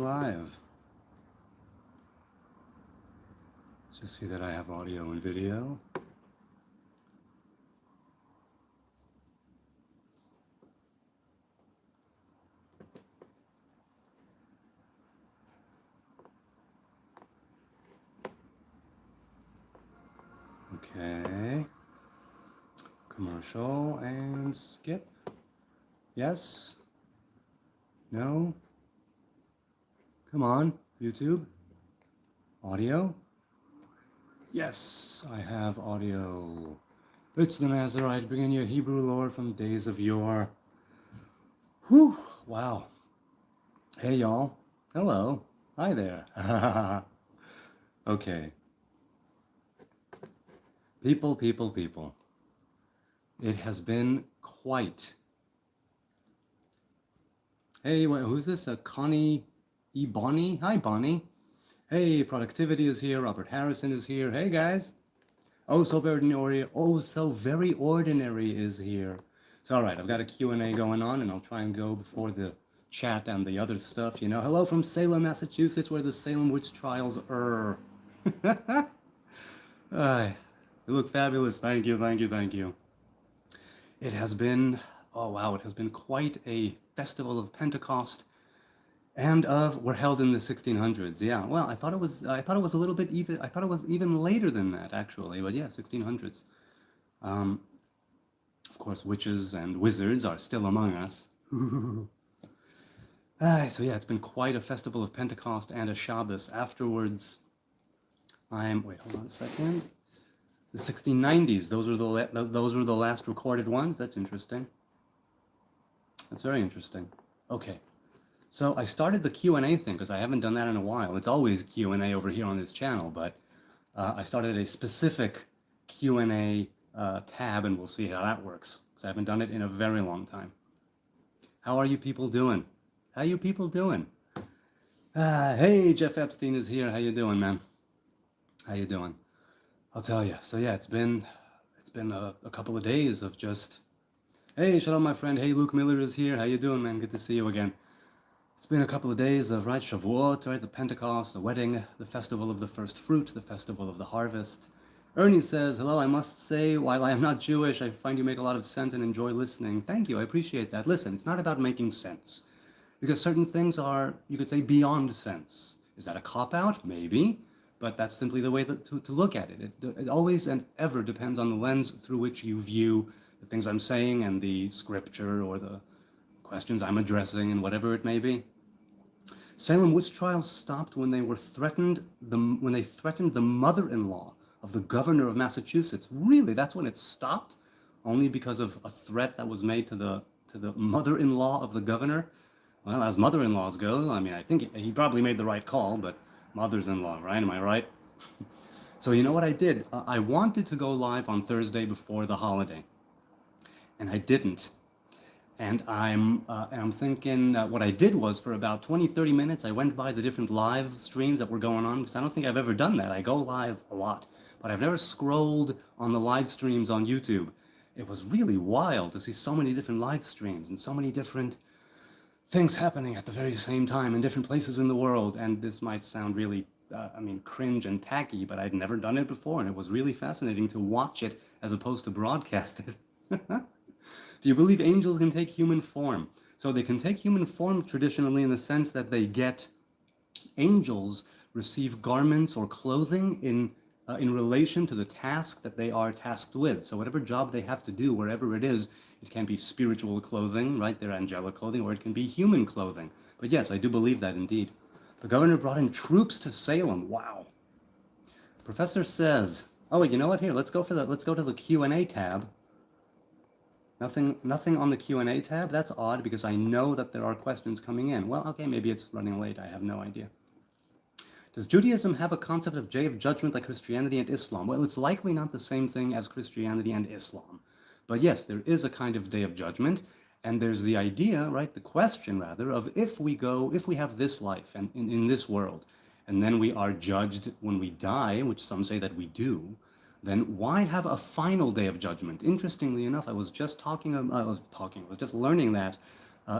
live. Let's just see that I have audio and video. Okay. Commercial and skip. Yes? No? Come on, YouTube. Audio? Yes, I have audio. It's the Nazarite, bringing you Hebrew lore from days of yore. Whew, wow. Hey, y'all. Hello. Hi there. Okay. People. It has been quite. Hey, who's this? Connie E. Bonnie? Hi, Bonnie. Hey, Productivity is here. Robert Harrison is here. Hey, guys. Oh, so very ordinary is here. So, all right, I've got a Q&A going on, and I'll try and go before the chat and the other stuff. You know, hello from Salem, Massachusetts, where the Salem witch trials are. You look fabulous. Thank you. It has been, oh wow, it has been quite a festival of Pentecost and were held in the 1600s. Yeah, well, I thought it was a little bit even, I thought it was even later than that actually, but yeah, 1600s. Of course, witches and wizards are still among us. So yeah, it's been quite a festival of Pentecost and a Shabbos. Afterwards, wait, hold on a second. The 1690s, those were the last recorded ones. That's interesting. That's very interesting. Okay, so I started the Q&A thing because I haven't done that in a while. It's always Q&A over here on this channel, but I started a specific Q&A tab, and we'll see how that works because I haven't done it in a very long time. How are you people doing? Hey, Jeff Epstein is here. How you doing, man? How you doing? I'll tell you. So yeah, it's been a couple of days of just, hey, shalom, my friend. Hey, Luke Miller is here. How you doing, man? Good to see you again. It's been a couple of days of, right, Shavuot, right, the Pentecost, the wedding, the festival of the first fruit, the festival of the harvest. Ernie says, hello, I must say, while I am not Jewish, I find you make a lot of sense and enjoy listening. Thank you, I appreciate that. Listen, it's not about making sense, because certain things are, you could say, beyond sense. Is that a cop-out? Maybe. But that's simply the way to look at it. It always and ever depends on the lens through which you view the things I'm saying and the scripture or the questions I'm addressing and whatever it may be. Salem witch trials stopped when they threatened the mother-in-law of the governor of Massachusetts. Really, that's when it stopped? Only because of a threat that was made to the mother-in-law of the governor? Well, as mother-in-laws go, I mean, I think he probably made the right call, but mothers-in-law, right? Am I right? So you know what I did? I wanted to go live on Thursday before the holiday, and I didn't. And I'm thinking what I did was for about 20-30 minutes, I went by the different live streams that were going on, because I don't think I've ever done that. I go live a lot, but I've never scrolled on the live streams on YouTube. It was really wild to see so many different live streams and so many different things happening at the very same time in different places in the world. And this might sound really, cringe and tacky, but I'd never done it before, and it was really fascinating to watch it as opposed to broadcast it. Do you believe angels can take human form? So they can take human form traditionally in the sense that angels receive garments or clothing in relation to the task that they are tasked with. So whatever job they have to do, wherever it is, it can be spiritual clothing, right, their angelic clothing, or it can be human clothing. But yes, I do believe that indeed. The governor brought in troops to Salem. Wow. Professor says, oh, you know what? Here, let's go to the Q&A tab. Nothing on the Q&A tab? That's odd, because I know that there are questions coming in. Well, okay, maybe it's running late. I have no idea. Does Judaism have a concept of Day of Judgment like Christianity and Islam? Well, it's likely not the same thing as Christianity and Islam. But yes, there is a kind of Day of Judgment, and there's the idea, right, the question rather, of if we have this life and in this world, and then we are judged when we die, which some say that we do, then why have a final Day of Judgment? Interestingly enough, I was just learning that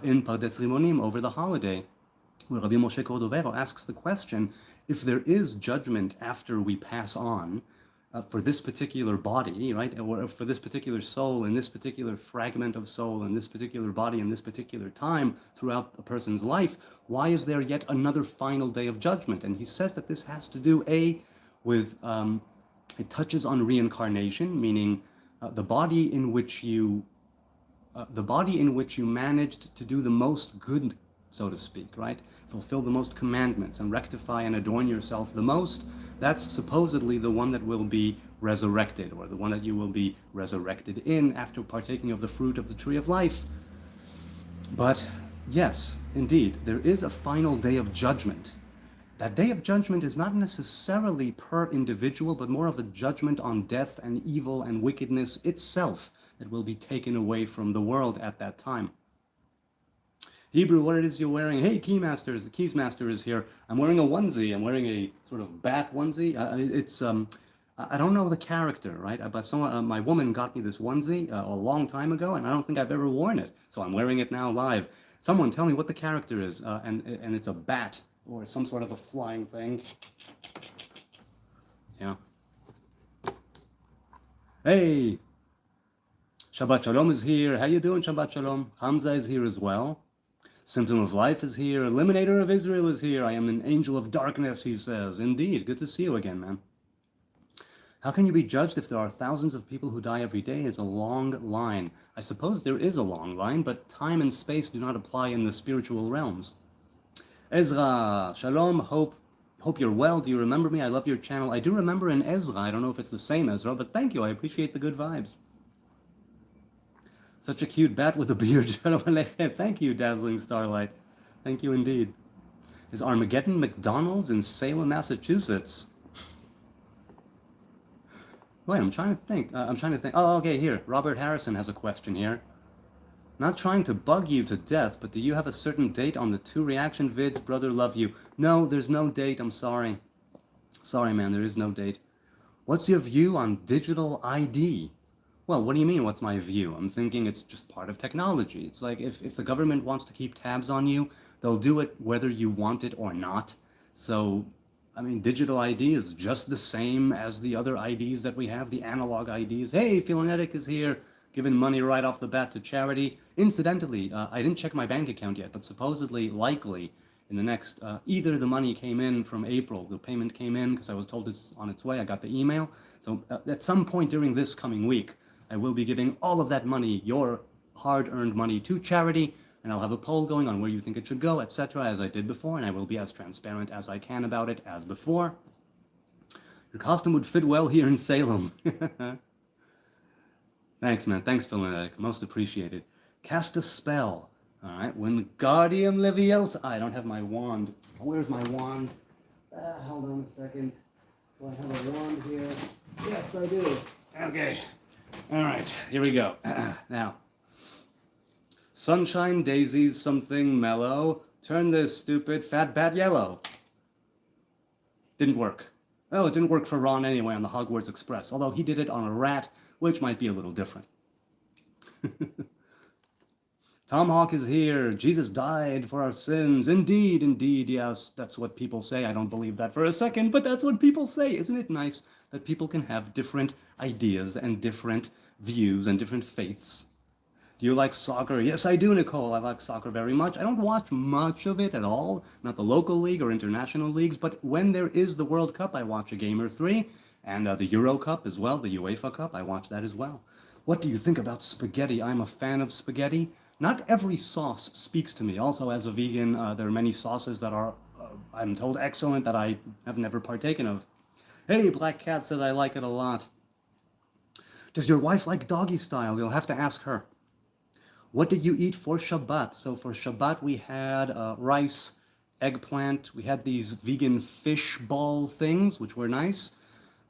in Pardes Limonim over the holiday. where Rabbi Moshe Cordovero asks the question, if there is judgment after we pass on, for this particular body, right, or for this particular soul, in this particular fragment of soul, in this particular body, in this particular time throughout a person's life, why is there yet another final day of judgment? And he says that this has to do, with, it touches on reincarnation, meaning the body in which you managed to do the most good, so to speak, right? Fulfill the most commandments and rectify and adorn yourself the most, that's supposedly the one that will be resurrected, or the one that you will be resurrected in after partaking of the fruit of the tree of life. But yes, indeed, there is a final day of judgment. That day of judgment is not necessarily per individual, but more of a judgment on death and evil and wickedness itself that will be taken away from the world at that time. Hebrew, what it is you're wearing? Hey, Keysmaster is here. I'm wearing a onesie. I'm wearing a sort of bat onesie. I don't know the character, right? But my woman got me this onesie a long time ago, and I don't think I've ever worn it. So I'm wearing it now live. Someone tell me what the character is, and it's a bat or some sort of a flying thing. Yeah. Hey, Shabbat Shalom is here. How you doing, Shabbat Shalom? Hamza is here as well. Symptom of Life is here. Eliminator of Israel is here. I am an angel of darkness, he says. Indeed, good to see you again, man. How can you be judged if there are thousands of people who die every day? It's a long line. I suppose there is a long line, but time and space do not apply in the spiritual realms. Ezra, Shalom, hope you're well. Do you remember me? I love your channel. I do remember an Ezra. I don't know if it's the same Ezra, but thank you. I appreciate the good vibes. Such a cute bat with a beard. Thank you, Dazzling Starlight. Thank you indeed. Is Armageddon McDonald's in Salem, Massachusetts? Wait, I'm trying to think. Oh, okay, here. Robert Harrison has a question here. Not trying to bug you to death, but do you have a certain date on the 2 reaction vids? Brother, love you. No, there's no date. I'm sorry. Sorry, man, there is no date. What's your view on digital ID? Well, what do you mean, what's my view? I'm thinking it's just part of technology. It's like if the government wants to keep tabs on you, they'll do it whether you want it or not. So, I mean, digital ID is just the same as the other IDs that we have, the analog IDs. Hey, Philonetic is here, giving money right off the bat to charity. Incidentally, I didn't check my bank account yet, but supposedly, likely, in the next, either the money came in from April, the payment came in because I was told it's on its way, I got the email. So at some point during this coming week, I will be giving all of that money, your hard-earned money, to charity, and I'll have a poll going on where you think it should go, etc., as I did before, and I will be as transparent as I can about it as before. Your costume would fit well here in Salem. Thanks, man. Thanks, Philonetic. Most appreciated. Cast a spell. All right. Wingardium Leviosa. I don't have my wand. Where's my wand? Hold on a second. Do I have a wand here? Yes, I do. Okay. All right, here we go. Now, sunshine, daisies, something mellow. Turn this stupid fat bat yellow. Didn't work. Well, it didn't work for Ron anyway on the Hogwarts Express, although he did it on a rat, which might be a little different. Tom Hawk is here. Jesus died for our sins. Indeed, indeed, yes, that's what people say. I don't believe that for a second, but that's what people say. Isn't it nice that people can have different ideas and different views and different faiths? Do you like soccer? Yes, I do, Nicole. I like soccer very much. I don't watch much of it at all, not the local league or international leagues, but when there is the World Cup, I watch a game or 3, and the Euro Cup as well, the UEFA Cup, I watch that as well. What do you think about spaghetti? I'm a fan of spaghetti. Not every sauce speaks to me. Also, as a vegan, there are many sauces that are, I'm told, excellent that I have never partaken of. Hey, Black Cat says I like it a lot. Does your wife like doggy style? You'll have to ask her. What did you eat for Shabbat? So for Shabbat, we had rice, eggplant. We had these vegan fish ball things, which were nice.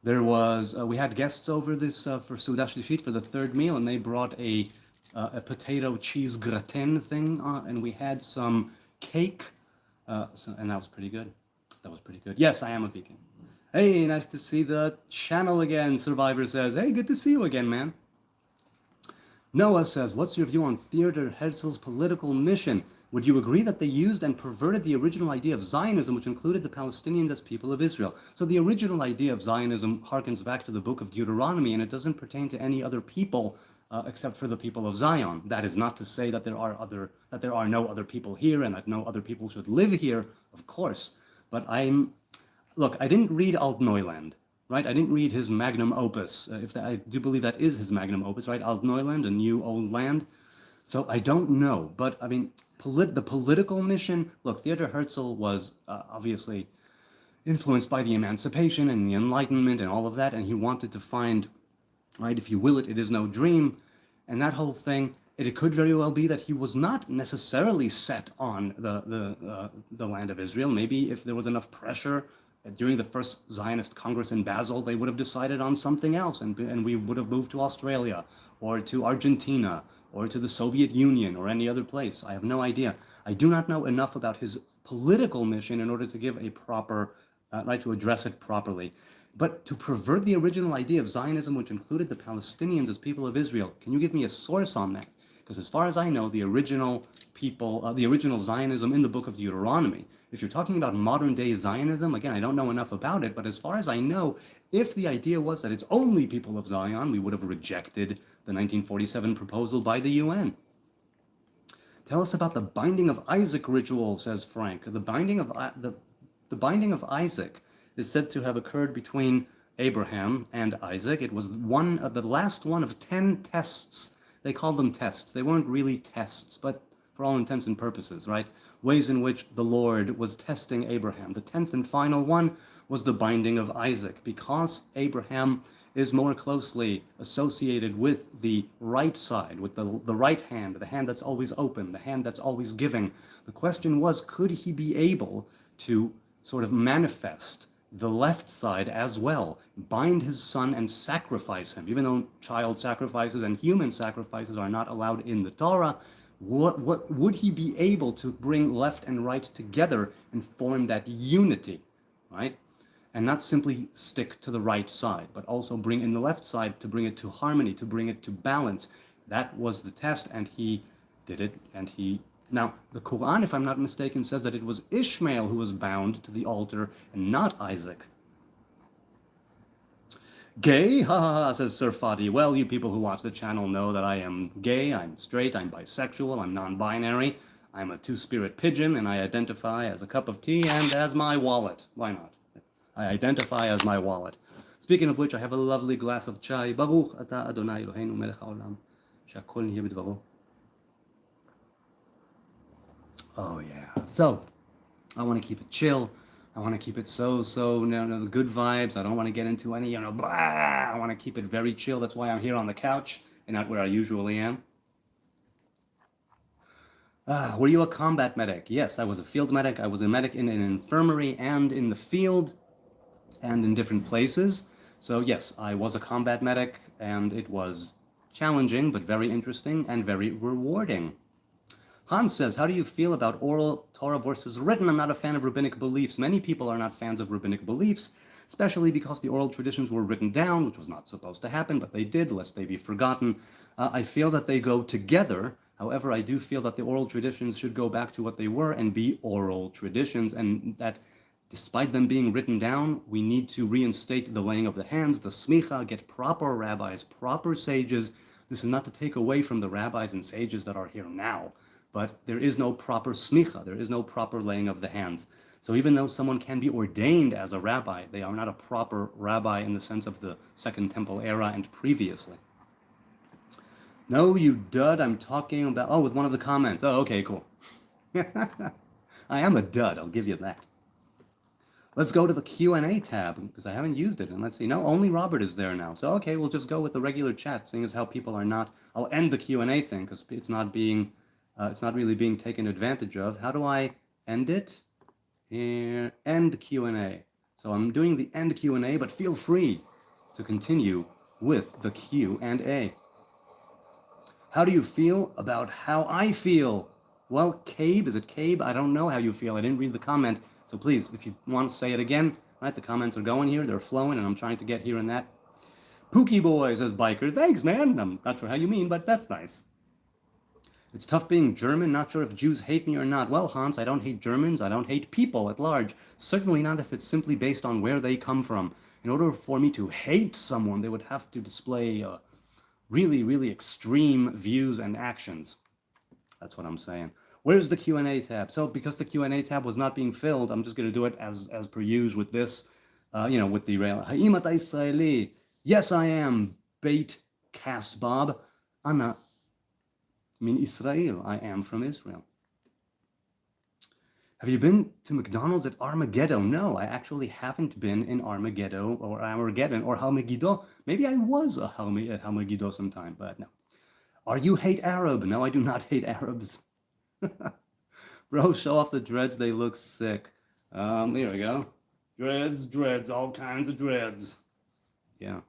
There was, we had guests over this for Seudah Shlishit for the 3rd meal, and they brought a potato cheese gratin thing, and we had some cake, and that was pretty good. That was pretty good. Yes, I am a vegan. Hey, nice to see the channel again, Survivor says. Hey, good to see you again, man. Noah says, what's your view on Theodor Herzl's political mission? Would you agree that they used and perverted the original idea of Zionism, which included the Palestinians as people of Israel? So the original idea of Zionism harkens back to the book of Deuteronomy, and it doesn't pertain to any other people except for the people of Zion. That is not to say that there are no other people here and that no other people should live here, of course. But look, I didn't read Alt Neuland, right? I didn't read his magnum opus. I do believe that is his magnum opus, right? Alt Neuland, A New Old Land. So I don't know, but I mean, the political mission, look, Theodor Herzl was obviously influenced by the Emancipation and the Enlightenment and all of that, and he wanted to find, right, if you will it, it is no dream, and that whole thing. It could very well be that he was not necessarily set on the land of Israel. Maybe if there was enough pressure during the first Zionist Congress in Basel, they would have decided on something else, and we would have moved to Australia or to Argentina or to the Soviet Union or any other place. I have no idea. I do not know enough about his political mission in order to give a proper, right, to address it properly. But to pervert the original idea of Zionism, which included the Palestinians as people of Israel, can you give me a source on that? Because as far as I know, the original Zionism in the book of Deuteronomy, if you're talking about modern day Zionism, again, I don't know enough about it, but as far as I know, if the idea was that it's only people of Zion, we would have rejected the 1947 proposal by the UN. Tell us about the binding of Isaac ritual, says Frank. The binding of Isaac is said to have occurred between Abraham and Isaac. It was the last one of 10 tests. They called them tests. They weren't really tests, but for all intents and purposes, right? Ways in which the Lord was testing Abraham. The 10th and final one was the binding of Isaac, because Abraham is more closely associated with the right side, with the right hand, the hand that's always open, the hand that's always giving. The question was, could he be able to sort of manifest the left side as well, bind his son and sacrifice him? Even though child sacrifices and human sacrifices are not allowed in the Torah, what would he be able to bring left and right together and form that unity, right? And not simply stick to the right side, but also bring in the left side to bring it to harmony, to bring it to balance. That was the test, and he did it. Now, the Quran, if I'm not mistaken, says that it was Ishmael who was bound to the altar and not Isaac. Gay? Ha ha ha, says Sir Fadi. Well, you people who watch the channel know that I am gay, I'm straight, I'm bisexual, I'm non-binary, I'm a two-spirit pigeon, and I identify as a cup of tea and as my wallet. Why not? I identify as my wallet. Speaking of which, I have a lovely glass of chai. Baruch atah Adonai Eloheinu melech haolam, she'akol nihye b'dvaro. Oh yeah. So, I want to keep it chill. I want to keep it the good vibes. I don't want to get into any, blah. I want to keep it very chill. That's why I'm here on the couch and not where I usually am. Were you a combat medic? Yes, I was a field medic. I was a medic in an infirmary and in the field and in different places. So yes, I was a combat medic, and it was challenging, but very interesting and very rewarding. Hans says, how do you feel about oral Torah versus written? I'm not a fan of rabbinic beliefs. Many people are not fans of rabbinic beliefs, especially because the oral traditions were written down, which was not supposed to happen, but they did, lest they be forgotten. I feel that they go together. However, I do feel that the oral traditions should go back to what they were and be oral traditions, and that despite them being written down, we need to reinstate the laying of the hands, the smicha, get proper rabbis, proper sages. This is not to take away from the rabbis and sages that are here now, but there is no proper smicha, there is no proper laying of the hands. So even though someone can be ordained as a rabbi, they are not a proper rabbi in the sense of the Second Temple era and previously. No, you dud, I'm talking about, with one of the comments. Oh, okay, cool. I am a dud, I'll give you that. Let's go to the Q&A tab, because I haven't used it, and let's see. No, only Robert is there now. So, okay, we'll just go with the regular chat, seeing as how people are not. I'll end the Q&A thing, because it's not really being taken advantage of. How do I end it? Here, end Q&A. So I'm doing the end Q&A, but feel free to continue with the Q&A. How do you feel about how I feel? Well, Cabe, is it Cabe? I don't know how you feel. I didn't read the comment. So please, if you want to say it again, right? The comments are going here. They're flowing, and I'm trying to get here and that. Pookie Boy says, Biker. Thanks, man. I'm not sure how you mean, but that's nice. It's tough being German. Not sure if Jews hate me or not. Well, Hans, I don't hate Germans. I don't hate people at large. Certainly not if it's simply based on where they come from. In order for me to hate someone, they would have to display really, really extreme views and actions. That's what I'm saying. Where's the Q&A tab? So because the Q&A tab was not being filled, I'm just going to do it as per usual with this, with the rail. Ha'im ata Israeli? Yes, I am. Bait cast Bob. Ana min Israel. I am from Israel. Have you been to McDonald's at Armageddon? No, I actually haven't been in Armageddon or Halmegiddo. Maybe I was at Halmegiddo sometime, but no. Are you hate Arab? No, I do not hate Arabs. Bro, show off the dreads. They look sick. Here we go. Dreads, all kinds of dreads. Yeah.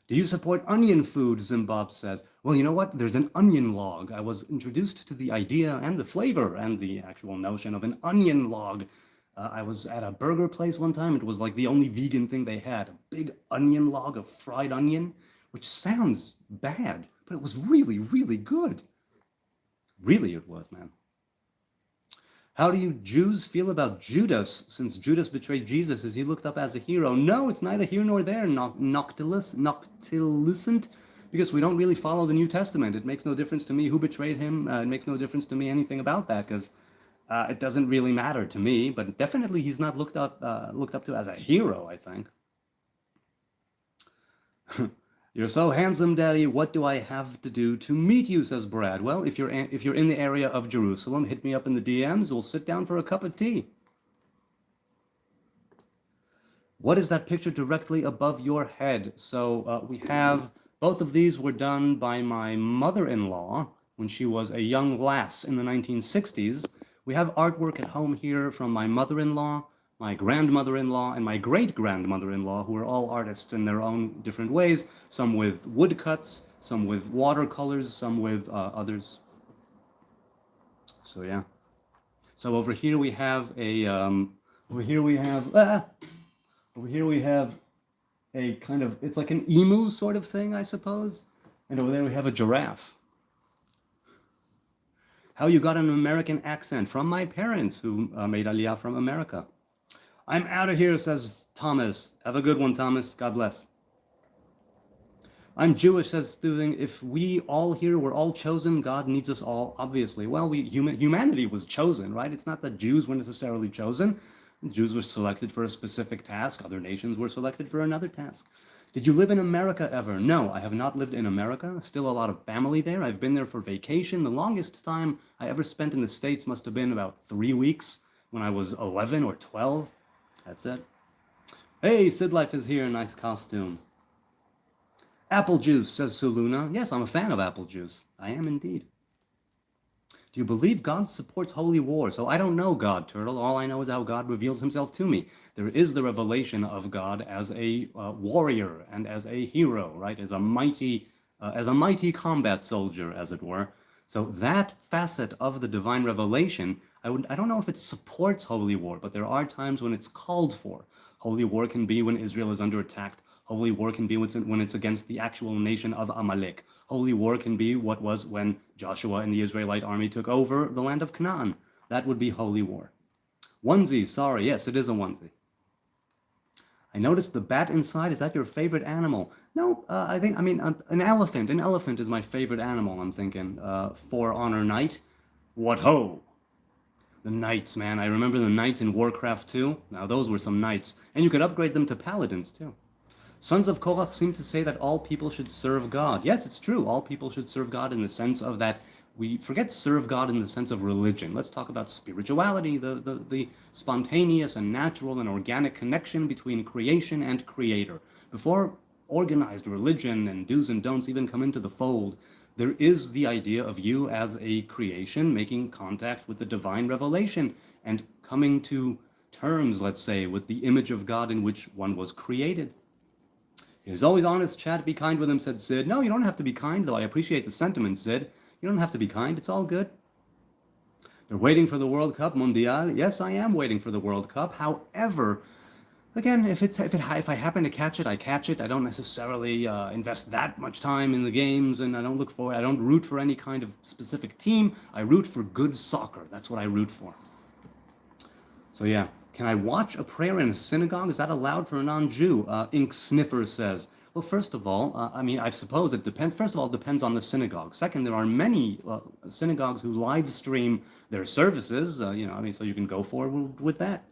Do you support onion food? Zimbab says. Well, you know what? There's an onion log. I was introduced to the idea and the flavor and the actual notion of an onion log. I was at a burger place one time. It was like the only vegan thing they had. A big onion log of fried onion, which sounds bad, but it was really, really good. Really it was, man. How do you Jews feel about Judas? Since Judas betrayed Jesus, is he looked up as a hero? No, it's neither here nor there, noctilucent, because we don't really follow the New Testament. It makes no difference to me who betrayed him. It makes no difference to me anything about that, because it doesn't really matter to me. But definitely he's not looked up to as a hero, I think. You're so handsome, Daddy. What do I have to do to meet you, says Brad. Well, if you're in the area of Jerusalem, hit me up in the DMs. We'll sit down for a cup of tea. What is that picture directly above your head? So we have, both of these were done by my mother-in-law when she was a young lass in the 1960s. We have artwork at home here from my mother-in-law, my grandmother-in-law, and my great-grandmother-in-law, who are all artists in their own different ways, some with woodcuts, some with watercolors, some with others. So yeah. So over here we have a kind of, it's like an emu sort of thing, I suppose. And over there we have a giraffe. How you got an American accent? From my parents who made Aliyah from America. I'm out of here, says Thomas. Have a good one, Thomas. God bless. I'm Jewish, says Stuthing. If we all here were all chosen, God needs us all, obviously. Well, humanity was chosen, right? It's not that Jews were necessarily chosen. The Jews were selected for a specific task. Other nations were selected for another task. Did you live in America ever? No, I have not lived in America. Still a lot of family there. I've been there for vacation. The longest time I ever spent in the States must have been about 3 weeks when I was 11 or 12. That's it. Hey, Sid Life is here. Nice costume. Apple juice, says Suluna. Yes, I'm a fan of apple juice. I am indeed. Do you believe God supports holy war? So I don't know God, Turtle. All I know is how God reveals himself to me. There is the revelation of God as a warrior and as a hero, right? As a mighty combat soldier, as it were. So that facet of the divine revelation, I don't know if it supports holy war, but there are times when it's called for. Holy war can be when Israel is under attack. Holy war can be when it's against the actual nation of Amalek. Holy war can be what was when Joshua and the Israelite army took over the land of Canaan. That would be holy war. Onesie, sorry. Yes, it is a onesie. I noticed the bat inside. Is that your favorite animal? No, an elephant. An elephant is my favorite animal, I'm thinking. For Honor Night. What ho! The knights, man. I remember the knights in Warcraft 2. Now, those were some knights. And you could upgrade them to paladins, too. Sons of Korach seem to say that all people should serve God. Yes, it's true. All people should serve God in the sense of that we forget serve God in the sense of religion. Let's talk about spirituality, the spontaneous and natural and organic connection between creation and creator. Before organized religion and do's and don'ts even come into the fold, there is the idea of you as a creation making contact with the divine revelation and coming to terms, let's say, with the image of God in which one was created. He's always honest, chat. Be kind with him, said Sid. No, you don't have to be kind, though. I appreciate the sentiment, Sid. You don't have to be kind. It's all good. You're waiting for the World Cup, Mundial. Yes, I am waiting for the World Cup. However, Again, if I happen to catch it, I catch it. I don't necessarily invest that much time in the games, and I don't root for any kind of specific team. I root for good soccer. That's what I root for. So yeah, can I watch a prayer in a synagogue? Is that allowed for a non-Jew? Ink Sniffer says. Well, first of all, I mean, I suppose it depends. First of all, it depends on the synagogue. Second, there are many synagogues who live stream their services. I mean, so you can go forward with that.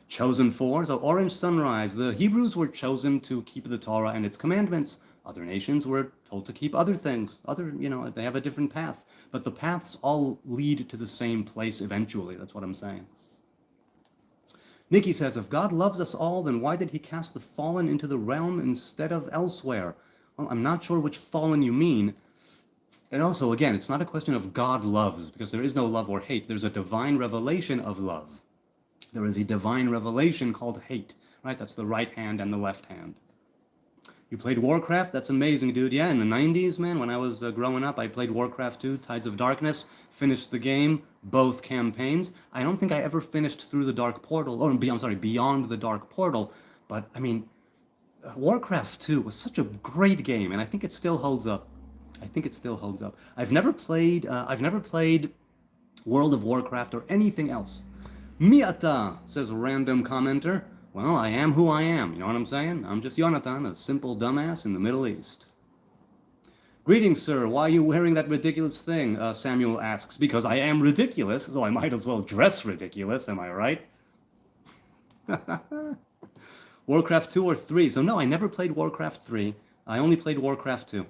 Chosen for, so Orange Sunrise, the Hebrews were chosen to keep the Torah and its commandments. Other nations were told to keep other things. They have a different path. But the paths all lead to the same place eventually. That's what I'm saying. Nikki says, if God loves us all, then why did he cast the fallen into the realm instead of elsewhere? Well, I'm not sure which fallen you mean. And also, again, it's not a question of God loves, because there is no love or hate. There's a divine revelation of love. There is a divine revelation called hate, right? That's the right hand and the left hand. You played Warcraft? That's amazing, dude. Yeah, in the 90s, man, when I was growing up, I played Warcraft 2, Tides of Darkness, finished the game, both campaigns. I don't think I ever finished through the Dark Portal, beyond the Dark Portal. But, I mean, Warcraft 2 was such a great game, and I think it still holds up. I've never played World of Warcraft or anything else. Miata, says a random commenter. Well, I am who I am, you know what I'm saying? I'm just Jonathan, a simple dumbass in the Middle East. Greetings, sir. Why are you wearing that ridiculous thing? Samuel asks. Because I am ridiculous, so I might as well dress ridiculous, am I right? Warcraft 2 or 3. So no, I never played Warcraft 3. I only played Warcraft 2.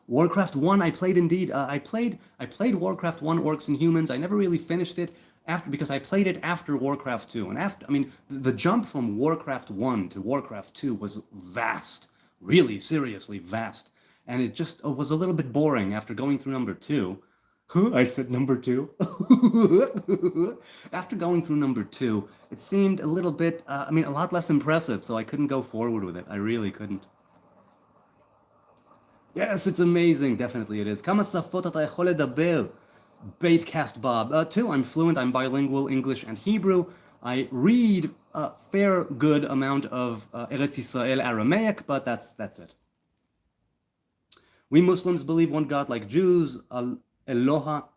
Warcraft 1, I played indeed. I played Warcraft 1, Orcs and Humans. I never really finished it because I played it after Warcraft 2. And the jump from Warcraft 1 to Warcraft 2 was vast, really seriously vast. And it just was a little bit boring after going through number 2. I said number 2. After going through number 2, it seemed a little bit, a lot less impressive, so I couldn't go forward with it. I really couldn't. Yes, it's amazing. Definitely it is. Kama safot אתה יכול לדבר? Baitcast Bob. 2, I'm fluent. I'm bilingual, English and Hebrew. I read a fair good amount of Eretz Yisrael Aramaic, but that's it. We Muslims believe one God like Jews, Eloha,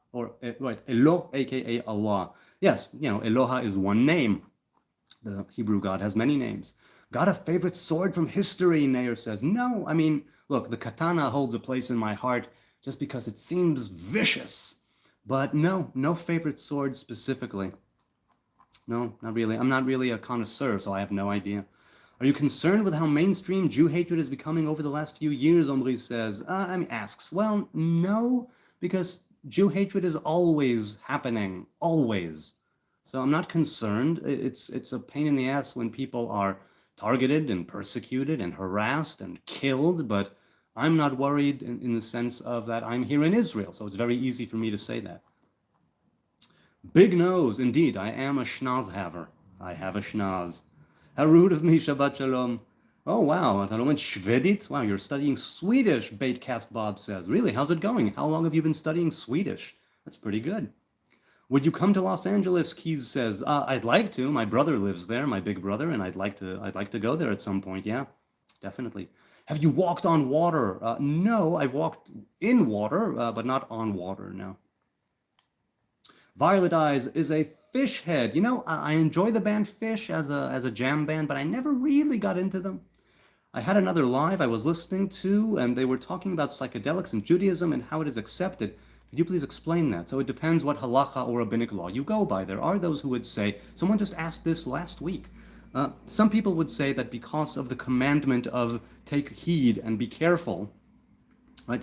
Elo, aka Allah. Yes, Eloha is one name. The Hebrew God has many names. Got a favorite sword from history, Nair says. No, look, the katana holds a place in my heart just because it seems vicious. But no favorite sword specifically. No, not really. I'm not really a connoisseur, so I have no idea. Are you concerned with how mainstream Jew hatred is becoming over the last few years, Omri says. Asks. Well, no, because Jew hatred is always happening, always. So I'm not concerned. It's a pain in the ass when people are targeted and persecuted and harassed and killed, but I'm not worried in the sense of that I'm here in Israel, so it's very easy for me to say that. Big nose, indeed, I am a schnoz haver. I have a schnoz. How rude of me, Shabbat Shalom. Oh, wow, Shvedit? Wow, you're studying Swedish, Baitcast Bob says. Really, how's it going? How long have you been studying Swedish? That's pretty good. Would you come to Los Angeles? Keys says, I'd like to. My brother lives there, my big brother, and I'd like to go there at some point. Yeah, definitely. Have you walked on water? No, I've walked in water, but not on water, no. Violet Eyes is a Fish head. I enjoy the band Fish as a jam band, but I never really got into them. I had another live I was listening to, and they were talking about psychedelics in Judaism and how it is accepted. Could you please explain that? So it depends what halacha or rabbinic law you go by. There are those who would say, someone just asked this last week. Some people would say that because of the commandment of take heed and be careful, right?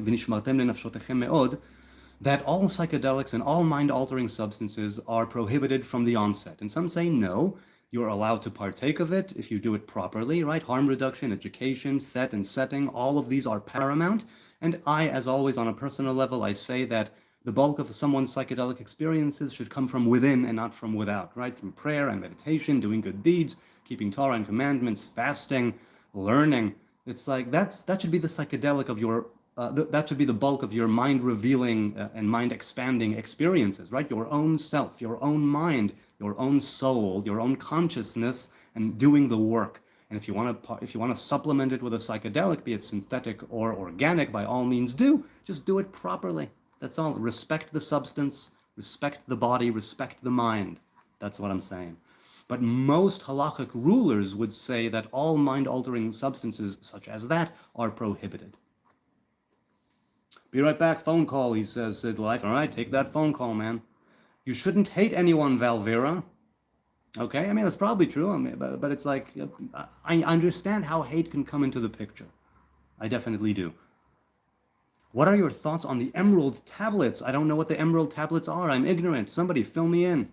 That all psychedelics and all mind-altering substances are prohibited from the onset. And some say no, you're allowed to partake of it if you do it properly, right? Harm reduction, education, set and setting, all of these are paramount. And I, as always, on a personal level, I say that the bulk of someone's psychedelic experiences should come from within and not from without, right? Through prayer and meditation, doing good deeds, keeping Torah and commandments, fasting, learning. It's like that should be the psychedelic of your that should be the bulk of your mind-revealing and mind-expanding experiences, right? Your own self, your own mind, your own soul, your own consciousness, and doing the work. And if you want to supplement it with a psychedelic, be it synthetic or organic, by all means do. Just do it properly. That's all. Respect the substance, respect the body, respect the mind. That's what I'm saying. But most halakhic rulers would say that all mind-altering substances such as that are prohibited. Be right back. Phone call, he says, Sid Life. All right, take that phone call, man. You shouldn't hate anyone, Valvera. Okay, I mean, that's probably true. I mean, but it's like, I understand how hate can come into the picture. I definitely do. What are your thoughts on the emerald tablets? I don't know what the emerald tablets are. I'm ignorant. Somebody fill me in.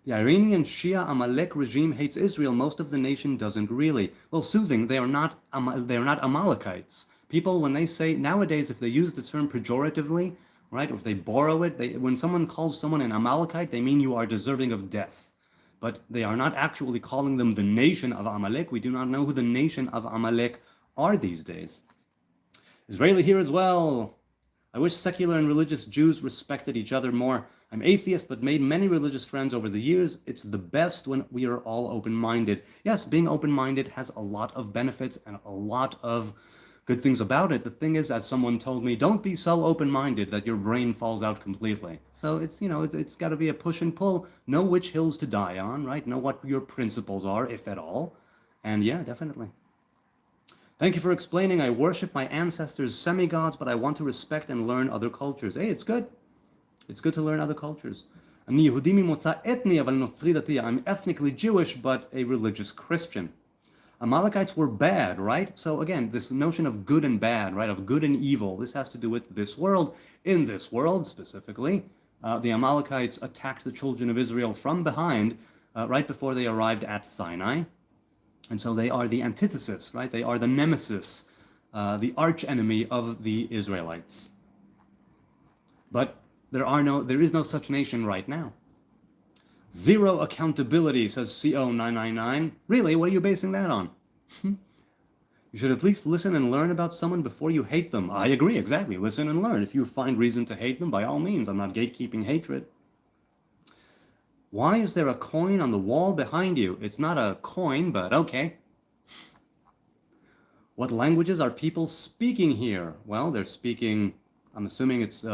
The Iranian Shia Amalek regime hates Israel. Most of the nation doesn't really. Well, soothing, they are not Amalekites. People, when they say, nowadays, if they use the term pejoratively, right, or if they borrow it, when someone calls someone an Amalekite, they mean you are deserving of death. But they are not actually calling them the nation of Amalek. We do not know who the nation of Amalek are these days. Israeli here as well. I wish secular and religious Jews respected each other more. I'm atheist, but made many religious friends over the years. It's the best when we are all open-minded. Yes, being open-minded has a lot of benefits and a lot of good things about it. The thing is, as someone told me, don't be so open-minded that your brain falls out completely. So it's, you know, it's got to be a push and pull. Know which hills to die on, right? Know what your principles are, if at all. And yeah, definitely. Thank you for explaining. I worship my ancestors' semi-gods, but I want to respect and learn other cultures. Hey, it's good. It's good to learn other cultures. I'm ethnically Jewish, but a religious Christian. Amalekites were bad, right? So again, this notion of good and bad, right, of good and evil, this has to do with this world. In this world, specifically, the Amalekites attacked the children of Israel from behind right before they arrived at Sinai. And so they are the antithesis, right? They are the nemesis, the arch enemy of the Israelites. But there is no such nation right now. Zero accountability, says CO999. Really? What are you basing that on? You should at least listen and learn about someone before you hate them. I agree, exactly. Listen and learn. If you find reason to hate them, by all means. I'm not gatekeeping hatred. Why is there a coin on the wall behind you? It's not a coin, but okay. What languages are people speaking here? Well, they're speaking, I'm assuming it's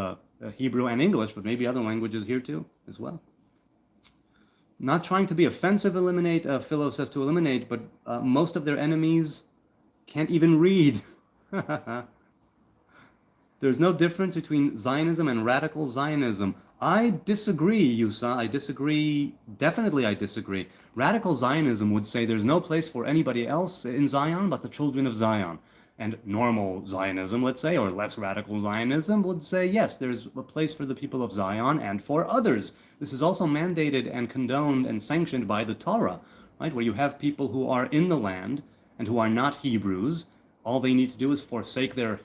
Hebrew and English, but maybe other languages here too, as well. Not trying to be offensive, Philo says to eliminate, but most of their enemies can't even read. There's no difference between Zionism and radical Zionism. I disagree, Yusa. I disagree. Definitely I disagree. Radical Zionism would say there's no place for anybody else in Zion but the children of Zion. And normal Zionism, let's say, or less radical Zionism would say, yes, there's a place for the people of Zion and for others. This is also mandated and condoned and sanctioned by the Torah, right? Where you have people who are in the land and who are not Hebrews. All they need to do is forsake their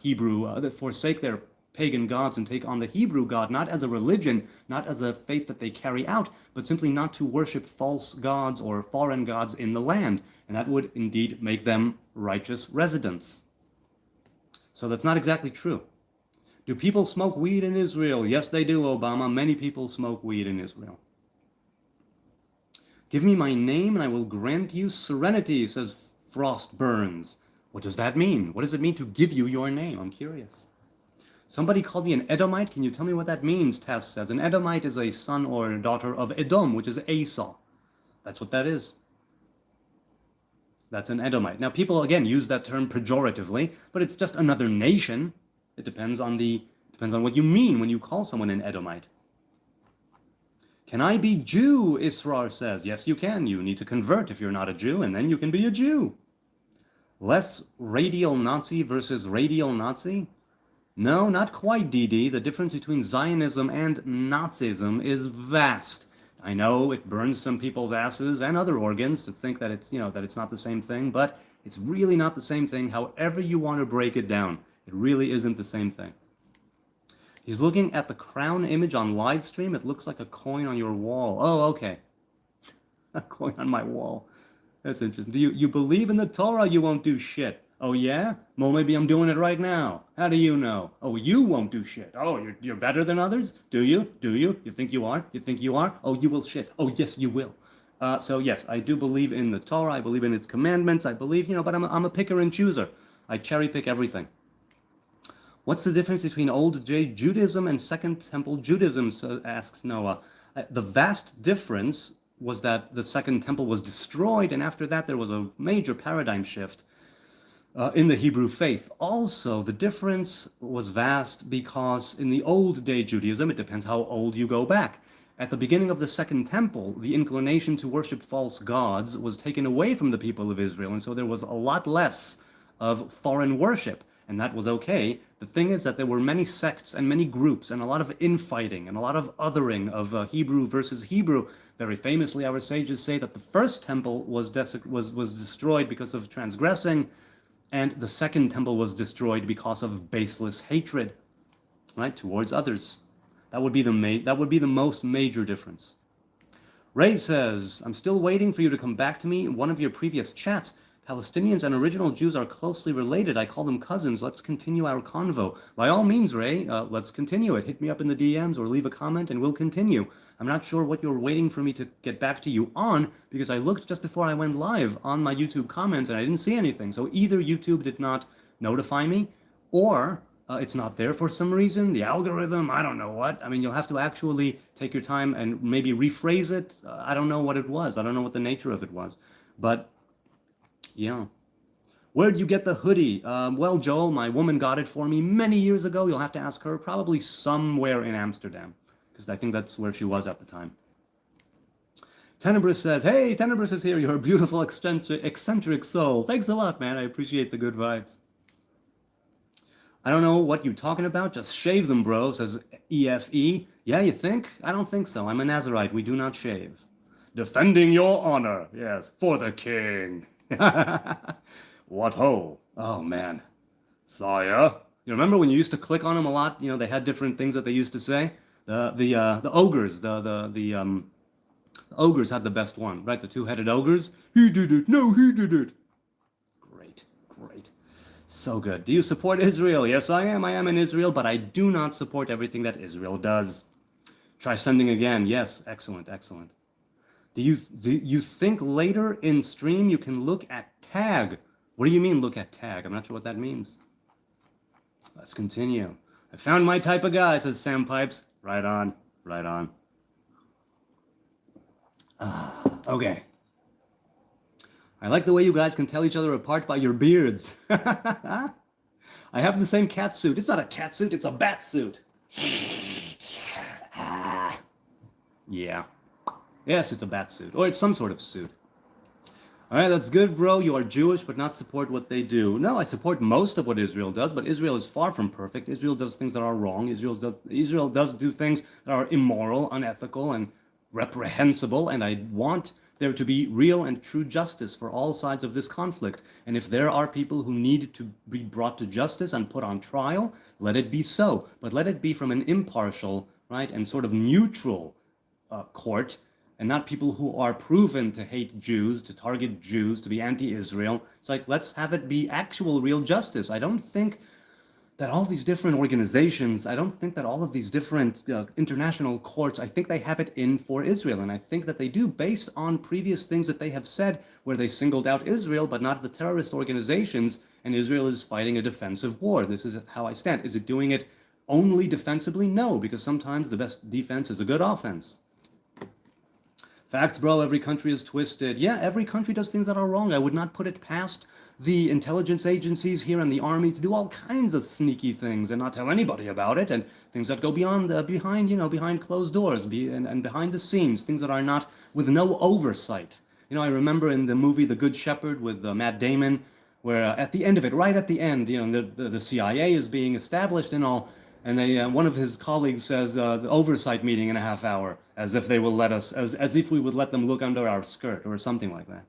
forsake their pagan gods and take on the Hebrew God, not as a religion, not as a faith that they carry out, but simply not to worship false gods or foreign gods in the land. And that would indeed make them righteous residents. So that's not exactly true. Do people smoke weed in Israel? Yes, they do, Obama. Many people smoke weed in Israel. Give me my name and I will grant you serenity, says Frost Burns. What does that mean? What does it mean to give you your name? I'm curious. Somebody called me an Edomite. Can you tell me what that means? Tess says. An Edomite is a son or a daughter of Edom, which is Esau. That's what that is. That's an Edomite. Now, people, again, use that term pejoratively, but it's just another nation. It depends on what you mean when you call someone an Edomite. Can I be Jew? Israr says. Yes, you can. You need to convert if you're not a Jew, and then you can be a Jew. Less radial Nazi versus radial Nazi? No, not quite, DD. The difference between Zionism and Nazism is vast. I know it burns some people's asses and other organs to think that it's, that it's not the same thing, but it's really not the same thing. However you want to break it down, it really isn't the same thing. He's looking at the crown image on live stream. It looks like a coin on your wall. Oh, okay. A coin on my wall. That's interesting. Do you believe in the Torah? You won't do shit. Oh yeah? Well, maybe I'm doing it right now. How do you know? Oh, you won't do shit. Oh, you're better than others? Do you? Do you? You think you are? You think you are? Oh, you will shit. Oh, yes, you will. So yes, I do believe in the Torah. I believe in its commandments. I believe, but I'm a picker and chooser. I cherry pick everything. What's the difference between Old Judaism and Second Temple Judaism? So asks Noah. The vast difference was that the Second Temple was destroyed, and after that there was a major paradigm shift in the Hebrew faith. Also, the difference was vast because in the old day Judaism, it depends how old you go back. At the beginning of the Second Temple, the inclination to worship false gods was taken away from the people of Israel, and so there was a lot less of foreign worship, and that was okay. The thing is that there were many sects and many groups and a lot of infighting and a lot of othering of Hebrew versus Hebrew. Very famously, our sages say that the first temple was destroyed because of transgressing, and the second temple was destroyed because of baseless hatred, right, towards others. That would be the most major difference. Ray says, I'm still waiting for you to come back to me in one of your previous chats. Palestinians and original Jews are closely related. I call them cousins. Let's continue our convo. By all means, Ray, let's continue it. Hit me up in the DMs or leave a comment and we'll continue. I'm not sure what you're waiting for me to get back to you on, because I looked just before I went live on my YouTube comments and I didn't see anything. So either YouTube did not notify me, or it's not there for some reason. The algorithm, I don't know what. I mean, you'll have to actually take your time and maybe rephrase it. I don't know what it was. I don't know what the nature of it was. But yeah. Where'd you get the hoodie? Well, Joel, my woman got it for me many years ago. You'll have to ask her. Probably somewhere in Amsterdam, because I think that's where she was at the time. Tenebris says, hey, Tenebris is here. You're a beautiful, eccentric soul. Thanks a lot, man. I appreciate the good vibes. I don't know what you're talking about. Just shave them, bro, says EFE. Yeah, you think? I don't think so. I'm a Nazarite. We do not shave. Defending your honor. Yes, for the king. What ho? Oh, man. Sire. You remember when you used to click on them a lot? They had different things that they used to say. The ogres, the ogres had the best one, right? The two-headed ogres. He did it. No, he did it. Great, great. So good. Do you support Israel? Yes, I am. I am in Israel, but I do not support everything that Israel does. Try sending again. Yes, excellent, excellent. Do you think later in stream you can look at tag? What do you mean look at tag? I'm not sure what that means. Let's continue. I found my type of guy, says Sam Pipes. Right on, right on. Okay. I like the way you guys can tell each other apart by your beards. I have the same cat suit. It's not a cat suit, it's a bat suit. Yeah. Yes, it's a bat suit. Or it's some sort of suit. Alright, that's good, bro. You are Jewish, but not support what they do. No, I support most of what Israel does, but Israel is far from perfect. Israel does things that are wrong. Israel does do things that are immoral, unethical, and reprehensible, and I want there to be real and true justice for all sides of this conflict. And if there are people who need to be brought to justice and put on trial, let it be so. But let it be from an impartial, right, and sort of neutral court, and not people who are proven to hate Jews, to target Jews, to be anti-Israel. It's like, let's have it be actual real justice. I don't think that all these different organizations, I don't think that all of these different international courts, I think they have it in for Israel. And I think that they do, based on previous things that they have said, where they singled out Israel, but not the terrorist organizations, and Israel is fighting a defensive war. This is how I stand. Is it doing it only defensively? No, because sometimes the best defense is a good offense. Facts, bro, every country is twisted. Yeah, every country does things that are wrong. I would not put it past the intelligence agencies here and the army to do all kinds of sneaky things and not tell anybody about it, and things that go behind closed doors, and behind the scenes, things that are not, with no oversight. I remember in the movie The Good Shepherd with Matt Damon, where at the end of it, right at the end, the CIA is being established and all, and one of his colleagues says, the oversight meeting in a half hour, as if they will let us, as if we would let them look under our skirt, or something like that.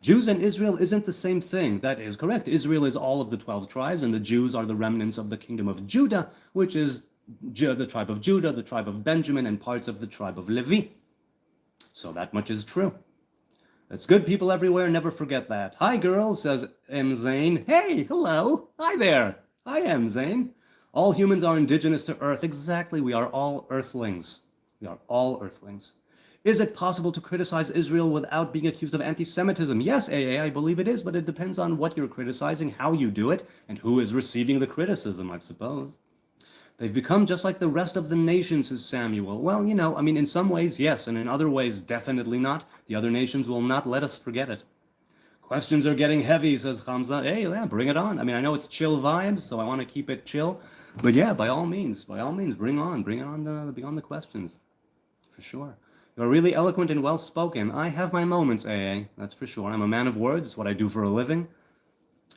Jews and Israel isn't the same thing. That is correct. Israel is all of the 12 tribes, and the Jews are the remnants of the kingdom of Judah, which is the tribe of Judah, the tribe of Benjamin, and parts of the tribe of Levi. So that much is true. It's good people everywhere, never forget that. Hi, girl, says M. Zane. Hey, hello. Hi there. I am Zane. All humans are indigenous to Earth. Exactly, we are all earthlings. We are all earthlings. Is it possible to criticize Israel without being accused of anti-Semitism? Yes, AA, I believe it is, but it depends on what you're criticizing, how you do it, and who is receiving the criticism, I suppose. They've become just like the rest of the nations, says Samuel. Well, in some ways, yes, and in other ways, definitely not. The other nations will not let us forget it. Questions are getting heavy, says Hamza. Hey, yeah, bring it on. I know it's chill vibes, so I want to keep it chill. But yeah, by all means, bring on the questions, for sure. You're really eloquent and well-spoken. I have my moments, AA, that's for sure. I'm a man of words. It's what I do for a living.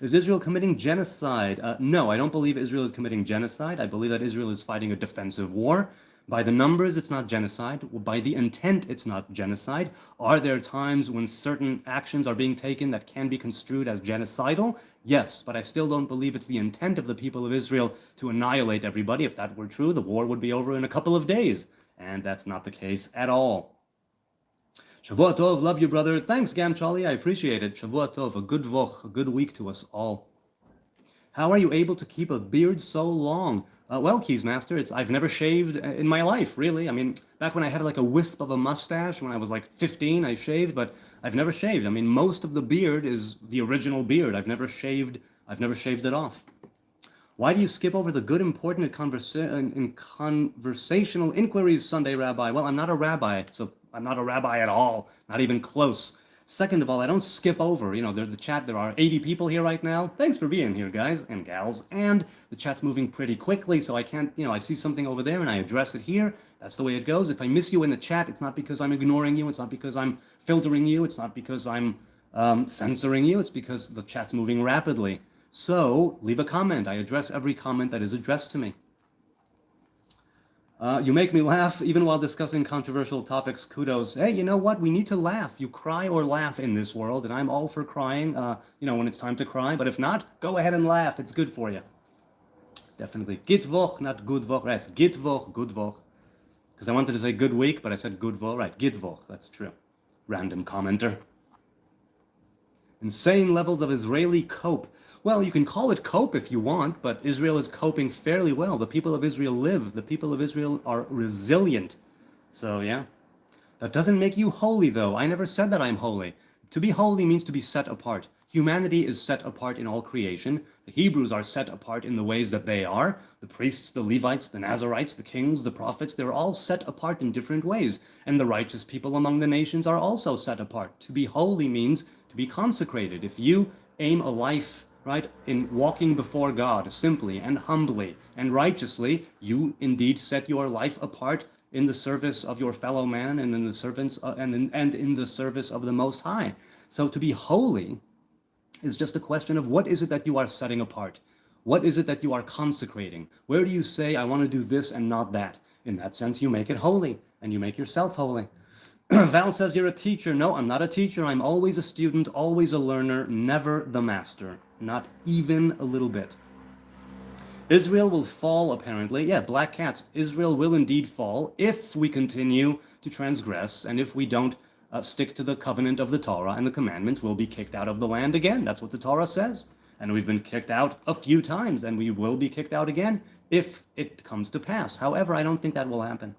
Is Israel committing genocide? No, I don't believe Israel is committing genocide. I believe that Israel is fighting a defensive war. By the numbers, it's not genocide. By the intent, it's not genocide. Are there times when certain actions are being taken that can be construed as genocidal? Yes, but I still don't believe it's the intent of the people of Israel to annihilate everybody. If that were true, the war would be over in a couple of days. And that's not the case at all. Shavua Tov, love you, brother. Thanks, Gam Charlie, I appreciate it. Shavua Tov, a good voch, a good week to us all. How are you able to keep a beard so long? Well, Keys Master, I've never shaved in my life, really. Back when I had like a wisp of a mustache, when I was like 15, I shaved, but I've never shaved. Most of the beard is the original beard. I've never shaved it off. Why do you skip over the good, important conversational inquiries, Sunday Rabbi? Well, I'm not a rabbi, so I'm not a rabbi at all, not even close. Second of all, I don't skip over. The chat, there are 80 people here right now. Thanks for being here, guys and gals. And the chat's moving pretty quickly, so I can't, I see something over there and I address it here. That's the way it goes. If I miss you in the chat, it's not because I'm ignoring you. It's not because I'm filtering you. It's not because I'm censoring you. It's because the chat's moving rapidly. So leave a comment. I address every comment that is addressed to me. You make me laugh even while discussing controversial topics. Kudos. Hey, you know what? We need to laugh. You cry or laugh in this world, and I'm all for crying, when it's time to cry. But if not, go ahead and laugh. It's good for you. Definitely. Gitvoch, not good voch. Right, it's gitvoch, good voch. Because I wanted to say good week, but I said good voch. Right, gitvoch. That's true. Random commenter. Insane levels of Israeli cope. Well, you can call it cope if you want, but Israel is coping fairly well. The people of Israel live. The people of Israel are resilient. So, yeah. That doesn't make you holy, though. I never said that I'm holy. To be holy means to be set apart. Humanity is set apart in all creation. The Hebrews are set apart in the ways that they are. The priests, the Levites, the Nazarites, the kings, the prophets, they're all set apart in different ways. And the righteous people among the nations are also set apart. To be holy means to be consecrated. If you aim a life in walking before God simply and humbly and righteously, you indeed set your life apart in the service of your fellow man and in the servants and in the service of the Most High. So to be holy is just a question of what is it that you are setting apart? What is it that you are consecrating? Where do you say, I want to do this and not that? In that sense, you make it holy and you make yourself holy. Val says you're a teacher. No, I'm not a teacher. I'm always a student, always a learner, never the master. Not even a little bit. Israel will fall, apparently. Yeah, black cats. Israel will indeed fall if we continue to transgress and if we don't stick to the covenant of the Torah and the commandments. We'll be kicked out of the land again. That's what the Torah says. And we've been kicked out a few times, and we will be kicked out again if it comes to pass. However, I don't think that will happen.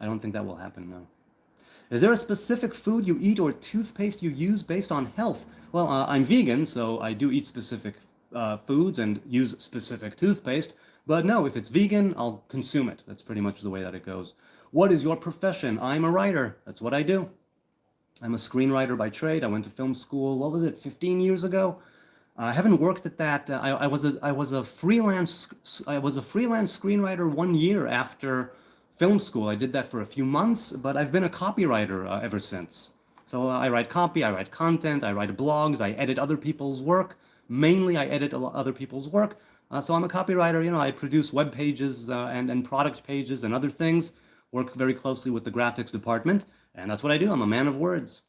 I don't think that will happen, no. Is there a specific food you eat or toothpaste you use based on health? Well, I'm vegan, so I do eat specific foods and use specific toothpaste. But no, if it's vegan, I'll consume it. That's pretty much the way that it goes. What is your profession? I'm a writer. That's what I do. I'm a screenwriter by trade. I went to film school, 15 years ago? I haven't worked at that. I was a freelance screenwriter 1 year after film school. I did that for a few months, but I've been a copywriter ever since. So I write copy, I write content, I write blogs, I edit other people's work. Mainly I edit other people's work. So I'm a copywriter. I produce web pages and product pages and other things, work very closely with the graphics department, and that's what I do. I'm a man of words.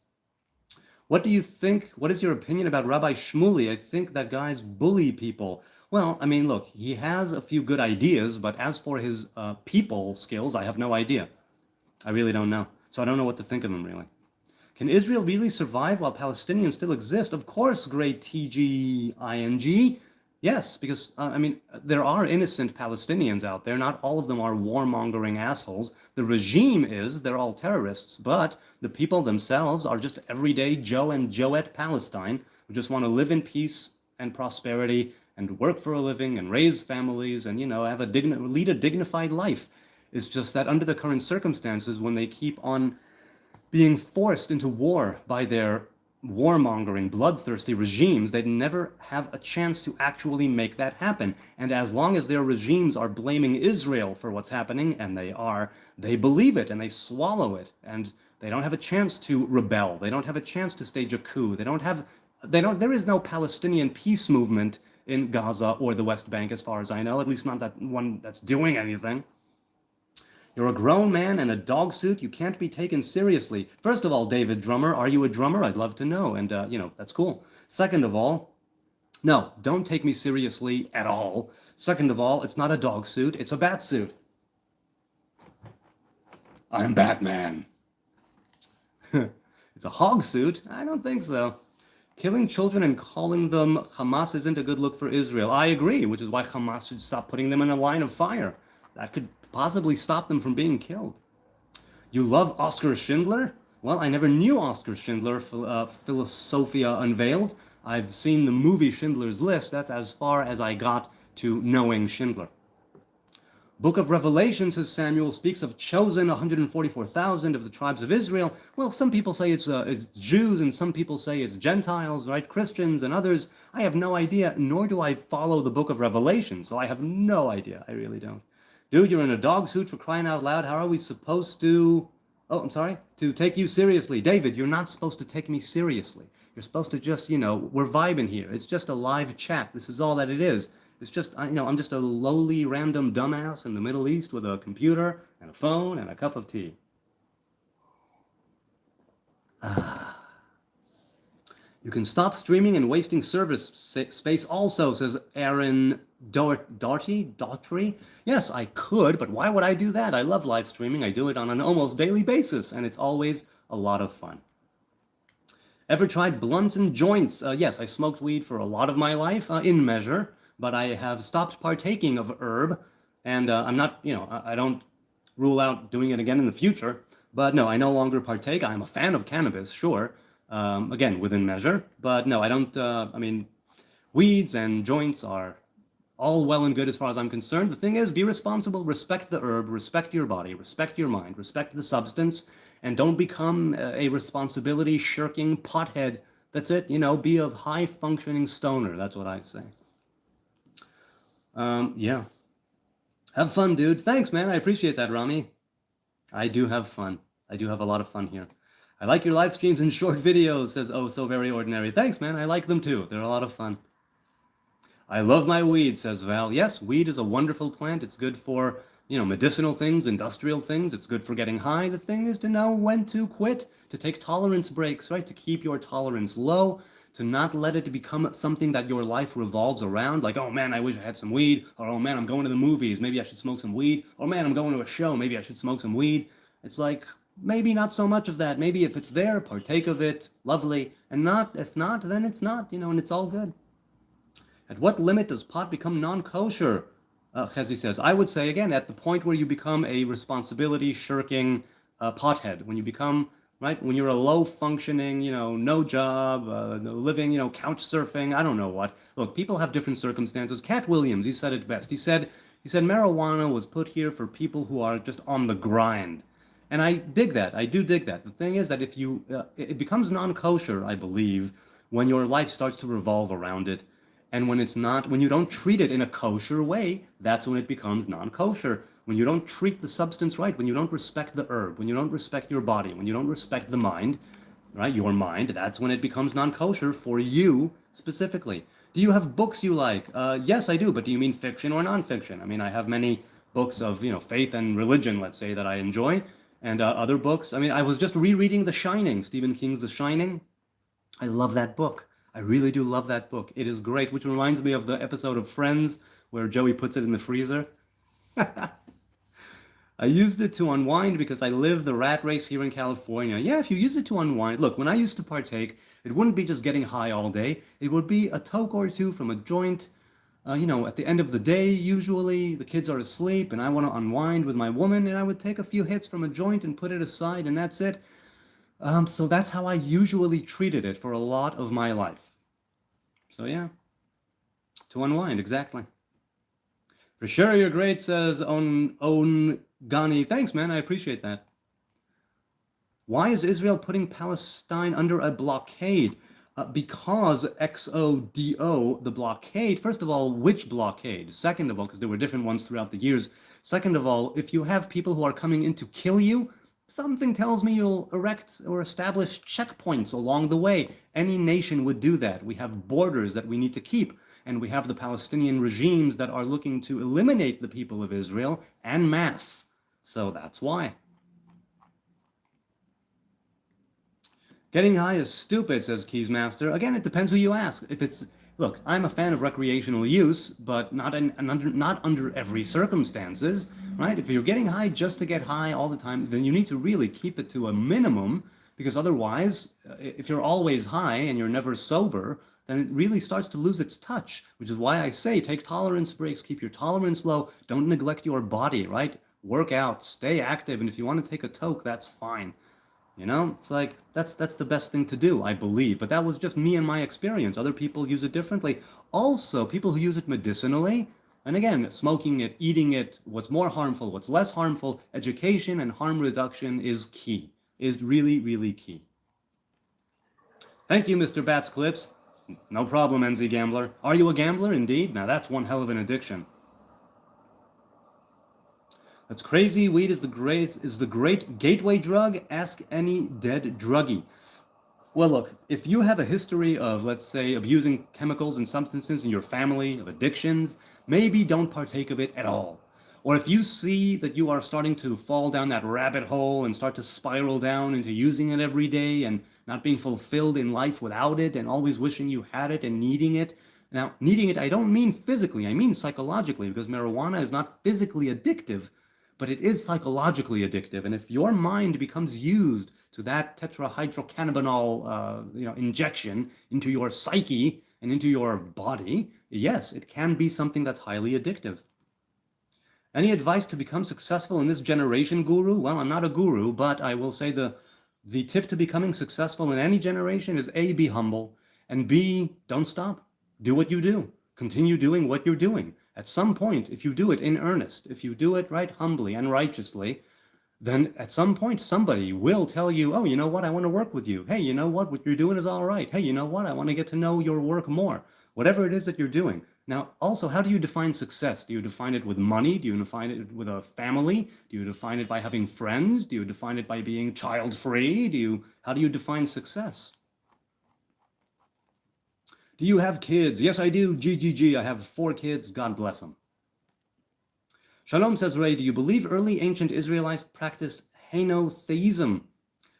What do you think, what is your opinion about Rabbi Shmuley? I think that guy's bully people. Well, look, he has a few good ideas, but as for his people skills, I have no idea. I really don't know. So I don't know what to think of him, really. Can Israel really survive while Palestinians still exist? Of course, great TGING. Yes, because, there are innocent Palestinians out there. Not all of them are warmongering assholes. The regime is, they're all terrorists, but the people themselves are just everyday Joe and Joette Palestine who just want to live in peace and prosperity and work for a living and raise families and, have lead a dignified life. It's just that under the current circumstances, when they keep on being forced into war by their warmongering, bloodthirsty regimes, they'd never have a chance to actually make that happen. And as long as their regimes are blaming Israel for what's happening, and they are, they believe it and they swallow it, and they don't have a chance to rebel. They don't have a chance to stage a coup. There is no Palestinian peace movement in Gaza or the West Bank, as far as I know, at least not that one that's doing anything. You're a grown man in a dog suit. You can't be taken seriously. First of all, David Drummer, are you a drummer? I'd love to know. And, that's cool. Second of all, no, don't take me seriously at all. Second of all, it's not a dog suit. It's a bat suit. I'm Batman. It's a hog suit? I don't think so. Killing children and calling them Hamas isn't a good look for Israel. I agree, which is why Hamas should stop putting them in a line of fire. That could possibly stop them from being killed. You love Oskar Schindler? Well, I never knew Oskar Schindler, Philosophia Unveiled. I've seen the movie Schindler's List. That's as far as I got to knowing Schindler. Book of Revelation, says Samuel, speaks of chosen 144,000 of the tribes of Israel. Well, some people say it's Jews, and some people say it's Gentiles, right? Christians and others. I have no idea, nor do I follow the Book of Revelation, so I have no idea. I really don't. Dude, you're in a dog suit, for crying out loud. How are we supposed to... to take you seriously. David, you're not supposed to take me seriously. You're supposed to just, we're vibing here. It's just a live chat. This is all that it is. It's just, I'm just a lowly random dumbass in the Middle East with a computer and a phone and a cup of tea. You can stop streaming and wasting service space also, says Aaron Daughtry. Yes, I could, but why would I do that? I love live streaming. I do it on an almost daily basis, and it's always a lot of fun. Ever tried blunts and joints? Yes, I smoked weed for a lot of my life, in measure, but I have stopped partaking of herb, and I'm not, I don't rule out doing it again in the future, but no, I no longer partake. I'm a fan of cannabis, sure, again, within measure, but no, I don't, weeds and joints are all well and good as far as I'm concerned. The thing is, be responsible, respect the herb, respect your body, respect your mind, respect the substance, and don't become a responsibility-shirking pothead. That's it, be a high-functioning stoner. That's what I say. Yeah. Have fun, dude. Thanks, man. I appreciate that, Rami. I do have fun. I do have a lot of fun here. I like your live streams and short videos, says Oh So Very Ordinary. Thanks, man. I like them too. They're a lot of fun. I love my weed, says Val. Yes, weed is a wonderful plant. It's good for, medicinal things, industrial things. It's good for getting high. The thing is to know when to quit, to take tolerance breaks, right? To keep your tolerance low, to not let it become something that your life revolves around. Like, oh man, I wish I had some weed. Or, oh man, I'm going to the movies. Maybe I should smoke some weed. Or man, I'm going to a show. Maybe I should smoke some weed. It's like, maybe not so much of that. Maybe if it's there, partake of it. Lovely. And if not, then it's not, and it's all good. At what limit does pot become non-kosher? Chezi says, I would say, again, at the point where you become a responsibility-shirking pothead, when you become, right, when you're a low-functioning, no job, no living, couch surfing, I don't know what. Look, people have different circumstances. Cat Williams, he said it best. He said marijuana was put here for people who are just on the grind. And I dig that. I do dig that. The thing is that if you, it becomes non-kosher, I believe, when your life starts to revolve around it. And when it's not, when you don't treat it in a kosher way, that's when it becomes non-kosher. When you don't treat the substance right, when you don't respect the herb, when you don't respect your body, when you don't respect the mind, right, your mind, that's when it becomes non-kosher for you specifically. Do you have books you like? Yes, I do, but do you mean fiction or non-fiction? I have many books of, faith and religion, let's say, that I enjoy, and other books. I was just rereading The Shining, Stephen King's The Shining. I love that book. I really do love that book. It is great, which reminds me of the episode of Friends where Joey puts it in the freezer. I used it to unwind because I live the rat race here in California. Yeah, if you use it to unwind, look, when I used to partake, it wouldn't be just getting high all day. It would be a toke or two from a joint. At the end of the day, usually the kids are asleep and I want to unwind with my woman, and I would take a few hits from a joint and put it aside, and that's it. So that's how I usually treated it for a lot of my life. So yeah, to unwind, exactly. For sure, you're great, says Own Ghani. Thanks, man. I appreciate that. Why is Israel putting Palestine under a blockade? Because XODO, the blockade, first of all, which blockade? Second of all, because there were different ones throughout the years. Second of all, if you have people who are coming in to kill you, something tells me you'll erect or establish checkpoints along the way. Any nation would do that. We have borders that we need to keep. And we have the Palestinian regimes that are looking to eliminate the people of Israel en masse. So that's why. Getting high is stupid, says Keysmaster. Again, it depends who you ask. If it's, look, I'm a fan of recreational use, but not under every circumstances, right? If you're getting high just to get high all the time, then you need to really keep it to a minimum, because otherwise, if you're always high and you're never sober, then it really starts to lose its touch, which is why I say take tolerance breaks, keep your tolerance low, don't neglect your body, right? Work out, stay active, and if you want to take a toke, that's fine. It's like, that's the best thing to do, I believe. But that was just me and my experience. Other people use it differently. Also, people who use it medicinally, and again, smoking it, eating it, what's more harmful, what's less harmful, education and harm reduction is key, is really, really key. Thank you, Mr. Bats Clips. No problem, NZ Gambler. Are you a gambler? Indeed. Now that's one hell of an addiction. That's crazy. Weed is the great gateway drug. Ask any dead druggie. Well, look, if you have a history of, let's say, abusing chemicals and substances in your family, of addictions, maybe don't partake of it at all. Or if you see that you are starting to fall down that rabbit hole and start to spiral down into using it every day and not being fulfilled in life without it and always wishing you had it and needing it. Now, needing it, I don't mean physically, I mean psychologically, because marijuana is not physically addictive, but it is psychologically addictive. And if your mind becomes used to that tetrahydrocannabinol injection into your psyche and into your body, yes, it can be something that's highly addictive. Any advice to become successful in this generation, Guru? Well, I'm not a guru, but I will say the tip to becoming successful in any generation is A, be humble, and B, don't stop. Do what you do. Continue doing what you're doing. At some point, if you do it in earnest, if you do it right humbly and righteously, then at some point somebody will tell you, oh, you know what, I want to work with you. Hey, you know what you're doing is all right. Hey, you know what, I want to get to know your work more. Whatever it is that you're doing. Now, also, how do you define success? Do you define it with money? Do you define it with a family? Do you define it by having friends? Do you define it by being child-free? How do you define success? Do you have kids? Yes, I do. GGG. I have 4 kids. God bless them. Shalom, says Ray. Do you believe early ancient Israelites practiced henotheism?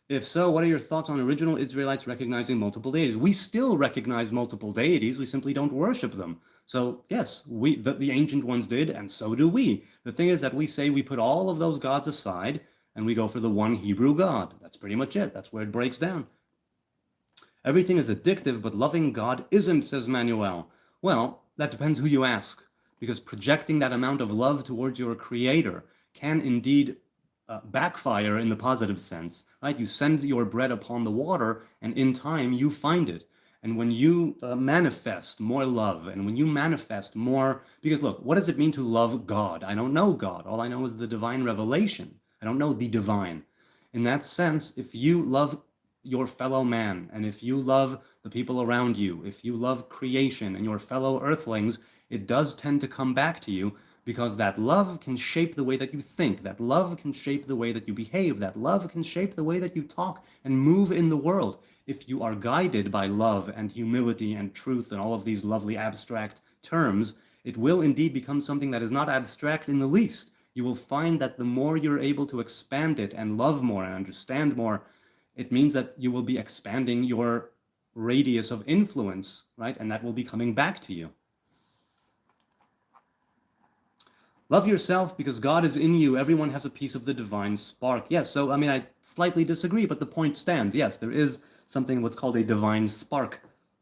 If so, what are your thoughts on original Israelites recognizing multiple deities? We still recognize multiple deities. We simply don't worship them. So yes, the ancient ones did, and so do we. The thing is that we say we put all of those gods aside and we go for the one Hebrew God. That's pretty much it. That's where it breaks down. Everything is addictive, but loving God isn't, says Manuel. Well, that depends who you ask, because projecting that amount of love towards your creator can indeed backfire in the positive sense, right? You send your bread upon the water, and in time you find it. And when you manifest more love, and when you manifest more, because look, what does it mean to love God? I don't know God. All I know is the divine revelation. I don't know the divine. In that sense, if you love your fellow man, and if you love the people around you, if you love creation and your fellow earthlings, it does tend to come back to you, because that love can shape the way that you think, that love can shape the way that you behave, that love can shape the way that you talk and move in the world. If you are guided by love and humility and truth and all of these lovely abstract terms, it will indeed become something that is not abstract in the least. You will find that the more you're able to expand it and love more and understand more, it means that you will be expanding your radius of influence, right? And that will be coming back to you. Love yourself because God is in you. Everyone has a piece of the divine spark. Yes, so, I mean, I slightly disagree, but the point stands. Yes, there is something what's called a divine spark.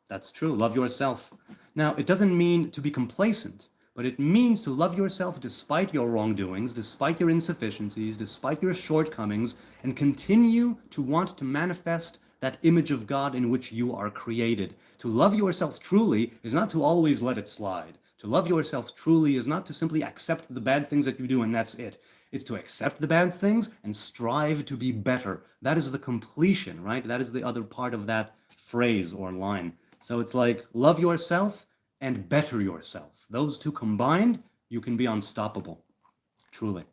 That's true. Love yourself. Now, it doesn't mean to be complacent, but it means to love yourself despite your wrongdoings, despite your insufficiencies, despite your shortcomings, and continue to want to manifest that image of God in which you are created. To love yourself truly is not to always let it slide. To love yourself truly is not to simply accept the bad things that you do and that's it. It's to accept the bad things and strive to be better. That is the completion, right? That is the other part of that phrase or line. So it's like love yourself and better yourself. Those two combined, you can be unstoppable, truly.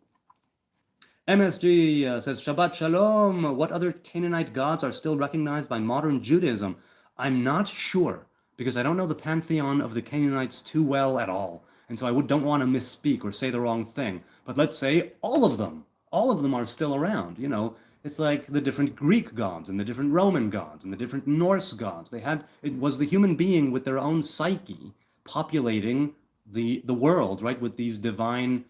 MSG says, Shabbat Shalom. What other Canaanite gods are still recognized by modern Judaism? I'm not sure, because I don't know the pantheon of the Canaanites too well at all. And so I don't want to misspeak or say the wrong thing. But let's say all of them are still around. You know, it's like the different Greek gods and the different Roman gods and the different Norse gods. It was the human being with their own psyche populating the world, right, with these divine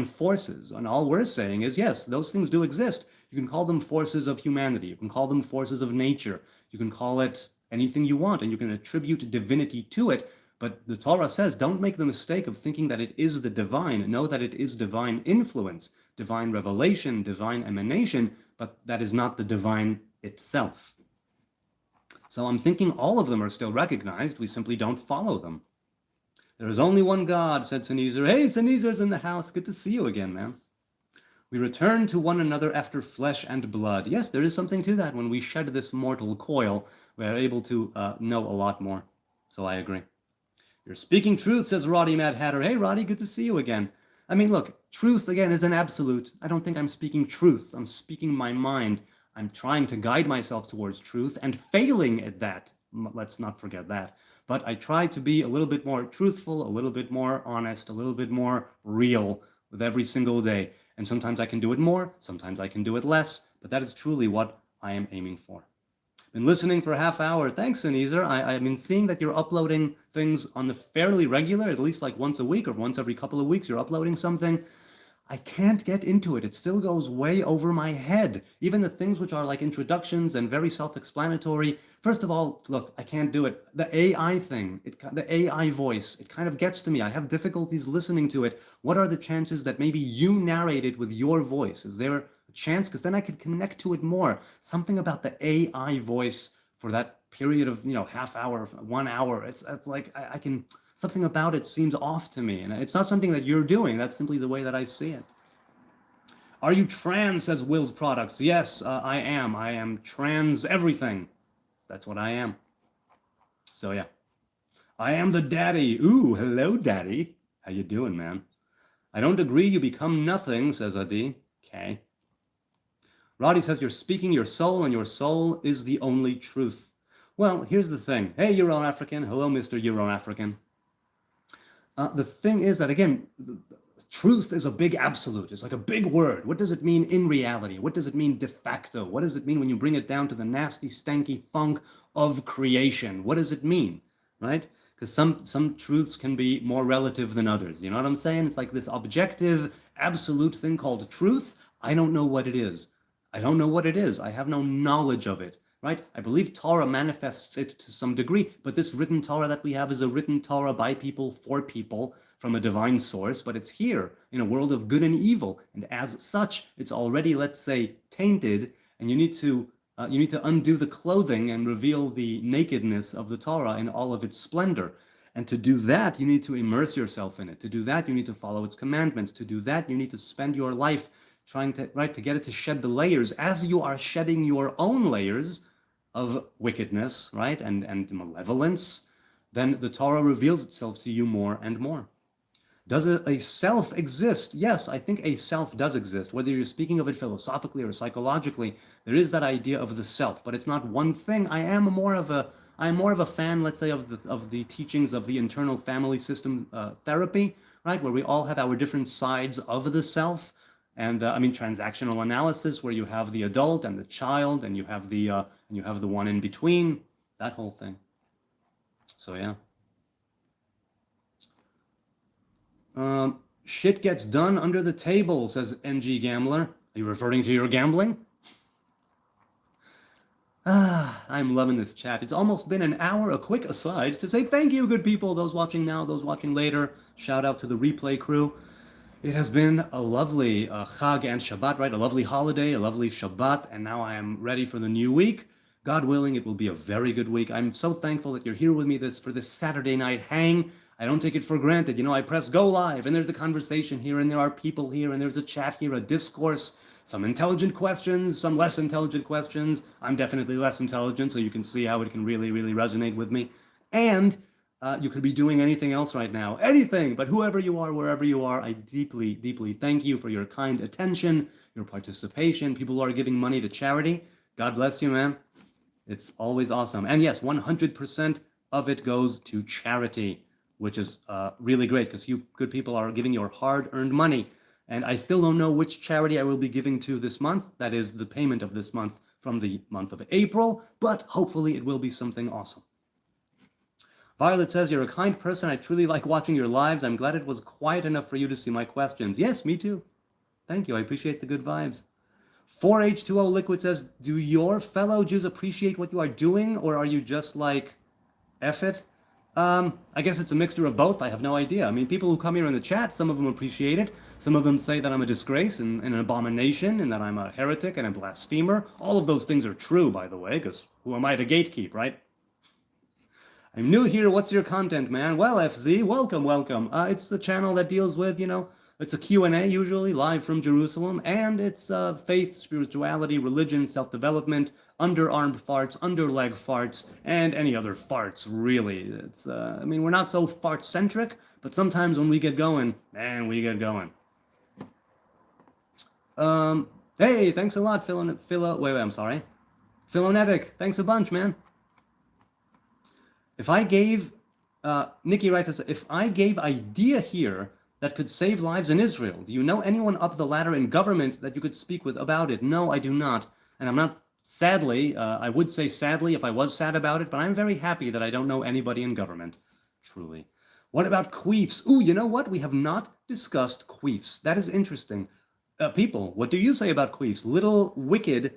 forces. And all we're saying is, yes, those things do exist. You can call them forces of humanity. You can call them forces of nature. You can call it anything you want, and you can attribute divinity to it. But the Torah says, don't make the mistake of thinking that it is the divine. Know that it is divine influence, divine revelation, divine emanation, but that is not the divine itself. So I'm thinking all of them are still recognized. We simply don't follow them. There is only one God, said Sennheiser. Hey, Sennheiser's in the house. Good to see you again, man. We return to one another after flesh and blood. Yes, there is something to that. When we shed this mortal coil, we are able to know a lot more. So I agree. You're speaking truth, says Roddy Mad Hatter. Hey, Roddy, good to see you again. I mean, look, truth, again, is an absolute. I don't think I'm speaking truth. I'm speaking my mind. I'm trying to guide myself towards truth and failing at that. Let's not forget that. But I try to be a little bit more truthful, a little bit more honest, a little bit more real with every single day. And sometimes I can do it more, sometimes I can do it less, but that is truly what I am aiming for. Been listening for a half hour. Thanks, Sennheiser. I've been seeing that you're uploading things on the fairly regular, at least like once a week or once every couple of weeks, you're uploading something. I can't get into it. It still goes way over my head. Even the things which are like introductions and very self-explanatory. First of all, look, I can't do it. The AI thing, the AI voice, it kind of gets to me. I have difficulties listening to it. What are the chances that maybe you narrate it with your voice? Is there a chance? Because then I could connect to it more. Something about the AI voice for that period of, half hour, 1 hour. It's like I can... Something about it seems off to me, and it's not something that you're doing. That's simply the way that I see it. Are you trans, says Will's Products? Yes, I am. I am trans everything. That's what I am. So, yeah. I am the daddy. Ooh, hello, daddy. How you doing, man? I don't agree. You become nothing, says Adi. Okay. Roddy says you're speaking your soul, and your soul is the only truth. Well, here's the thing. Hey, Euro-African. Hello, Mr. Euro-African. The thing is that, again, truth is a big absolute. It's like a big word. What does it mean in reality? What does it mean de facto? What does it mean when you bring it down to the nasty, stanky funk of creation? What does it mean, right? Because some truths can be more relative than others. You know what I'm saying? It's like this objective, absolute thing called truth. I don't know what it is. I don't know what it is. I have no knowledge of it. Right? I believe Torah manifests it to some degree, but this written Torah that we have is a written Torah by people, for people, from a divine source, but it's here in a world of good and evil, and as such, it's already, let's say, tainted, and you need to undo the clothing and reveal the nakedness of the Torah in all of its splendor. And to do that, you need to immerse yourself in it. To do that, you need to follow its commandments. To do that, you need to spend your life trying to, to get it to shed the layers as you are shedding your own layers of wickedness, right, and malevolence. Then the Torah reveals itself to you more and more. Does a self exist? Yes, I think a self does exist. Whether you're speaking of it philosophically or psychologically, there is that idea of the self, but it's not one thing. I am more of a fan, let's say, of the teachings of the internal family system therapy, right, where we all have our different sides of the self. And transactional analysis, where you have the adult and the child, and you have the one in between, that whole thing. So yeah. Shit gets done under the table, says NG Gambler. Are you referring to your gambling? I'm loving this chat. It's almost been an hour. A quick aside to say thank you, good people, those watching now, those watching later. Shout out to the replay crew. It has been a lovely Chag and Shabbat, right? A lovely holiday, a lovely Shabbat, and now I am ready for the new week. God willing, it will be a very good week. I'm so thankful that you're here with me for this Saturday night hang. I don't take it for granted. You know, I press go live, and there's a conversation here, and there are people here, and there's a chat here, a discourse, some intelligent questions, some less intelligent questions. I'm definitely less intelligent, so you can see how it can really, really resonate with me. And you could be doing anything else right now, anything, but whoever you are, wherever you are, I deeply, deeply thank you for your kind attention, your participation. People who are giving money to charity, God bless you, man. It's always awesome. And yes, 100% of it goes to charity, which is really great because you good people are giving your hard-earned money. And I still don't know which charity I will be giving to this month. That is the payment of this month from the month of April, but hopefully it will be something awesome. Violet says, you're a kind person. I truly like watching your lives. I'm glad it was quiet enough for you to see my questions. Yes, me too. Thank you. I appreciate the good vibes. 4H2O Liquid says, do your fellow Jews appreciate what you are doing, or are you just like, F it? I guess it's a mixture of both. I have no idea. I mean, people who come here in the chat, some of them appreciate it. Some of them say that I'm a disgrace and an abomination and that I'm a heretic and a blasphemer. All of those things are true, by the way, because who am I to gatekeep, right? I'm new here. What's your content, man? Well, FZ, welcome, welcome. It's the channel that deals with, you know, it's a Q&A usually, live from Jerusalem, and it's faith, spirituality, religion, self-development, underarm farts, underleg farts, and any other farts, really. It's, I mean, we're not so fart-centric, but sometimes when we get going, man, we get going. Hey, thanks a lot, I'm sorry. Philonetic, thanks a bunch, man. If I gave, Nikki writes, if I gave idea here that could save lives in Israel, do you know anyone up the ladder in government that you could speak with about it? No, I do not. And I'm not, sadly, I would say sadly if I was sad about it, but I'm very happy that I don't know anybody in government, truly. What about queefs? Ooh, you know what? We have not discussed queefs. That is interesting. People, what do you say about queefs? Little Wicked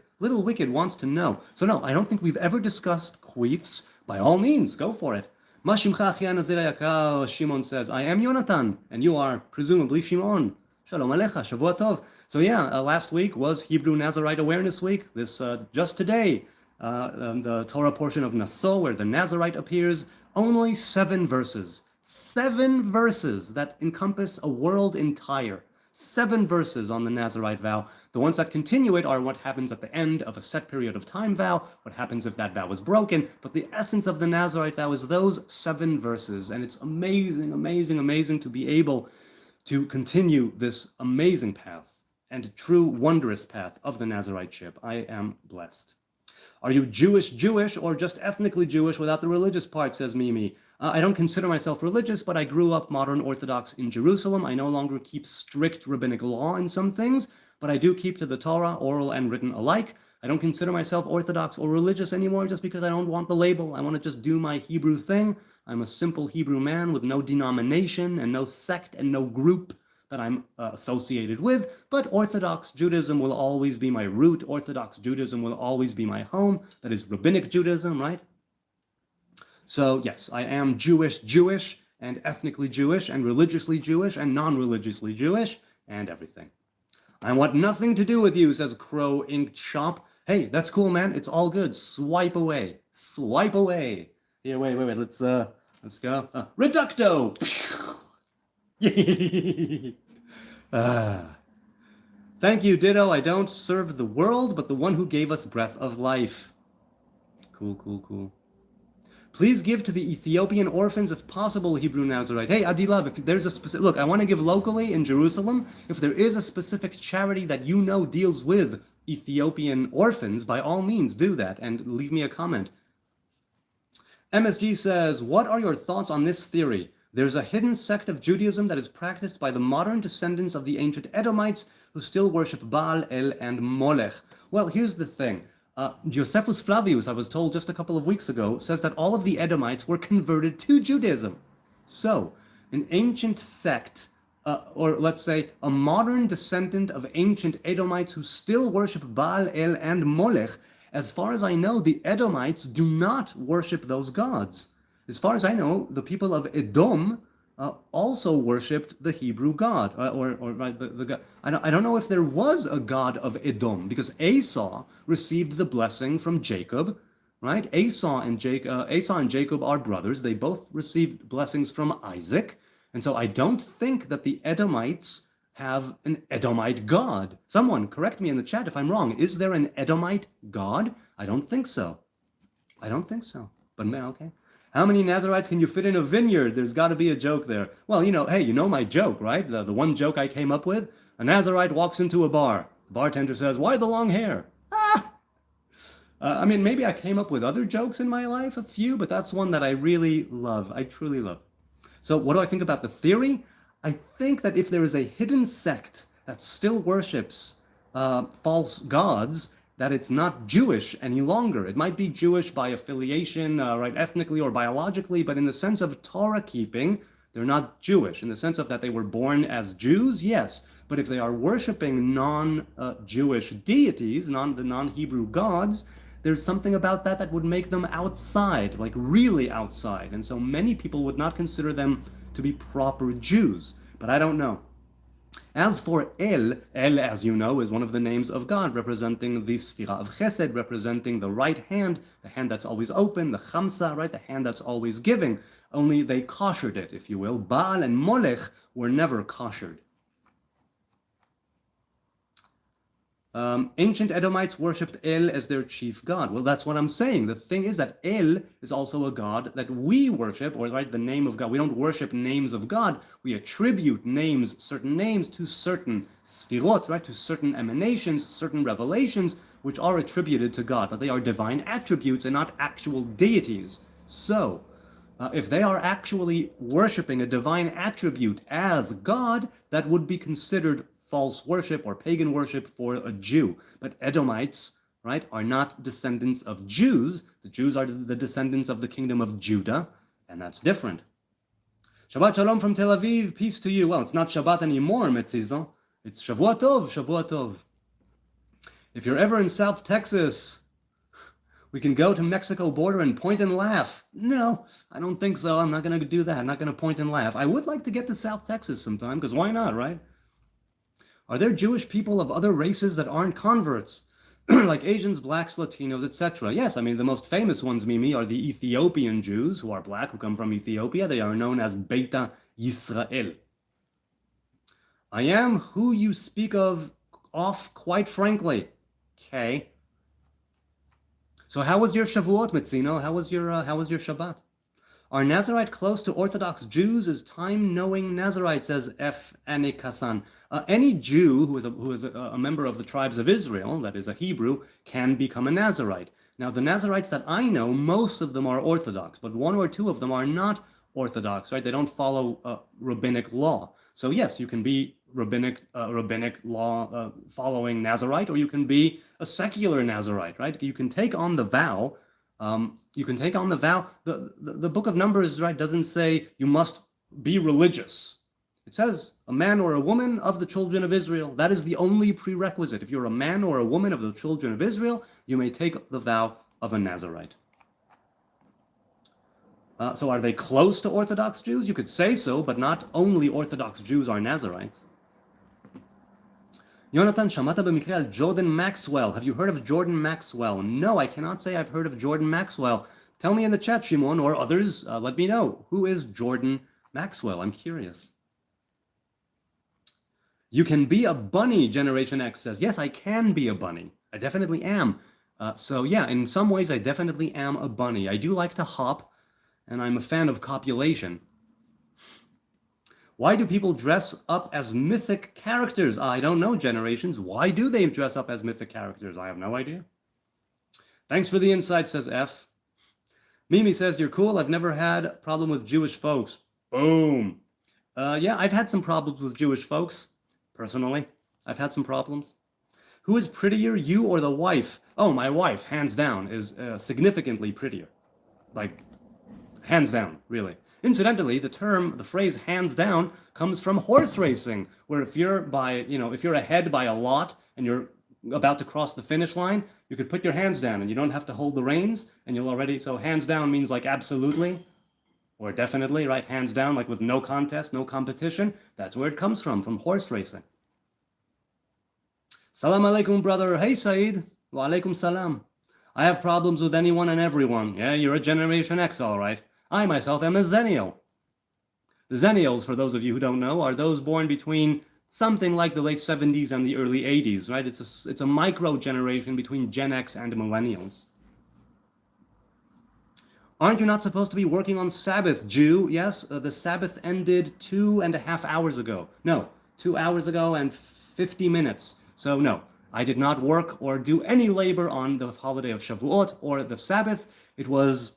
wants to know. So no, I don't think we've ever discussed queefs. By all means, go for it. Shimon says, I am Yonatan, and you are presumably Shimon. Shalom Alecha, Shavua Tov. So yeah, last week was Hebrew Nazarite Awareness Week. This just today, the Torah portion of Naso, where the Nazarite appears, only 7 verses. 7 verses that encompass a world entire. 7 verses on the Nazarite vow. The ones that continue it are what happens at the end of a set period of time vow, what happens if that vow is broken, but the essence of the Nazarite vow is those 7 verses, and it's amazing, amazing, amazing to be able to continue this amazing path and true wondrous path of the Nazariteship. I am blessed. Are you Jewish, or just ethnically Jewish without the religious part, says Mimi. I don't consider myself religious, but I grew up modern Orthodox in Jerusalem. I no longer keep strict rabbinic law in some things, but I do keep to the Torah, oral and written alike. I don't consider myself Orthodox or religious anymore just because I don't want the label. I want to just do my Hebrew thing. I'm a simple Hebrew man with no denomination and no sect and no group that I'm associated with, but Orthodox Judaism will always be my root. Orthodox Judaism will always be my home. That is rabbinic Judaism, right? So yes, I am Jewish, and ethnically Jewish, and religiously Jewish, and non-religiously Jewish, and everything. I want nothing to do with you, says Crow Ink Shop. Hey, that's cool, man. It's all good. Swipe away. Swipe away. Here, wait. Let's go. Reducto. Thank you, Ditto. I don't serve the world, but the one who gave us breath of life. Cool. Please give to the Ethiopian orphans, if possible, Hebrew Nazarite. Hey, Adilab, if there's a specific... Look, I want to give locally in Jerusalem. If there is a specific charity that you know deals with Ethiopian orphans, by all means, do that and leave me a comment. MSG says, what are your thoughts on this theory? There's a hidden sect of Judaism that is practiced by the modern descendants of the ancient Edomites who still worship Baal, El, and Molech. Well, here's the thing. Josephus Flavius, I was told just a couple of weeks ago, says that all of the Edomites were converted to Judaism. So, an ancient sect or let's say a modern descendant of ancient Edomites who still worship Baal, El, and Molech. As far as I know, the Edomites do not worship those gods. As far as I know, the people of Edom also worshipped the Hebrew God, or right, the God. I don't know if there was a God of Edom, because Esau received the blessing from Jacob, right? Esau and Jacob are brothers. They both received blessings from Isaac, and so I don't think that the Edomites have an Edomite God. Someone correct me in the chat if I'm wrong. Is there an Edomite God? I don't think so. I don't think so. But okay. How many Nazarites can you fit in a vineyard? There's got to be a joke there. Well, hey, you know my joke, right? The one joke I came up with? A Nazarite walks into a bar. The bartender says, "Why the long hair?" I mean, maybe I came up with other jokes in my life, a few, but that's one that I really love. I truly love. So what do I think about the theory? I think that if there is a hidden sect that still worships false gods, that it's not Jewish any longer. It might be Jewish by affiliation, right, ethnically or biologically, but in the sense of Torah keeping, they're not Jewish. In the sense of that they were born as Jews, yes. But if they are worshiping non-Jewish deities, the non-Hebrew gods, there's something about that would make them outside, like really outside. And so many people would not consider them to be proper Jews. But I don't know. As for El, as you know, is one of the names of God, representing the Sphira of Chesed, representing the right hand, the hand that's always open, the Chamsa, right, the hand that's always giving. Only they koshered it, if you will. Baal and Molech were never koshered. Ancient Edomites worshipped El as their chief god. Well, that's what I'm saying. The thing is that El is also a god that we worship, or right, the name of God. We don't worship names of God. We attribute certain names to certain sphirot, right, to certain emanations, certain revelations, which are attributed to God. But they are divine attributes and not actual deities. So, if they are actually worshiping a divine attribute as God, that would be considered false worship or pagan worship for a Jew. But Edomites, right, are not descendants of Jews. The Jews are the descendants of the kingdom of Judah, and that's different. Shabbat Shalom from Tel Aviv, peace to you. Well, it's not Shabbat anymore, Metzizon. It's Shavua Tov, Shavua Tov. If you're ever in South Texas, we can go to Mexico border and point and laugh. No, I don't think so. I'm not going to do that. I'm not going to point and laugh. I would like to get to South Texas sometime, because why not, right? Are there Jewish people of other races that aren't converts? Like Asians, blacks, Latinos, etc. Yes, I mean, the most famous ones, Mimi, are the Ethiopian Jews, who are black, who come from Ethiopia. They are known as Beta Yisrael. I am who you speak of off, quite frankly. Okay. So how was your Shavuot, Metzino? How was your Shabbat? Are Nazarite close to Orthodox Jews? Is time-knowing Nazarite, says F. Anik Hassan. Any Jew who is a member of the tribes of Israel, that is a Hebrew, can become a Nazarite. Now, the Nazarites that I know, most of them are Orthodox, but one or two of them are not Orthodox, right? They don't follow rabbinic law. So yes, you can be rabbinic law following Nazarite, or you can be a secular Nazarite, right? You can take on the vow. The book of Numbers, right, doesn't say you must be religious. It says a man or a woman of the children of Israel. That is the only prerequisite. If you're a man or a woman of the children of Israel, you may take the vow of a Nazarite. So are they close to Orthodox Jews? You could say so, but not only Orthodox Jews are Nazarites. Yonatan, שמעת במקרה על Jordan Maxwell. Have you heard of Jordan Maxwell? No, I cannot say I've heard of Jordan Maxwell. Tell me in the chat, Shimon, or others, let me know. Who is Jordan Maxwell? I'm curious. You can be a bunny, Generation X says. Yes, I can be a bunny. I definitely am. So yeah, in some ways, I definitely am a bunny. I do like to hop, and I'm a fan of copulation. Why do people dress up as mythic characters? I don't know, Generations. Why do they dress up as mythic characters? I have no idea. Thanks for the insight, says F. Mimi says, you're cool. I've never had a problem with Jewish folks. Boom. Yeah, I've had some problems with Jewish folks, personally. I've had some problems. Who is prettier, you or the wife? Oh, my wife, hands down, is significantly prettier. Like, hands down, really. Incidentally, the phrase hands down comes from horse racing, where if you're ahead by a lot and you're about to cross the finish line, you could put your hands down and you don't have to hold the reins, and so hands down means like absolutely or definitely, right? Hands down, like with no contest, no competition. That's where it comes from horse racing. Salam alaikum, brother. Hey, Saeed. Wa alaikum salam. I have problems with anyone and everyone. Yeah, you're a Generation X, all right. I myself am a Zennial. The Zennials, for those of you who don't know, are those born between something like the late 70s and the early 80s, right? It's a micro generation between Gen X and Millennials. Aren't you not supposed to be working on Sabbath, Jew? Yes, the Sabbath ended 2.5 hours ago. No, 2 hours ago and 50 minutes. So no, I did not work or do any labor on the holiday of Shavuot or the Sabbath. It was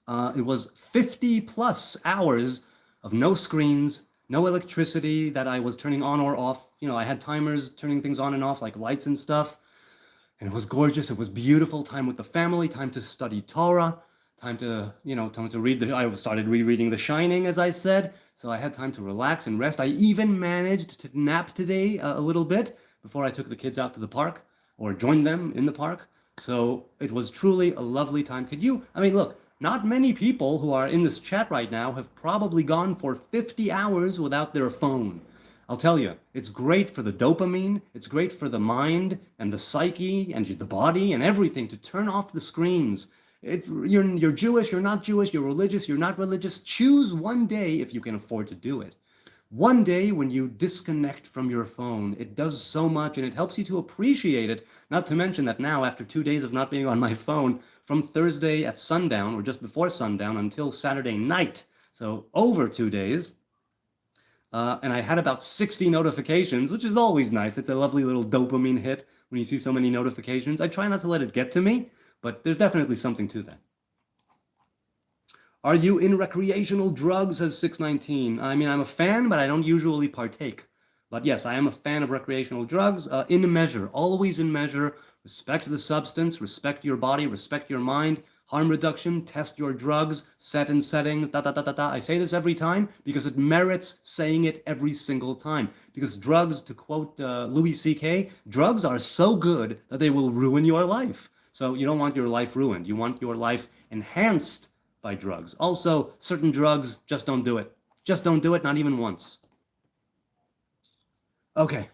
50 plus hours of no screens, no electricity that I was turning on or off. I had timers turning things on and off, like lights and stuff. And it was gorgeous. It was beautiful. Time with the family, time to study Torah, time to read I started rereading The Shining, as I said. So I had time to relax and rest. I even managed to nap today a little bit before I took the kids out to the park or joined them in the park. So it was truly a lovely time. Look, not many people who are in this chat right now have probably gone for 50 hours without their phone. I'll tell you, it's great for the dopamine, it's great for the mind and the psyche and the body and everything to turn off the screens. If you're Jewish, you're not Jewish, you're religious, you're not religious, choose one day if you can afford to do it. One day when you disconnect from your phone, it does so much and it helps you to appreciate it. Not to mention that now, after 2 days of not being on my phone, from Thursday at sundown or just before sundown until Saturday night, so over 2 days, and I had about 60 notifications, which is always nice. It's a lovely little dopamine hit when you see so many notifications. I try not to let it get to me, but there's definitely something to that. Are you in recreational drugs, says 619? I'm a fan, but I don't usually partake. But yes, I am a fan of recreational drugs, in measure, always in measure. Respect the substance, respect your body, respect your mind, harm reduction, test your drugs, set and setting, I say this every time because it merits saying it every single time. Because drugs, to quote Louis C.K., drugs are so good that they will ruin your life. So you don't want your life ruined. You want your life enhanced by drugs. Also, certain drugs, just don't do it. Just don't do it, not even once. Okay.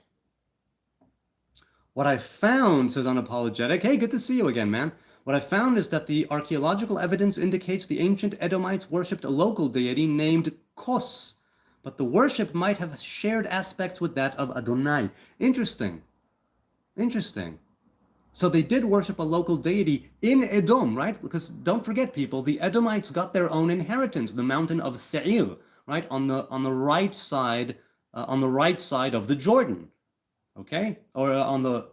What I found, says Unapologetic, hey, good to see you again, man. What I found is that the archaeological evidence indicates the ancient Edomites worshipped a local deity named Kos, but the worship might have shared aspects with that of Adonai. Interesting. Interesting. So they did worship a local deity in Edom, right? Because don't forget, people, the Edomites got their own inheritance, the mountain of Seir, right, on the right side of the Jordan, okay, or on the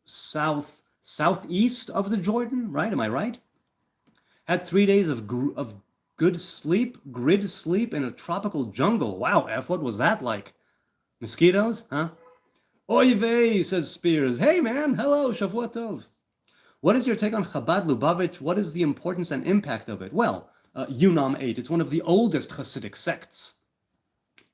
southeast of the Jordan, right? Am I right? Had 3 days of good sleep, grid sleep in a tropical jungle. Wow, what was that like? Mosquitoes, huh? Oy vey, says Spears. Hey man, hello, Shavuot Tov. What is your take on Chabad Lubavitch? What is the importance and impact of it? Well, Unam 8, it's one of the oldest Hasidic sects.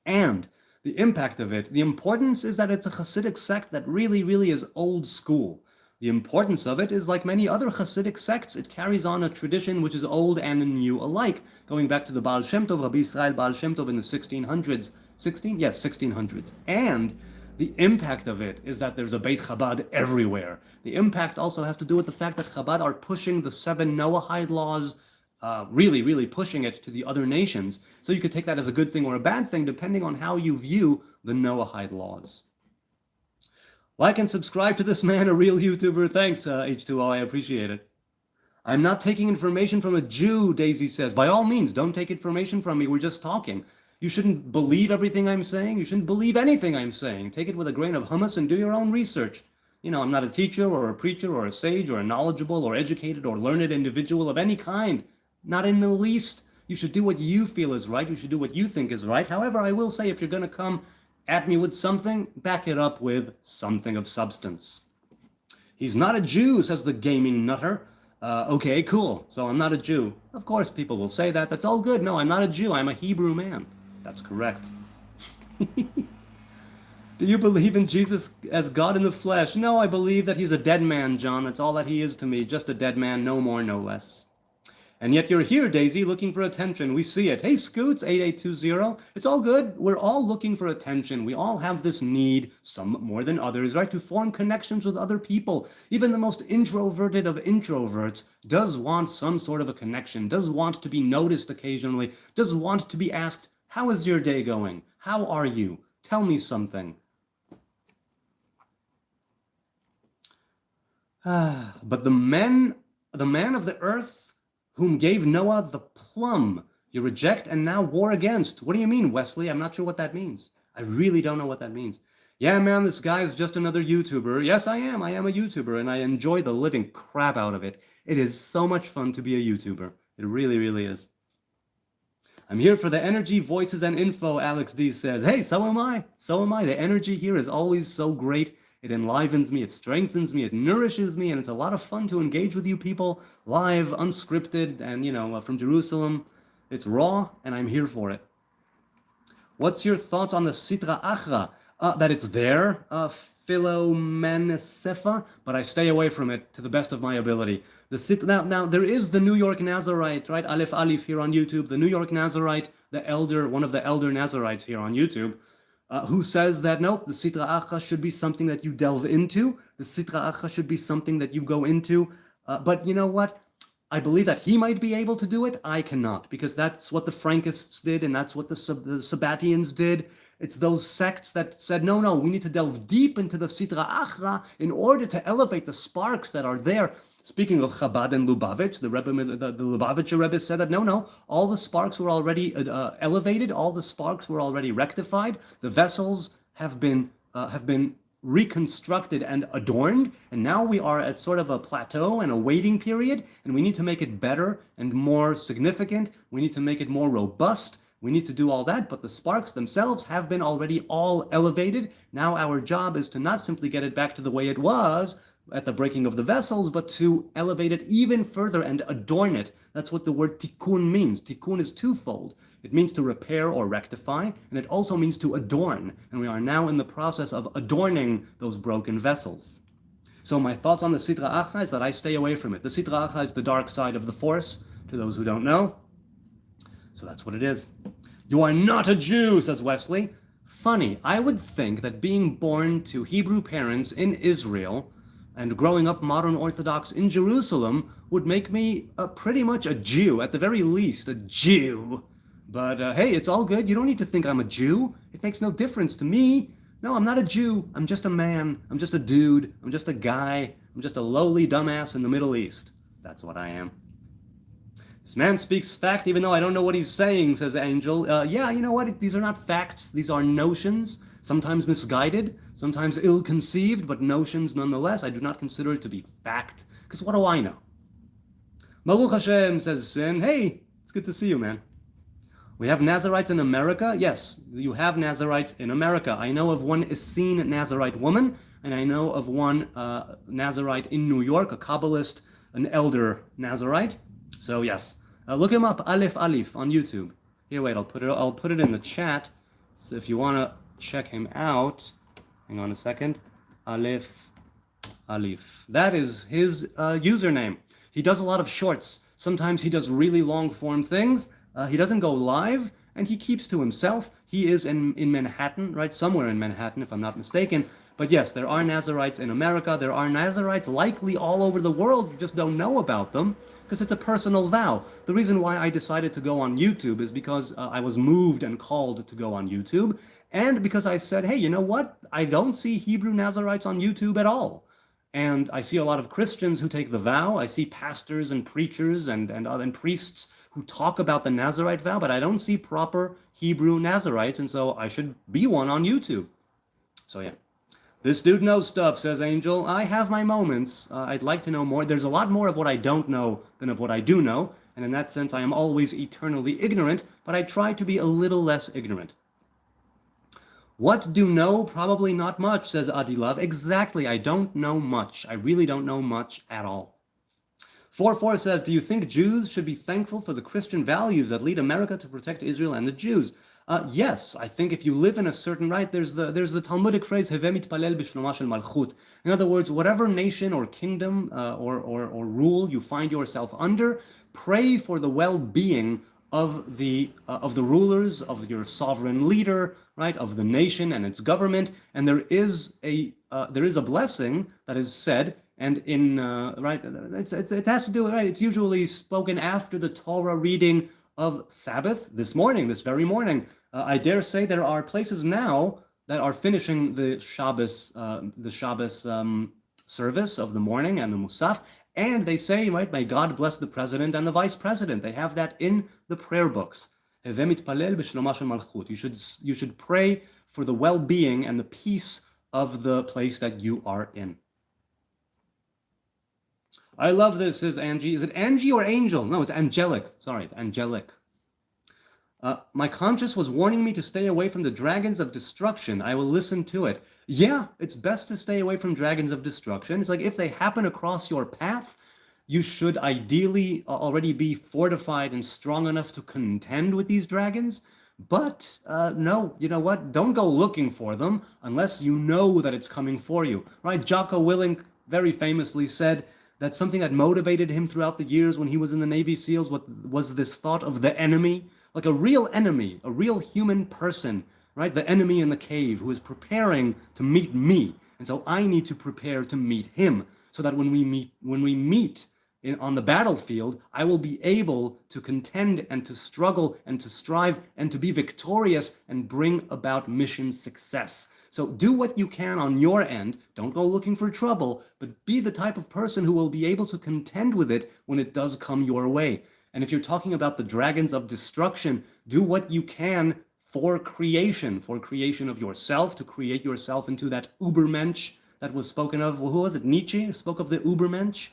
And the impact of it, the importance is that it's a Hasidic sect that really, really is old school. The importance of it is, like many other Hasidic sects, it carries on a tradition which is old and new alike, going back to the Baal Shem Tov, Rabbi Israel Baal Shem Tov in the 1600s. 1600s. And the impact of it is that there's a Beit Chabad everywhere. The impact also has to do with the fact that Chabad are pushing the 7 Noahide laws, really, really pushing it to the other nations. So you could take that as a good thing or a bad thing, depending on how you view the Noahide laws. Like and subscribe to this man, a real YouTuber. Thanks, H2O, I appreciate it. I'm not taking information from a Jew, Daisy says. By all means, don't take information from me. We're just talking. You shouldn't believe everything I'm saying. You shouldn't believe anything I'm saying. Take it with a grain of hummus and do your own research. I'm not a teacher or a preacher or a sage or a knowledgeable or educated or learned individual of any kind. Not in the least. You should do what you feel is right. You should do what you think is right. However, I will say, if you're going to come at me with something, back it up with something of substance. He's not a Jew, says the gaming nutter. Okay, cool. So I'm not a Jew. Of course, people will say that. That's all good. No, I'm not a Jew. I'm a Hebrew man. That's correct. Do you believe in Jesus as God in the flesh? No, I believe that he's a dead man, John. That's all that he is to me. Just a dead man, no more, no less. And yet you're here, Daisy, looking for attention. We see it. Hey, Scoots, 8820. It's all good. We're all looking for attention. We all have this need, some more than others, right, to form connections with other people. Even the most introverted of introverts does want some sort of a connection, does want to be noticed occasionally, does want to be asked, how is your day going? How are you? Tell me something. But the man of the earth, whom gave Noah the plum, you reject and now war against. What do you mean, Wesley? I'm not sure what that means. I really don't know what that means. Yeah, man, this guy is just another YouTuber. Yes, I am. I am a YouTuber, and I enjoy the living crap out of it. It is so much fun to be a YouTuber. It really, really is. I'm here for the energy, voices, and info, Alex D says. Hey, so am I. So am I. The energy here is always so great. It enlivens me, it strengthens me, it nourishes me, and it's a lot of fun to engage with you people live, unscripted, and, from Jerusalem. It's raw, and I'm here for it. What's your thoughts on the Sitra Achra? That it's there, Philomenesefa, but I stay away from it to the best of my ability. Now, there is the New York Nazarite, right? Aleph Aleph here on YouTube. The New York Nazarite, one of the elder Nazarites here on YouTube, who says that, nope, the Sitra Achra should be something that you delve into. The Sitra Achra should be something that you go into. But you know what? I believe that he might be able to do it. I cannot, because that's what the Frankists did, and that's what the Sabbatians did. It's those sects that said, no, we need to delve deep into the Sitra Achra in order to elevate the sparks that are there. Speaking of Chabad and Lubavitch, the Lubavitcher Rebbe said that no, all the sparks were already elevated, all the sparks were already rectified. The vessels have been reconstructed and adorned, and now we are at sort of a plateau and a waiting period, and we need to make it better and more significant. We need to make it more robust. We need to do all that, but the sparks themselves have been already all elevated. Now our job is to not simply get it back to the way it was at the breaking of the vessels, but to elevate it even further and adorn it. That's what the word tikkun means. Tikkun is twofold. It means to repair or rectify, and it also means to adorn. And we are now in the process of adorning those broken vessels. So my thoughts on the Sitra Achra is that I stay away from it. The Sitra Achra is the dark side of the Force, to those who don't know. So that's what it is. You are not a Jew, says Wesley. Funny, I would think that being born to Hebrew parents in Israel and growing up modern Orthodox in Jerusalem would make me pretty much a Jew, at the very least, a Jew. But hey, it's all good. You don't need to think I'm a Jew. It makes no difference to me. No, I'm not a Jew. I'm just a man. I'm just a dude. I'm just a guy. I'm just a lowly dumbass in the Middle East. That's what I am. This man speaks fact even though I don't know what he's saying, says Angel. Yeah, you know what? These are not facts. These are notions. Sometimes misguided, sometimes ill-conceived, but notions nonetheless. I do not consider it to be fact, because what do I know? Baruch Hashem, says Sin. Hey, it's good to see you, man. We have Nazarites in America? Yes, you have Nazarites in America. I know of one Essene Nazarite woman, and I know of one Nazarite in New York, a Cabalist, an elder Nazarite. So yes, look him up, Aleph Aleph, on YouTube. Here, wait, I'll put it in the chat. So if you want to check him out, hang on a second. Aleph Aleph. That is his username. He does a lot of shorts. Sometimes he does really long form things. He doesn't go live, and he keeps to himself. He is in Manhattan, right? Somewhere in Manhattan, if I'm not mistaken. But yes, there are Nazarites in America. There are Nazarites likely all over the world. You just don't know about them because it's a personal vow. The reason why I decided to go on YouTube is because I was moved and called to go on YouTube, and because I said, hey, you know what? I don't see Hebrew Nazarites on YouTube at all. And I see a lot of Christians who take the vow. I see pastors and preachers and priests who talk about the Nazarite vow, but I don't see proper Hebrew Nazarites, and so I should be one on YouTube. So yeah. This dude knows stuff, says Angel. I have my moments. I'd like to know more. There's a lot more of what I don't know than of what I do know, and in that sense I am always eternally ignorant, but I try to be a little less ignorant. What do know? Probably not much, says Adilov. Exactly, I don't know much. I really don't know much at all. 4-4 says, do you think Jews should be thankful for the Christian values that lead America to protect Israel and the Jews? Yes, I think if you live in a certain right, there's the Talmudic phrase, Heve mitpalel b'shloma shel malchut. In other words, whatever nation or kingdom or rule you find yourself under, pray for the well-being of the rulers, of your sovereign leader, right, of the nation and its government. And there is a blessing that is said. And in right, it has to do with, right. It's usually spoken after the Torah reading of Sabbath. This very morning, I dare say there are places now that are finishing the Shabbos service of the morning and the Musaf, and they say, right, may God bless the president and the vice president. They have that in the prayer books. You should pray for the well-being and the peace of the place that you are in. I love this, says Angie. Is it Angie or Angel? No, it's angelic. Sorry, it's angelic. My conscience was warning me to stay away from the dragons of destruction. I will listen to it. Yeah, it's best to stay away from dragons of destruction. It's like if they happen across your path, you should ideally already be fortified and strong enough to contend with these dragons. But no, you know what? Don't go looking for them unless you know that it's coming for you. Right? Jocko Willink very famously said that something that motivated him throughout the years when he was in the Navy SEALs was this thought of the enemy, like a real enemy, a real human person, right? The enemy in the cave who is preparing to meet me. And so I need to prepare to meet him so that when we meet on the battlefield, I will be able to contend and to struggle and to strive and to be victorious and bring about mission success. So do what you can on your end. Don't go looking for trouble, but be the type of person who will be able to contend with it when it does come your way. And if you're talking about the dragons of destruction, do what you can for creation of yourself, to create yourself into that Ubermensch that was spoken of. Well, who was it? Nietzsche spoke of the Ubermensch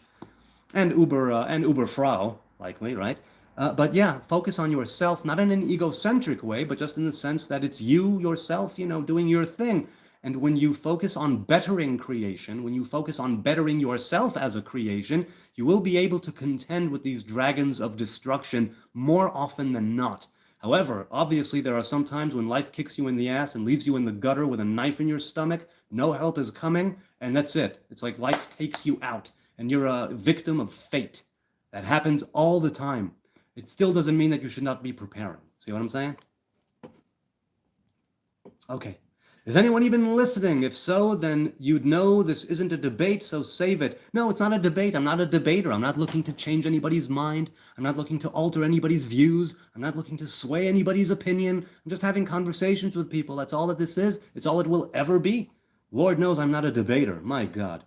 and Uberfrau, likely, right? But yeah, focus on yourself, not in an egocentric way, but just in the sense that it's you, yourself, doing your thing. And when you focus on bettering creation, when you focus on bettering yourself as a creation, you will be able to contend with these dragons of destruction more often than not. However, obviously, there are some times when life kicks you in the ass and leaves you in the gutter with a knife in your stomach, no help is coming, and that's it. It's like life takes you out, and you're a victim of fate. That happens all the time. It still doesn't mean that you should not be preparing. See what I'm saying? Okay. Is anyone even listening? If so, then you'd know this isn't a debate, so save it. No, it's not a debate. I'm not a debater. I'm not looking to change anybody's mind. I'm not looking to alter anybody's views. I'm not looking to sway anybody's opinion. I'm just having conversations with people. That's all that this is. It's all it will ever be. Lord knows I'm not a debater. My God.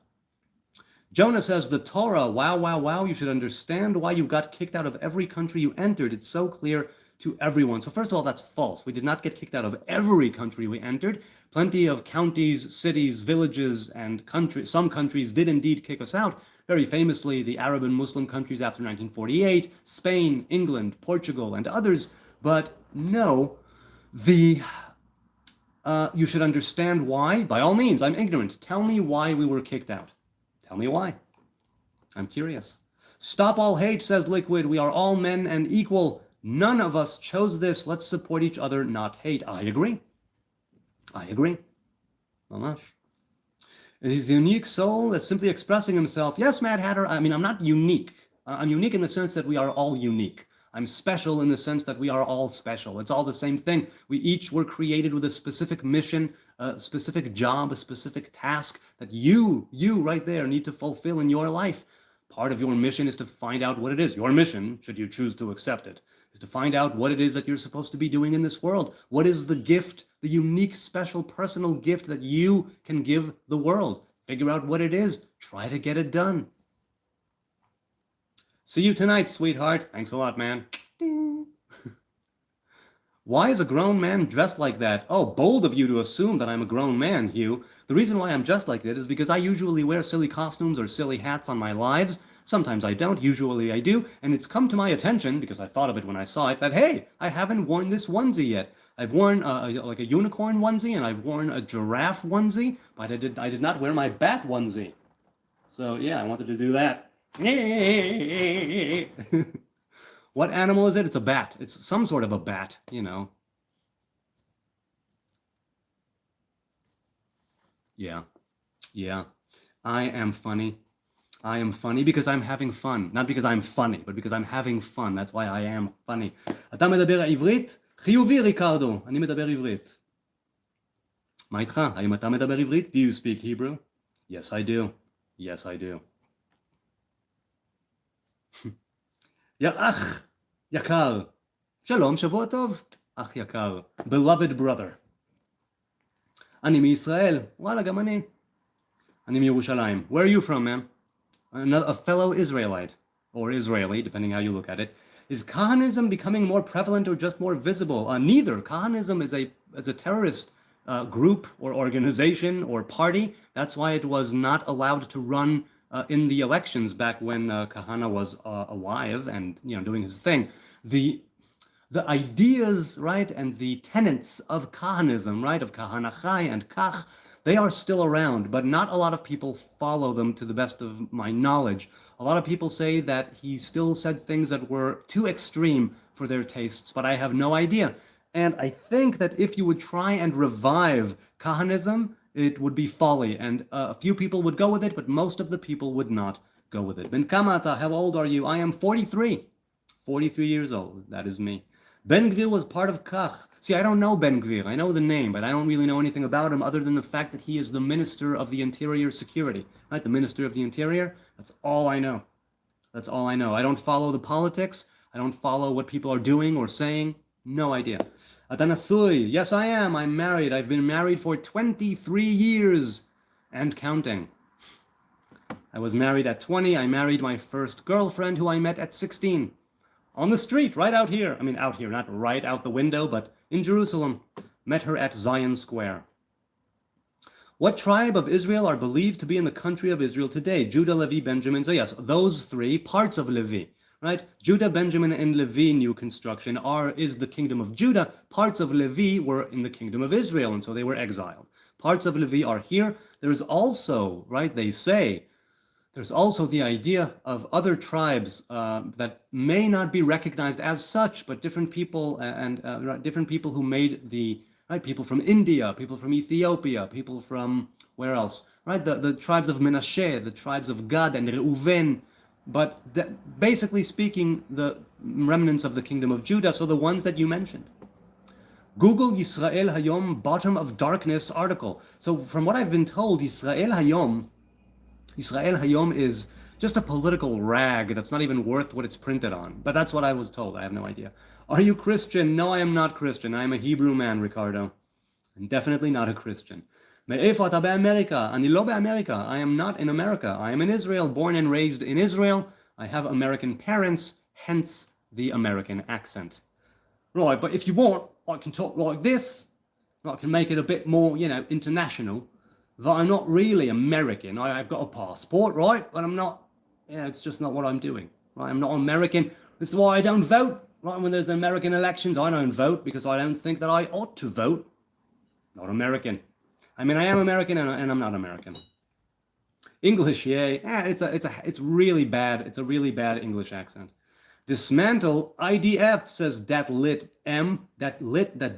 Jonah says, the Torah, wow, you should understand why you got kicked out of every country you entered. It's so clear to everyone. So first of all, that's false. We did not get kicked out of every country we entered. Plenty of counties, cities, villages, and countries. Some countries did indeed kick us out. Very famously, the Arab and Muslim countries after 1948, Spain, England, Portugal, and others. But no, you should understand why. By all means, I'm ignorant. Tell me why we were kicked out. Tell me why. I'm curious. Stop all hate, says Liquid. We are all men and equal. None of us chose this. Let's support each other, not hate. I agree. Mamash. He's a unique soul that's simply expressing himself. Yes, Mad Hatter. I mean, I'm not unique. I'm unique in the sense that we are all unique. I'm special in the sense that we are all special. It's all the same thing. We each were created with a specific mission, a specific job, a specific task that you right there need to fulfill in your life. Part of your mission is to find out what it is. Your mission, should you choose to accept it, is to find out what it is that you're supposed to be doing in this world. What is the gift, the unique, special, personal gift that you can give the world? Figure out what it is. Try to get it done. See you tonight, sweetheart. Thanks a lot, man. Ding. Why is a grown man dressed like that? Oh, bold of you to assume that I'm a grown man, Hugh. The reason why I'm dressed like that is because I usually wear silly costumes or silly hats on my lives. Sometimes I don't, usually I do, and it's come to my attention, because I thought of it when I saw it, that, hey, I haven't worn this onesie yet. I've worn like a unicorn onesie, and I've worn a giraffe onesie, but I did not wear my bat onesie. So, yeah, I wanted to do that. What animal is it? It's a bat. It's some sort of a bat, you know. Yeah. Yeah. I am funny. I am funny because I'm having fun. Not because I'm funny, but because I'm having fun. That's why I am funny. אתה מדבר עברית? חיובי, ריקרדו. אני מדבר עברית. מה איתך? האם אתה מדבר עברית? Do you speak Hebrew? Yes, I do. Yes, I do. יא אח יקר. שלום, שבוע טוב. אח יקר. Beloved brother. אני מישראל. וואלה, גם אני. אני מירושלים. Where are you from, man? A fellow Israelite, or Israeli, depending how you look at it. Is Kahanism becoming more prevalent or just more visible? Neither. Kahanism is a terrorist group or organization or party. That's why it was not allowed to run in the elections back when Kahana was alive and doing his thing. The ideas, right, and the tenets of Kahanism, right, of Kahanachai and Kach, they are still around, but not a lot of people follow them to the best of my knowledge. A lot of people say that he still said things that were too extreme for their tastes, but I have no idea. And I think that if you would try and revive Kahanism, it would be folly, and a few people would go with it, but most of the people would not go with it. Ben Kamata, how old are you? I am 43. 43 years old. That is me. Ben Gvir was part of Kach. See, I don't know Ben Gvir. I know the name, but I don't really know anything about him other than the fact that he is the Minister of the Interior Security. Right? The Minister of the Interior. That's all I know. That's all I know. I don't follow the politics. I don't follow what people are doing or saying. No idea. Atanasui. Yes, I am. I'm married. I've been married for 23 years and counting. I was married at 20. I married my first girlfriend who I met at 16. On the street, right out here. I mean, out here, not right out the window, but in Jerusalem. Met her at Zion Square. What tribe of Israel are believed to be in the country of Israel today? Judah, Levi, Benjamin. So yes, those three parts of Levi, right? Judah, Benjamin, and Levi, new construction, is the kingdom of Judah. Parts of Levi were in the kingdom of Israel, and so they were exiled. Parts of Levi are here. There's also, right, they say, there's also the idea of other tribes that may not be recognized as such, but different people and different people who made the, right, people from India, people from Ethiopia, people from, where else, right, the tribes of Menashe, the tribes of Gad and Reuven, but basically speaking, the remnants of the kingdom of Judah, so the ones that you mentioned. Google Yisrael Hayom bottom of darkness article. So from what I've been told, Yisrael Hayom is just a political rag that's not even worth what it's printed on. But that's what I was told. I have no idea. Are you Christian? No, I am not Christian. I am a Hebrew man, Ricardo. I'm definitely not a Christian. מאיפה אתה באמריקה? אני לא באמריקה. I am not in America. I am in Israel, born and raised in Israel. I have American parents, hence the American accent. Right, but if you want, I can talk like this. I can make it a bit more, international. That I'm not really American. I've got a passport, right? But I'm not, it's just not what I'm doing. Right? I'm not American. This is why I don't vote. Right? When there's American elections, I don't vote because I don't think that I ought to vote. Not American. I mean, I am American and I'm not American. English, yeah. It's really bad. It's a really bad English accent. Dismantle IDF, says that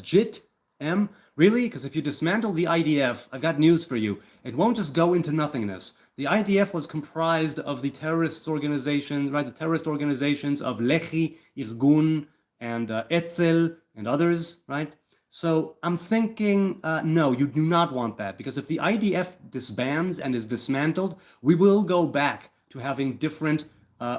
jit M. Really? Because if you dismantle the IDF, I've got news for you. It won't just go into nothingness. The IDF was comprised of the terrorist organizations, right? The terrorist organizations of Lehi, Irgun, and Etzel, and others, right? So I'm thinking, no, you do not want that. Because if the IDF disbands and is dismantled, we will go back to having different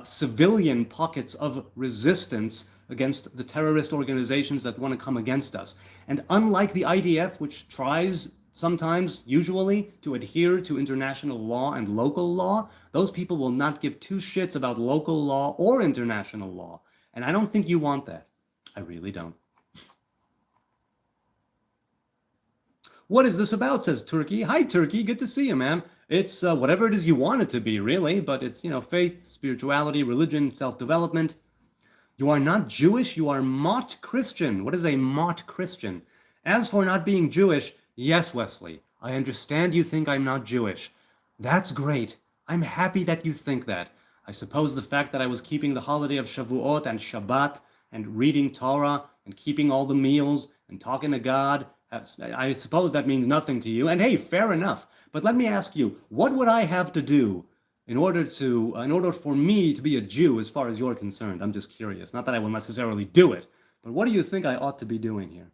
civilian pockets of resistance against the terrorist organizations that want to come against us. And unlike the IDF, which tries sometimes, usually, to adhere to international law and local law, those people will not give two shits about local law or international law. And I don't think you want that. I really don't. What is this about, says Turkey. Hi, Turkey. Good to see you, man. It's whatever it is you want it to be, really. But it's, faith, spirituality, religion, self-development. You are not Jewish, you are Mott Christian. What is a Mott Christian? As for not being Jewish, yes, Wesley, I understand you think I'm not Jewish. That's great. I'm happy that you think that. I suppose the fact that I was keeping the holiday of Shavuot and Shabbat and reading Torah and keeping all the meals and talking to God, I suppose that means nothing to you. And hey, fair enough. But let me ask you, what would I have to do in order for me to be a Jew as far as you're concerned? I'm just curious. Not that I will necessarily do it, but what do you think I ought to be doing here?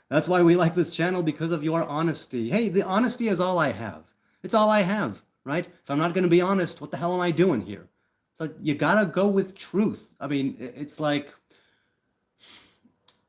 That's why we like this channel, because of your honesty. Hey, the honesty is all I have. It's all I have, right? If I'm not going to be honest, what the hell am I doing here? It's like, you gotta go with truth. I mean, it's like,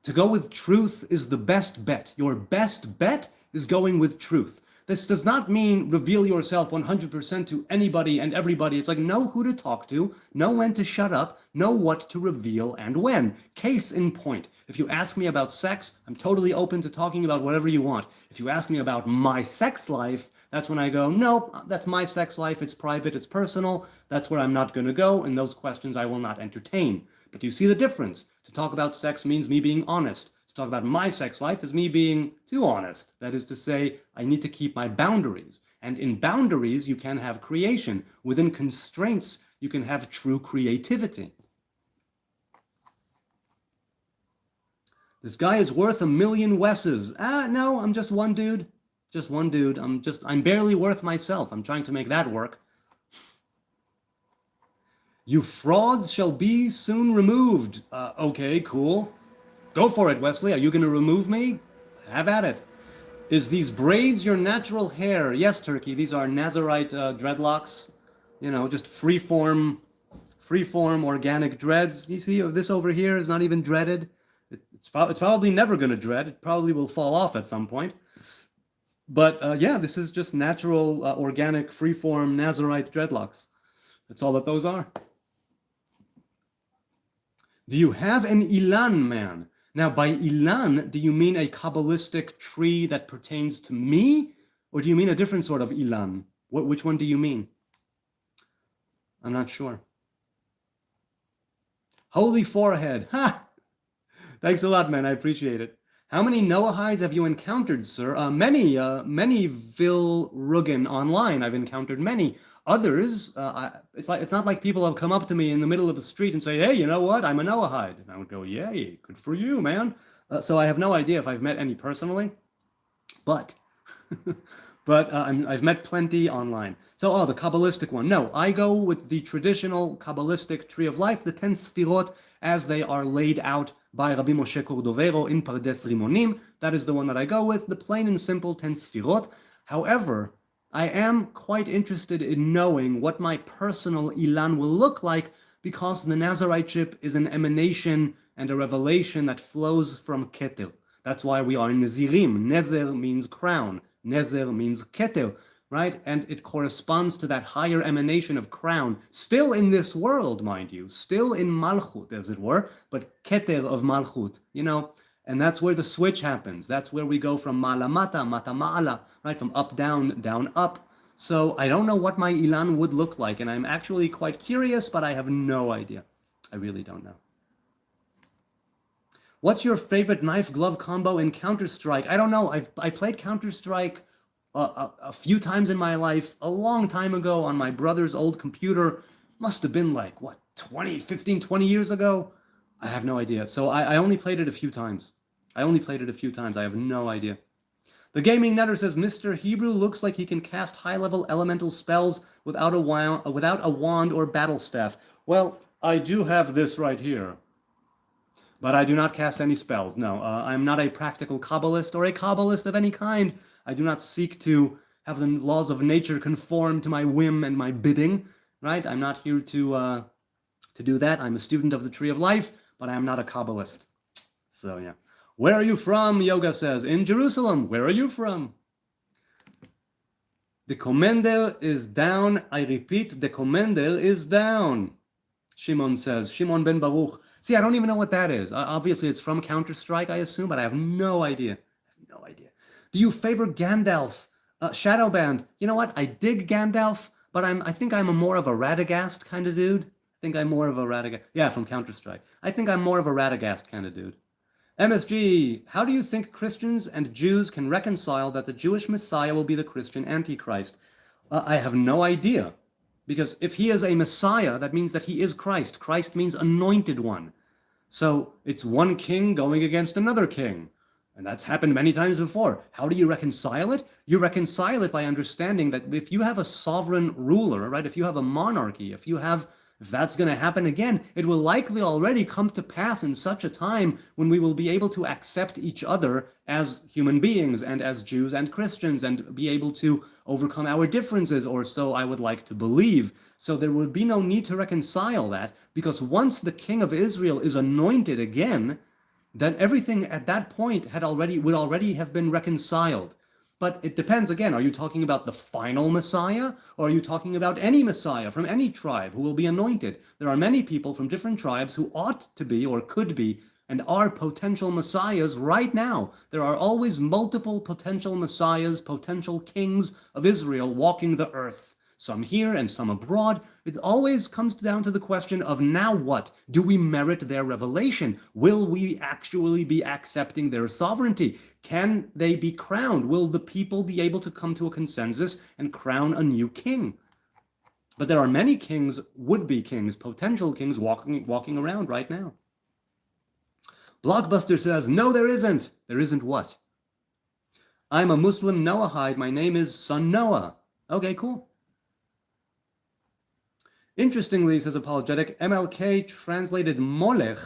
to go with truth is the best bet. Your best bet is going with truth. This does not mean reveal yourself 100% to anybody and everybody. It's like, know who to talk to, know when to shut up, know what to reveal and when. Case in point, if you ask me about sex, I'm totally open to talking about whatever you want. If you ask me about my sex life, that's when I go, no, that's my sex life, it's private, it's personal, that's where I'm not going to go, and those questions I will not entertain. But do you see the difference? To talk about sex means me being honest. Talk about my sex life is me being too honest. That is to say, I need to keep my boundaries. And in boundaries, you can have creation. Within constraints, you can have true creativity. This guy is worth 1,000,000 Wesses. No, I'm just one dude. Just one dude. I'm barely worth myself. I'm trying to make that work. You frauds shall be soon removed. Okay, cool. Go for it, Wesley. Are you going to remove me? Have at it. Is these braids your natural hair? Yes, Turkey. These are Nazarite dreadlocks. You know, just freeform organic dreads. You see, this over here is not even dreaded. It's probably never going to dread. It probably will fall off at some point. But yeah, this is just natural, organic, freeform Nazarite dreadlocks. That's all that those are. Do you have an Ilan, man? Now, by Ilan, do you mean a Kabbalistic tree that pertains to me? Or do you mean a different sort of Ilan? Which one do you mean? I'm not sure. Holy forehead. Ha! Thanks a lot, man. I appreciate it. How many Noahides have you encountered, sir? Many Vil Rugen online. I've encountered many. Others, it's not like people have come up to me in the middle of the street and say, hey, you know what? I'm a Noahide. And I would go, yay, good for you, man. So I have no idea if I've met any personally, but I've met plenty online. So, the Kabbalistic one. No, I go with the traditional Kabbalistic tree of life, the 10 Sfirot, as they are laid out by Rabbi Moshe Cordovero in Pardes Rimonim. That is the one that I go with, the plain and simple 10 Sfirot. However, I am quite interested in knowing what my personal Ilan will look like, because the Nazariteship is an emanation and a revelation that flows from Keter. That's why we are Nazirim. Nezer means crown. Nezer means Keter, right? And it corresponds to that higher emanation of crown, still in this world, mind you, still in Malchut, as it were, but Keter of Malchut, you know. And that's where the switch happens. That's where we go from mala mata, mata ma'ala, right? From up, down, down, up. So I don't know what my Ilan would look like, and I'm actually quite curious, but I have no idea. I really don't know. What's your favorite knife-glove combo in Counter-Strike? I don't know. I played Counter-Strike a few times in my life, a long time ago on my brother's old computer. Must have been like, what, 20 years ago? I have no idea. So I only played it a few times. I have no idea. The Gaming Netter says, Mr. Hebrew looks like he can cast high-level elemental spells without a wand or battle staff. Well, I do have this right here. But I do not cast any spells. No, I'm not a practical Cabalist or a Kabbalist of any kind. I do not seek to have the laws of nature conform to my whim and my bidding, right? I'm not here to do that. I'm a student of the Tree of Life, but I am not a Kabbalist. So, yeah. Where are you from? Yoga says. In Jerusalem. Where are you from? The commander is down. I repeat, the commander is down. Shimon says. Shimon ben Baruch. See, I don't even know what that is. Obviously, it's from Counter-Strike, I assume, but I have no idea. Do you favor Gandalf? Shadowband. You know what? I dig Gandalf, but I think I'm more of a Radagast kind of dude. Yeah, from Counter-Strike. I think I'm more of a Radagast kind of dude. MSG, how do you think Christians and Jews can reconcile that the Jewish Messiah will be the Christian Antichrist? I have no idea. Because if he is a Messiah, that means that he is Christ. Christ means anointed one. So it's one king going against another king. And that's happened many times before. How do you reconcile it? You reconcile it by understanding that if you have a sovereign ruler, right, if you have a monarchy, if that's going to happen again, it will likely already come to pass in such a time when we will be able to accept each other as human beings and as Jews and Christians and be able to overcome our differences, or so I would like to believe. So there would be no need to reconcile that, because once the king of Israel is anointed again, then everything at that point would already have been reconciled. But it depends, again, are you talking about the final Messiah, or are you talking about any Messiah from any tribe who will be anointed? There are many people from different tribes who ought to be or could be and are potential Messiahs right now. There are always multiple potential Messiahs, potential kings of Israel walking the earth. Some here and some abroad. It always comes down to the question of now what? Do we merit their revelation? Will we actually be accepting their sovereignty? Can they be crowned? Will the people be able to come to a consensus and crown a new king? But there are many kings, would-be kings, potential kings walking around right now. Blockbuster says, no, there isn't. There isn't what? I'm a Muslim Noahide. My name is Son Noah. Okay, cool. Interestingly, says Apologetic, MLK translated Molech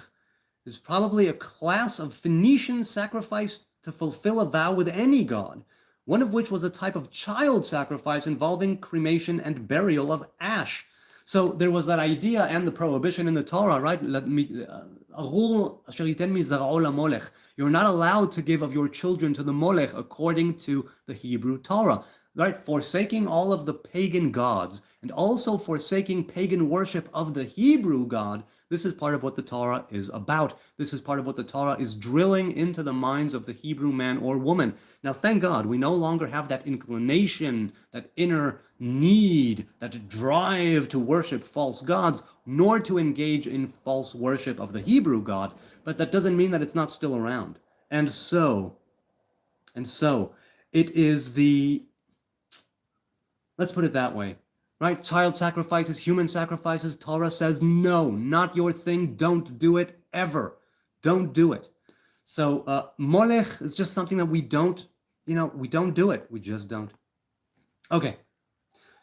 is probably a class of Phoenician sacrifice to fulfill a vow with any god, one of which was a type of child sacrifice involving cremation and burial of ash. So there was that idea and the prohibition in the Torah, right? You're not allowed to give of your children to the Molech according to the Hebrew Torah. Right, forsaking all of the pagan gods and also forsaking pagan worship of the Hebrew God. This is part of what the Torah is about. This is part of what the Torah is drilling into the minds of the Hebrew man or woman. Now, thank God, we no longer have that inclination, that inner need, that drive to worship false gods, nor to engage in false worship of the Hebrew God. But that doesn't mean that it's not still around. And so, it is the... Let's put it that way, right? Child sacrifices, human sacrifices, Torah says, no, not your thing. Don't do it ever. Don't do it. So Molech is just something that we don't do it. We just don't. Okay.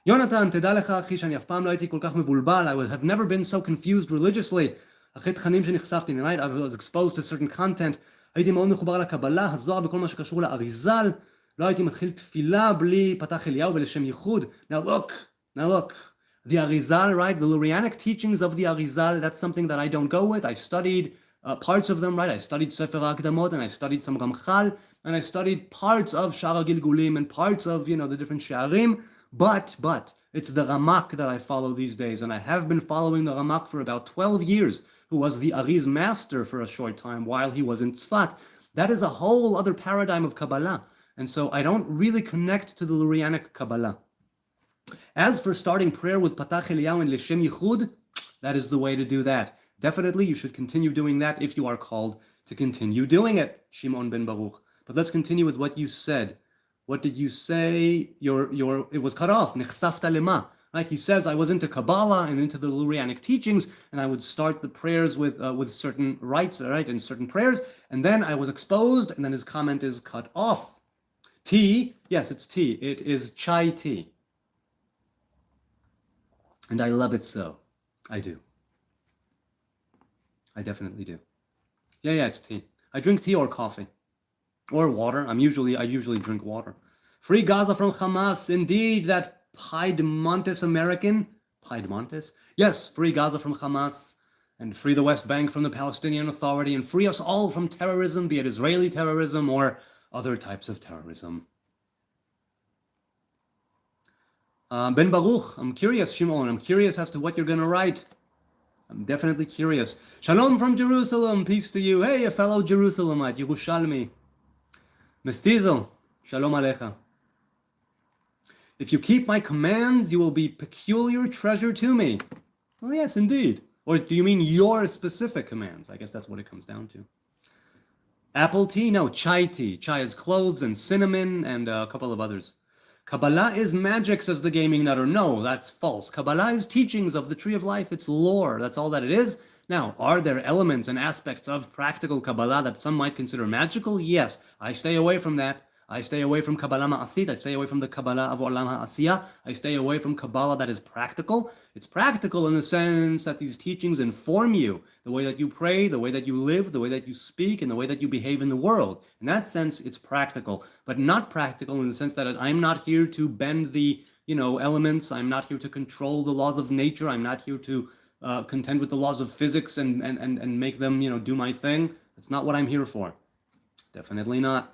Yonatan, תדע לך, אחי, שאני אף פעם לא הייתי כל כך מבולבל. I have never been so confused religiously. אחרי תכנים שנחשפתי, right? I was exposed to certain content. הייתי מאוד מחובר לקבלה, הזוהר וכל מה שקשור לאריזל. לא הייתי מתחיל תפילה בלי פתח אליהו ולשם ייחוד. Now look, the Arizal, right? The Lurianic teachings of the Arizal, that's something that I don't go with. I studied parts of them, right? I studied Sefer HaKdamot, and I studied some Ramchal, and I studied parts of Shara Gilgulim and parts of, the different Sha'arim. But it's the Ramak that I follow these days, and I have been following the Ramak for about 12 years, who was the Ariz master for a short time while he was in Tzfat. That is a whole other paradigm of Kabbalah. And so I don't really connect to the Lurianic Kabbalah. As for starting prayer with Patach Eliyahu and Leshem Yichud, that is the way to do that. Definitely, you should continue doing that if you are called to continue doing it, Shimon ben Baruch. But let's continue with what you said. What did you say? It was cut off. Nechsafta lema. Right? He says, I was into Kabbalah and into the Lurianic teachings, and I would start the prayers with certain rites, right, and certain prayers, and then I was exposed, and then his comment is cut off. Tea, yes, it's tea. It is chai tea. And I love it so. I do. I definitely do. Yeah, it's tea. I drink tea or coffee. Or water. I usually drink water. Free Gaza from Hamas. Indeed, that Piedmontese American. Piedmontese? Yes, free Gaza from Hamas. And free the West Bank from the Palestinian Authority. And free us all from terrorism, be it Israeli terrorism or other types of terrorism. Ben Baruch, I'm curious, Shimon. I'm curious as to what you're going to write. I'm definitely curious. Shalom from Jerusalem. Peace to you. Hey, a fellow Jerusalemite, Yerushalmi. Mestizo, Shalom Alecha. If you keep my commands, you will be peculiar treasure to me. Well, yes, indeed. Or do you mean your specific commands? I guess that's what it comes down to. Apple tea? No, chai tea. Chai is cloves and cinnamon and a couple of others. Kabbalah is magic, says the gaming nutter. No, that's false. Kabbalah is teachings of the tree of life. It's lore. That's all that it is. Now, are there elements and aspects of practical Kabbalah that some might consider magical? Yes. I stay away from that. I stay away from Kabbalah Ma'asit. I stay away from the Kabbalah of Olam HaAsiyah. I stay away from Kabbalah that is practical. It's practical in the sense that these teachings inform you, the way that you pray, the way that you live, the way that you speak, and the way that you behave in the world. In that sense, it's practical, but not practical in the sense that I'm not here to bend the, elements. I'm not here to control the laws of nature. I'm not here to contend with the laws of physics and make them, do my thing. That's not what I'm here for. Definitely not.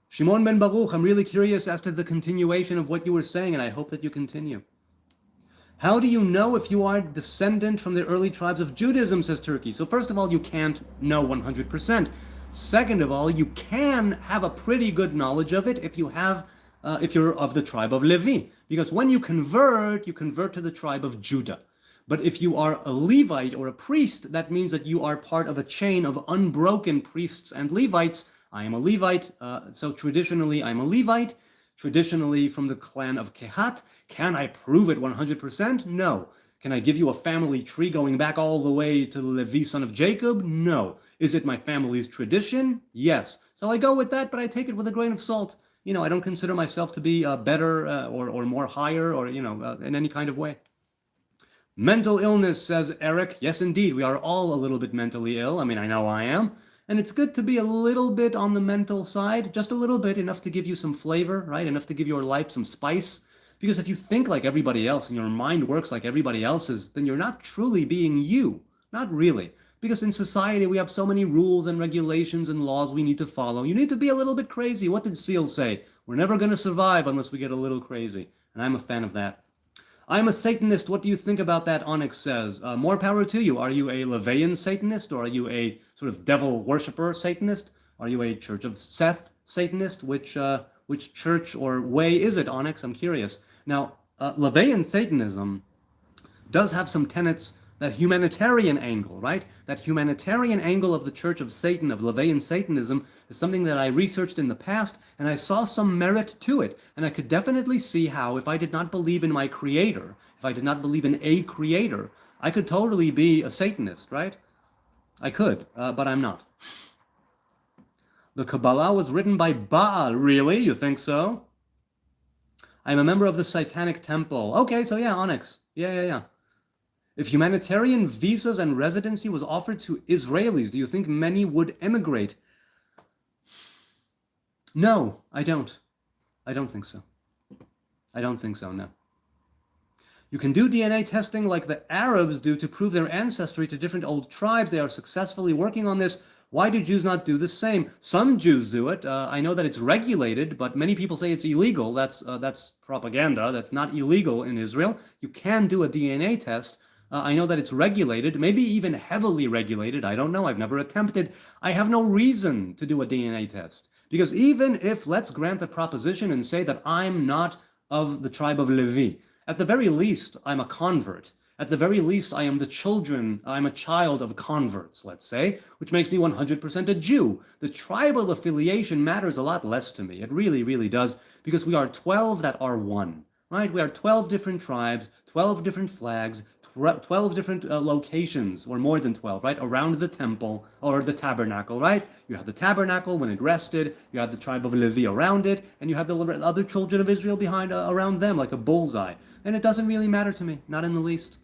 Shimon ben Baruch, I'm really curious as to the continuation of what you were saying, and I hope that you continue. How do you know if you are descendant from the early tribes of Judaism, says Turkey? So first of all, you can't know 100%. Second of all, you can have a pretty good knowledge of it if you're of the tribe of Levi. Because when you convert to the tribe of Judah. But if you are a Levite or a priest, that means that you are part of a chain of unbroken priests and Levites. I am a Levite, so traditionally I'm a Levite, traditionally from the clan of Kehat. Can I prove it 100%? No. Can I give you a family tree going back all the way to Levi, son of Jacob? No. Is it my family's tradition? Yes. So I go with that, but I take it with a grain of salt. I don't consider myself to be better or more higher or, in any kind of way. Mental illness, says Eric. Yes, indeed, we are all a little bit mentally ill. I mean, I know I am. And it's good to be a little bit on the mental side, just a little bit, enough to give you some flavor, right? Enough to give your life some spice. Because if you think like everybody else and your mind works like everybody else's, then you're not truly being you. Not really. Because in society, we have so many rules and regulations and laws we need to follow. You need to be a little bit crazy. What did Seal say? We're never going to survive unless we get a little crazy. And I'm a fan of that. I'm a Satanist. What do you think about that? Onyx says. More power to you. Are you a Levian Satanist, or are you a sort of devil worshiper Satanist? Are you a Church of Seth Satanist? Which church or way is it, Onyx? I'm curious. Now, Levian Satanism does have some tenets, that humanitarian angle, right? That humanitarian angle of the Church of Satan, of Levian Satanism, is something that I researched in the past, and I saw some merit to it. And I could definitely see how, if I did not believe in my creator, if I did not believe in a creator, I could totally be a Satanist, right? I could, but I'm not. The Kabbalah was written by Baal. Really? You think so? I'm a member of the Satanic Temple. Okay, so yeah, Onyx. Yeah. If humanitarian visas and residency was offered to Israelis, do you think many would emigrate? No, I don't. I don't think so. I don't think so, no. You can do DNA testing like the Arabs do to prove their ancestry to different old tribes. They are successfully working on this. Why do Jews not do the same? Some Jews do it. I know that it's regulated, but many people say it's illegal. That's propaganda. That's not illegal in Israel. You can do a DNA test. I know that it's regulated, maybe even heavily regulated. I don't know. I've never attempted. I have no reason to do a DNA test. Because even if, let's grant the proposition and say that I'm not of the tribe of Levi, at the very least, I'm a convert. At the very least, I'm a child of converts, let's say, which makes me 100% a Jew. The tribal affiliation matters a lot less to me. It really, really does, because we are 12 that are one, right? We are 12 different tribes, 12 different flags, 12 different locations, or more than 12, right, around the temple or the tabernacle, right? You had the tabernacle when it rested, you had the tribe of Levi around it, and you had the other children of Israel behind around them, like a bullseye. And it doesn't really matter to me, not in the least.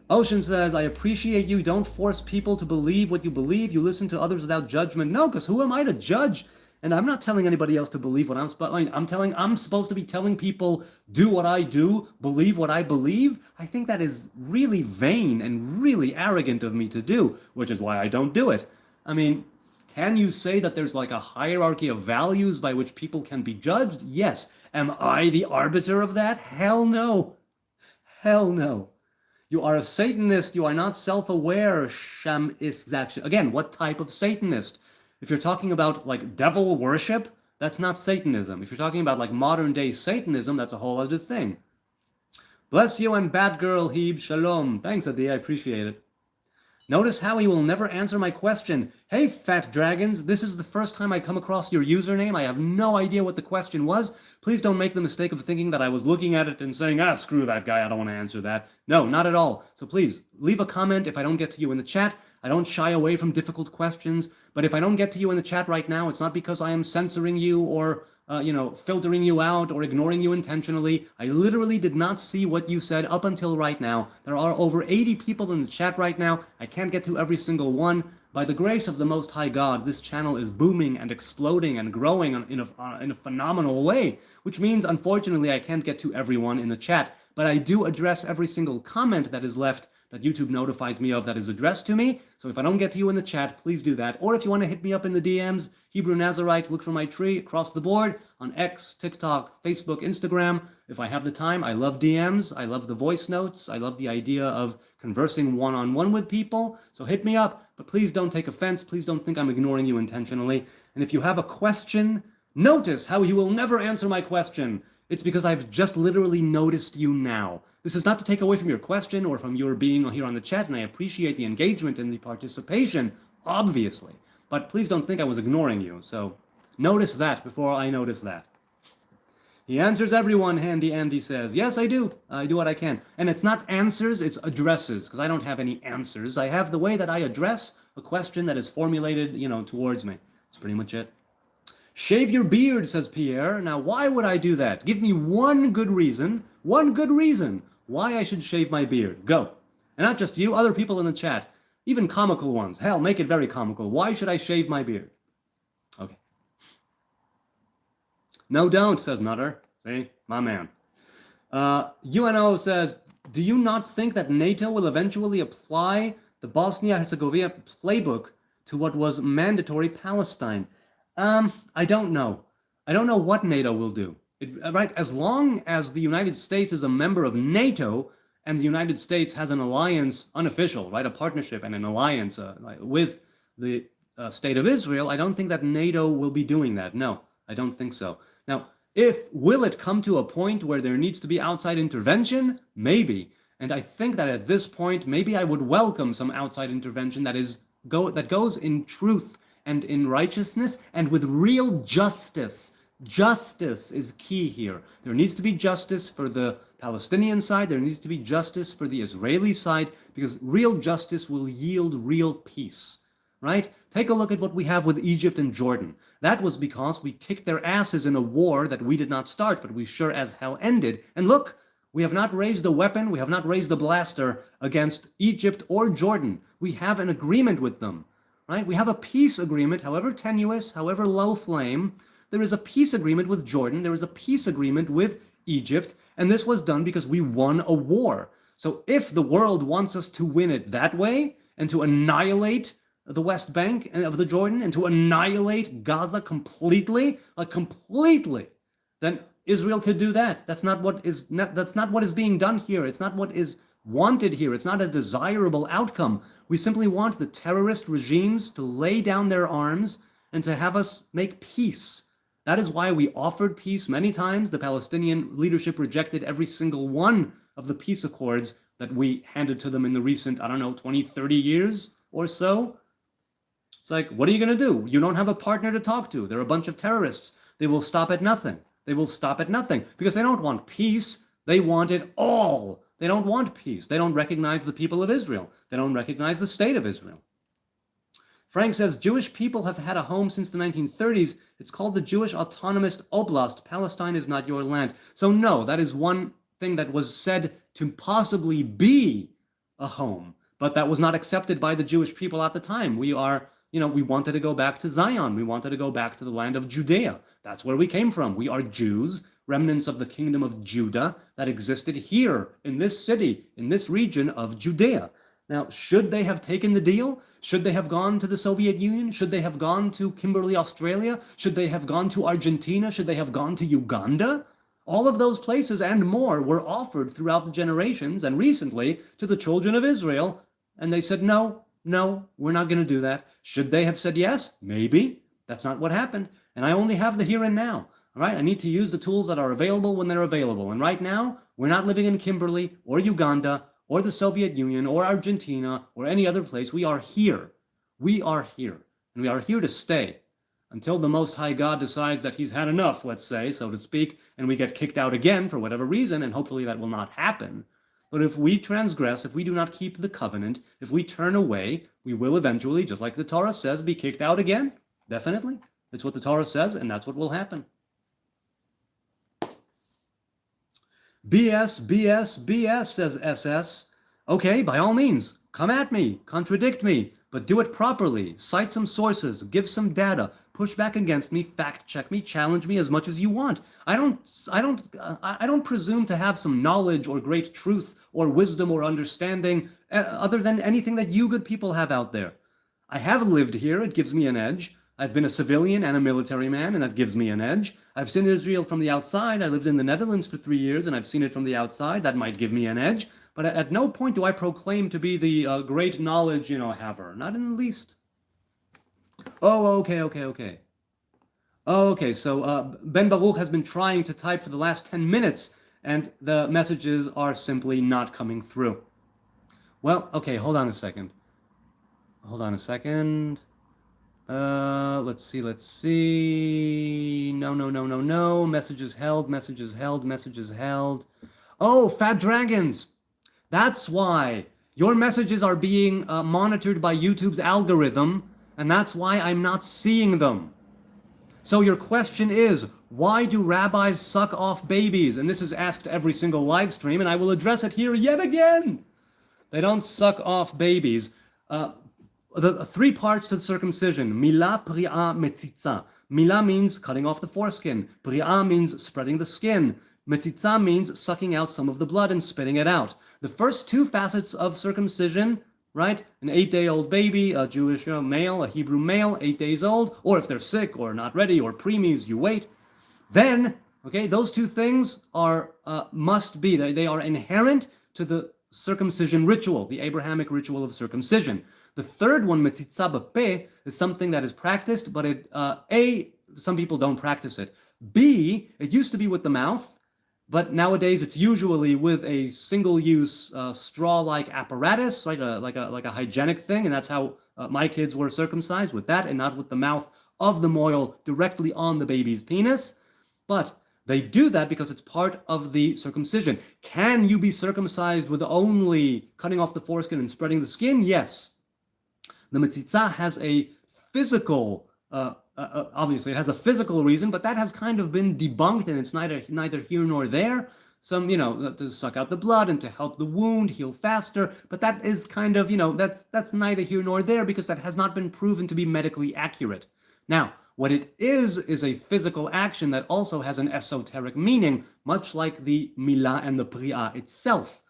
Ocean says, I appreciate you. Don't force people to believe what you believe. You listen to others without judgment. No, because who am I to judge? And I'm not telling anybody else to believe what I'm supposed to be telling people, do what I do, believe what I believe. I think that is really vain and really arrogant of me to do, which is why I don't do it. I mean, can you say that there's like a hierarchy of values by which people can be judged? Yes. Am I the arbiter of that? Hell no. Hell no. You are a Satanist. You are not self-aware. Again, what type of Satanist? If you're talking about like devil worship, that's not Satanism. If you're talking about like modern day Satanism, that's a whole other thing. Bless you and bad girl Heb. Shalom. Thanks, Adi. I appreciate it. Notice how he will never answer my question. Hey, fat dragons, this is the first time I come across your username. I have no idea what the question was. Please don't make the mistake of thinking that I was looking at it and saying, screw that guy, I don't want to answer that. No, not at all. So please, leave a comment if I don't get to you in the chat. I don't shy away from difficult questions, but if I don't get to you in the chat right now, it's not because I am censoring you or filtering you out or ignoring you intentionally. I literally did not see what you said up until right now. There are over 80 people in the chat right now. I can't get to every single one. By the grace of the Most High God, this channel is booming and exploding and growing in a phenomenal way, which means, unfortunately, I can't get to everyone in the chat. But I do address every single comment that is left that YouTube notifies me of that is addressed to me. So if I don't get to you in the chat, please do that. Or if you want to hit me up in the DMs, Hebrew Nazarite, look for my tree across the board on X, TikTok, Facebook, Instagram. If I have the time, I love DMs. I love the voice notes. I love the idea of conversing one-on-one with people. So hit me up, but please don't take offense. Please don't think I'm ignoring you intentionally. And if you have a question, notice how he will never answer my question. It's because I've just literally noticed you now. This is not to take away from your question or from your being here on the chat, and I appreciate the engagement and the participation, obviously. But please don't think I was ignoring you. So notice that before I notice that. He answers everyone, Handy Andy says. Yes, I do. I do what I can. And it's not answers, it's addresses, because I don't have any answers. I have the way that I address a question that is formulated, towards me. That's pretty much it. Shave your beard, says Pierre. Now, why would I do that? Give me one good reason why I should shave my beard. Go. And not just you, other people in the chat. Even comical ones. Hell, make it very comical. Why should I shave my beard? Okay. No, don't, says Nutter. See? My man. UNO says, do you not think that NATO will eventually apply the Bosnia-Herzegovina playbook to what was mandatory Palestine? I don't know. I don't know what NATO will do. Right? As long as the United States is a member of NATO and the United States has an alliance, unofficial, right? A partnership and an alliance with the state of Israel, I don't think that NATO will be doing that. No, I don't think so. Now, will it come to a point where there needs to be outside intervention? Maybe. And I think that at this point, maybe I would welcome some outside intervention that goes in truth and in righteousness and with real justice. Justice is key here. There needs to be justice for the Palestinian side. There needs to be justice for the Israeli side, because real justice will yield real peace, right? Take a look at what we have with Egypt and Jordan. That was because we kicked their asses in a war that we did not start, but we sure as hell ended. And look, we have not raised a weapon, we have not raised a blaster against Egypt or Jordan. We have an agreement with them, right? We have a peace agreement, however tenuous, however low flame. There is a peace agreement with Jordan. There is a peace agreement with Egypt. And this was done because we won a war. So if the world wants us to win it that way and to annihilate the West Bank of the Jordan and to annihilate Gaza completely, then Israel could do that. That's not what is being done here. It's not what is wanted here. It's not a desirable outcome. We simply want the terrorist regimes to lay down their arms and to have us make peace. That is why we offered peace many times. The Palestinian leadership rejected every single one of the peace accords that we handed to them in the recent, 20, 30 years or so. It's like, what are you going to do? You don't have a partner to talk to. They're a bunch of terrorists. They will stop at nothing. They will stop at nothing because they don't want peace. They want it all. They don't want peace. They don't recognize the people of Israel. They don't recognize the state of Israel. Frank says, Jewish people have had a home since the 1930s. It's called the Jewish Autonomous Oblast. Palestine is not your land. So no, that is one thing that was said to possibly be a home, but that was not accepted by the Jewish people at the time. We wanted to go back to Zion. We wanted to go back to the land of Judea. That's where we came from. We are Jews, remnants of the kingdom of Judah that existed here in this city, in this region of Judea. Now, should they have taken the deal? Should they have gone to the Soviet Union? Should they have gone to Kimberley, Australia? Should they have gone to Argentina? Should they have gone to Uganda? All of those places and more were offered throughout the generations and recently to the children of Israel. And they said, no, we're not going to do that. Should they have said yes? Maybe. That's not what happened. And I only have the here and now. All right, I need to use the tools that are available when they're available. And right now, we're not living in Kimberley or Uganda or the Soviet Union, or Argentina, or any other place. We are here. We are here. And we are here to stay until the Most High God decides that he's had enough, let's say, so to speak, and we get kicked out again for whatever reason, and hopefully that will not happen. But if we transgress, if we do not keep the covenant, if we turn away, we will eventually, just like the Torah says, be kicked out again. Definitely. That's what the Torah says, and that's what will happen. BS, BS, BS, says SS. Okay, by all means, come at me, contradict me, but do it properly. Cite some sources, give some data, push back against me, fact check me, challenge me as much as you want. I don't presume to have some knowledge or great truth or wisdom or understanding other than anything that you good people have out there. I have lived here, it gives me an edge. I've been a civilian and a military man, and that gives me an edge. I've seen Israel from the outside. I lived in the Netherlands for 3 years, and I've seen it from the outside. That might give me an edge. But at no point do I proclaim to be the great knowledge, haver. Not in the least. Oh, okay. Oh, okay, so Ben Baruch has been trying to type for the last 10 minutes, and the messages are simply not coming through. Well, okay, hold on a second. Let's see. No. Messages held. Oh, Fat Dragons. That's why. Your messages are being monitored by YouTube's algorithm, and that's why I'm not seeing them. So your question is, why do rabbis suck off babies? And this is asked every single live stream, and I will address it here yet again. They don't suck off babies. The three parts to the circumcision: milah, pri'ah, metzitza. Milah means cutting off the foreskin. Pri'ah means spreading the skin. Metzitza means sucking out some of the blood and spitting it out. The first two facets of circumcision, right? An 8-day-old baby, a Jewish male, a Hebrew male, 8 days old, or if they're sick or not ready or preemies, you wait. Then, okay, those two things are must be. They are inherent to the circumcision ritual, the Abrahamic ritual of circumcision. The third one, metzitza b'peh, is something that is practiced, but some people don't practice it. B, it used to be with the mouth, but nowadays it's usually with a single-use straw-like apparatus, like a hygienic thing, and that's how my kids were circumcised, with that, and not with the mouth of the mohel directly on the baby's penis. But they do that because it's part of the circumcision. Can you be circumcised with only cutting off the foreskin and spreading the skin? Yes. The metzitza has a physical, obviously it has a physical reason, but that has kind of been debunked, and it's neither here nor there. Some, to suck out the blood and to help the wound heal faster, but that is kind of, that's neither here nor there because that has not been proven to be medically accurate. Now, what it is a physical action that also has an esoteric meaning, much like the milah and the pri'ah itself.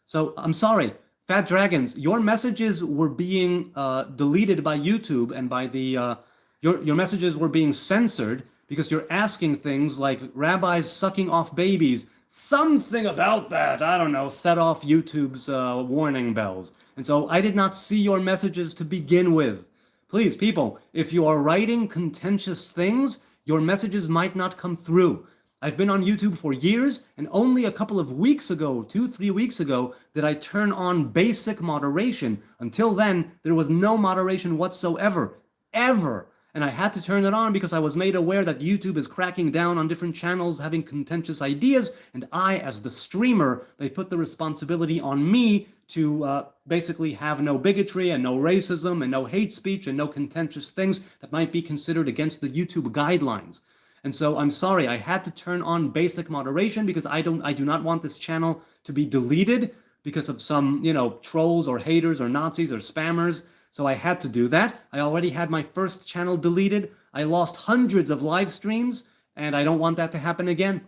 So, I'm sorry, Fat Dragons, your messages were being deleted by YouTube, and by the your messages were being censored because you're asking things like rabbis sucking off babies. Something about that, I don't know, set off YouTube's warning bells. And so I did not see your messages to begin with. Please, people, if you are writing contentious things, your messages might not come through. I've been on YouTube for years, and only a couple of weeks ago, 2-3 weeks ago, did I turn on basic moderation. Until then, there was no moderation whatsoever, ever. And I had to turn it on because I was made aware that YouTube is cracking down on different channels having contentious ideas, and I, as the streamer, they put the responsibility on me to basically have no bigotry and no racism and no hate speech and no contentious things that might be considered against the YouTube guidelines. And so I'm sorry, I had to turn on basic moderation because I do not want this channel to be deleted because of some, trolls or haters or Nazis or spammers. So I had to do that. I already had my first channel deleted. I lost hundreds of live streams, and I don't want that to happen again.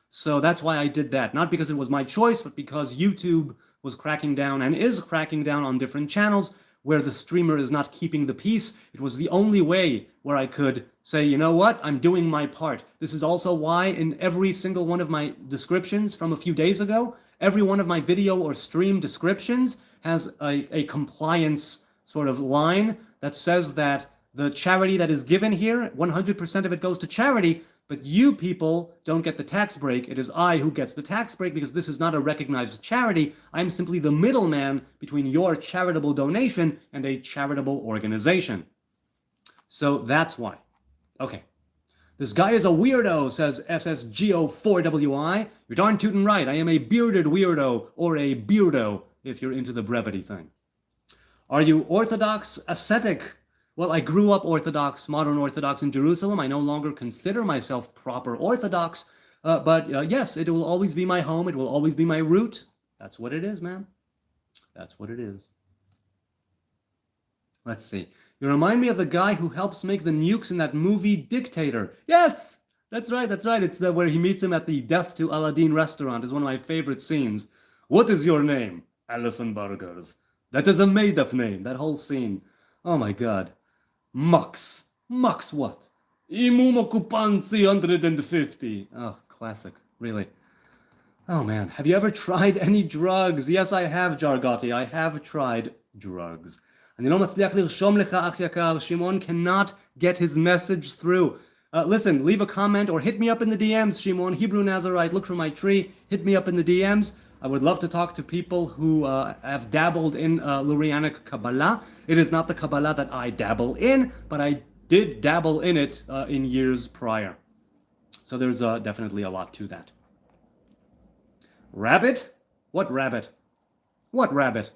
So that's why I did that. Not because it was my choice, but because YouTube was cracking down and is cracking down on different channels where the streamer is not keeping the peace. It was the only way where I could say, you know what, I'm doing my part. This is also why in every single one of my descriptions from a few days ago, every one of my video or stream descriptions has a compliance sort of line that says that the charity that is given here, 100% of it goes to charity. but you people don't get the tax break. It is I who gets the tax break because this is not a recognized charity. I'm simply the middleman between your charitable donation and a charitable organization. So that's why. Okay. This guy is a weirdo, says SSGO4WI. You're darn tootin' right. I am a bearded weirdo, or a beardo, if you're into the brevity thing. Are you Orthodox ascetic? Well, I grew up Orthodox, modern Orthodox in Jerusalem. I no longer consider myself proper Orthodox, but yes, it will always be my home. It will always be my root. That's what it is, man. That's what it is. Let's see. You remind me of the guy who helps make the nukes in that movie Dictator. Yes! That's right. It's where he meets him at the Death to Aladdin restaurant. It's one of my favorite scenes. What is your name? Alison Burgers. That is a made-up name, that whole scene. Oh my god. Mux. Mux what? Imum occupancy 150. Oh, classic. Really. Oh man. Have you ever tried any drugs? Yes, I have, Jargotti. I have tried drugs. Shimon cannot get his message through. Listen, leave a comment or hit me up in the DMs, Shimon, Hebrew Nazarite, look for my tree, hit me up in the DMs. I would love to talk to people who have dabbled in Lurianic Kabbalah. It is not the Kabbalah that I dabble in, but I did dabble in it in years prior. So there's definitely a lot to that. Rabbit? What rabbit? What rabbit?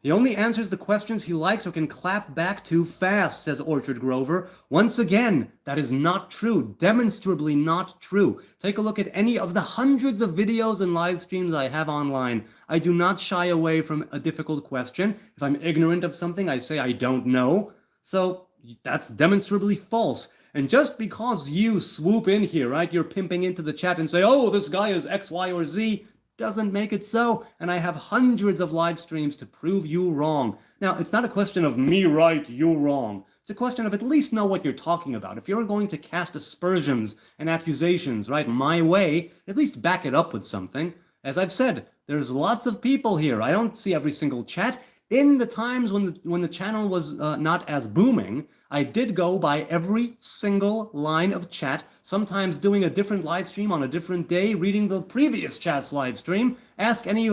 He only answers the questions he likes or can clap back too fast, says Orchard Grover. Once again, that is not true. Demonstrably not true. Take a look at any of the hundreds of videos and live streams I have online. I do not shy away from a difficult question. If I'm ignorant of something, I say I don't know. So that's demonstrably false. And just because you swoop in here, right, you're pimping into the chat and say, oh, this guy is X, Y, or Z, doesn't make it so, and I have hundreds of live streams to prove you wrong. Now, it's not a question of me right, you wrong. It's a question of at least know what you're talking about. If you're going to cast aspersions and accusations, right, my way, at least back it up with something. As I've said, there's lots of people here. I don't see every single chat. In the times when the channel was not as booming, I did go by every single line of chat, sometimes doing a different live stream on a different day, reading the previous chat's live stream. Ask any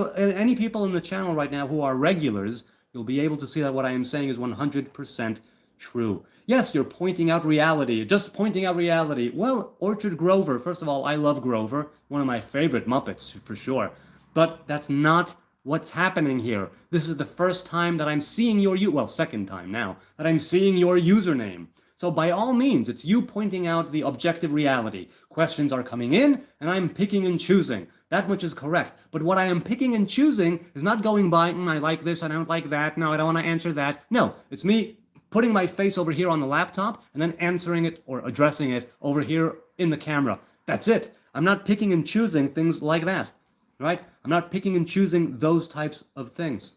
people in the channel right now who are regulars. You'll be able to see that what I am saying is 100% true. Yes, you're pointing out reality, just pointing out reality. Well, Orchard Grover, first of all, I love Grover, one of my favorite Muppets, for sure. But that's not what's happening here. This is the first time that I'm seeing your, second time now, that I'm seeing your username. So by all means, it's you pointing out the objective reality. Questions are coming in, and I'm picking and choosing. That much is correct. But what I am picking and choosing is not going by, I like this, I don't like that, no, I don't want to answer that. No, it's me putting my face over here on the laptop and then answering it or addressing it over here in the camera. That's it. I'm not picking and choosing things like that. Right? I'm not picking and choosing those types of things.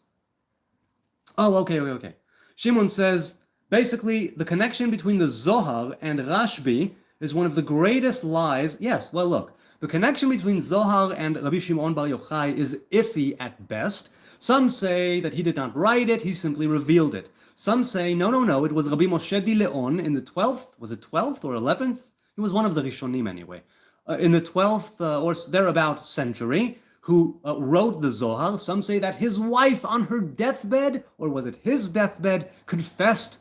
Oh, okay. Shimon says, basically, the connection between the Zohar and Rashbi is one of the greatest lies. Yes, well, look, the connection between Zohar and Rabbi Shimon Bar Yochai is iffy at best. Some say that he did not write it, he simply revealed it. Some say, no, it was Rabbi Moshe di Leon in the 12th, was it 12th or 11th? It was one of the Rishonim anyway. In the 12th or thereabout century, who wrote the Zohar. Some say that his wife on her deathbed, or was it his deathbed, confessed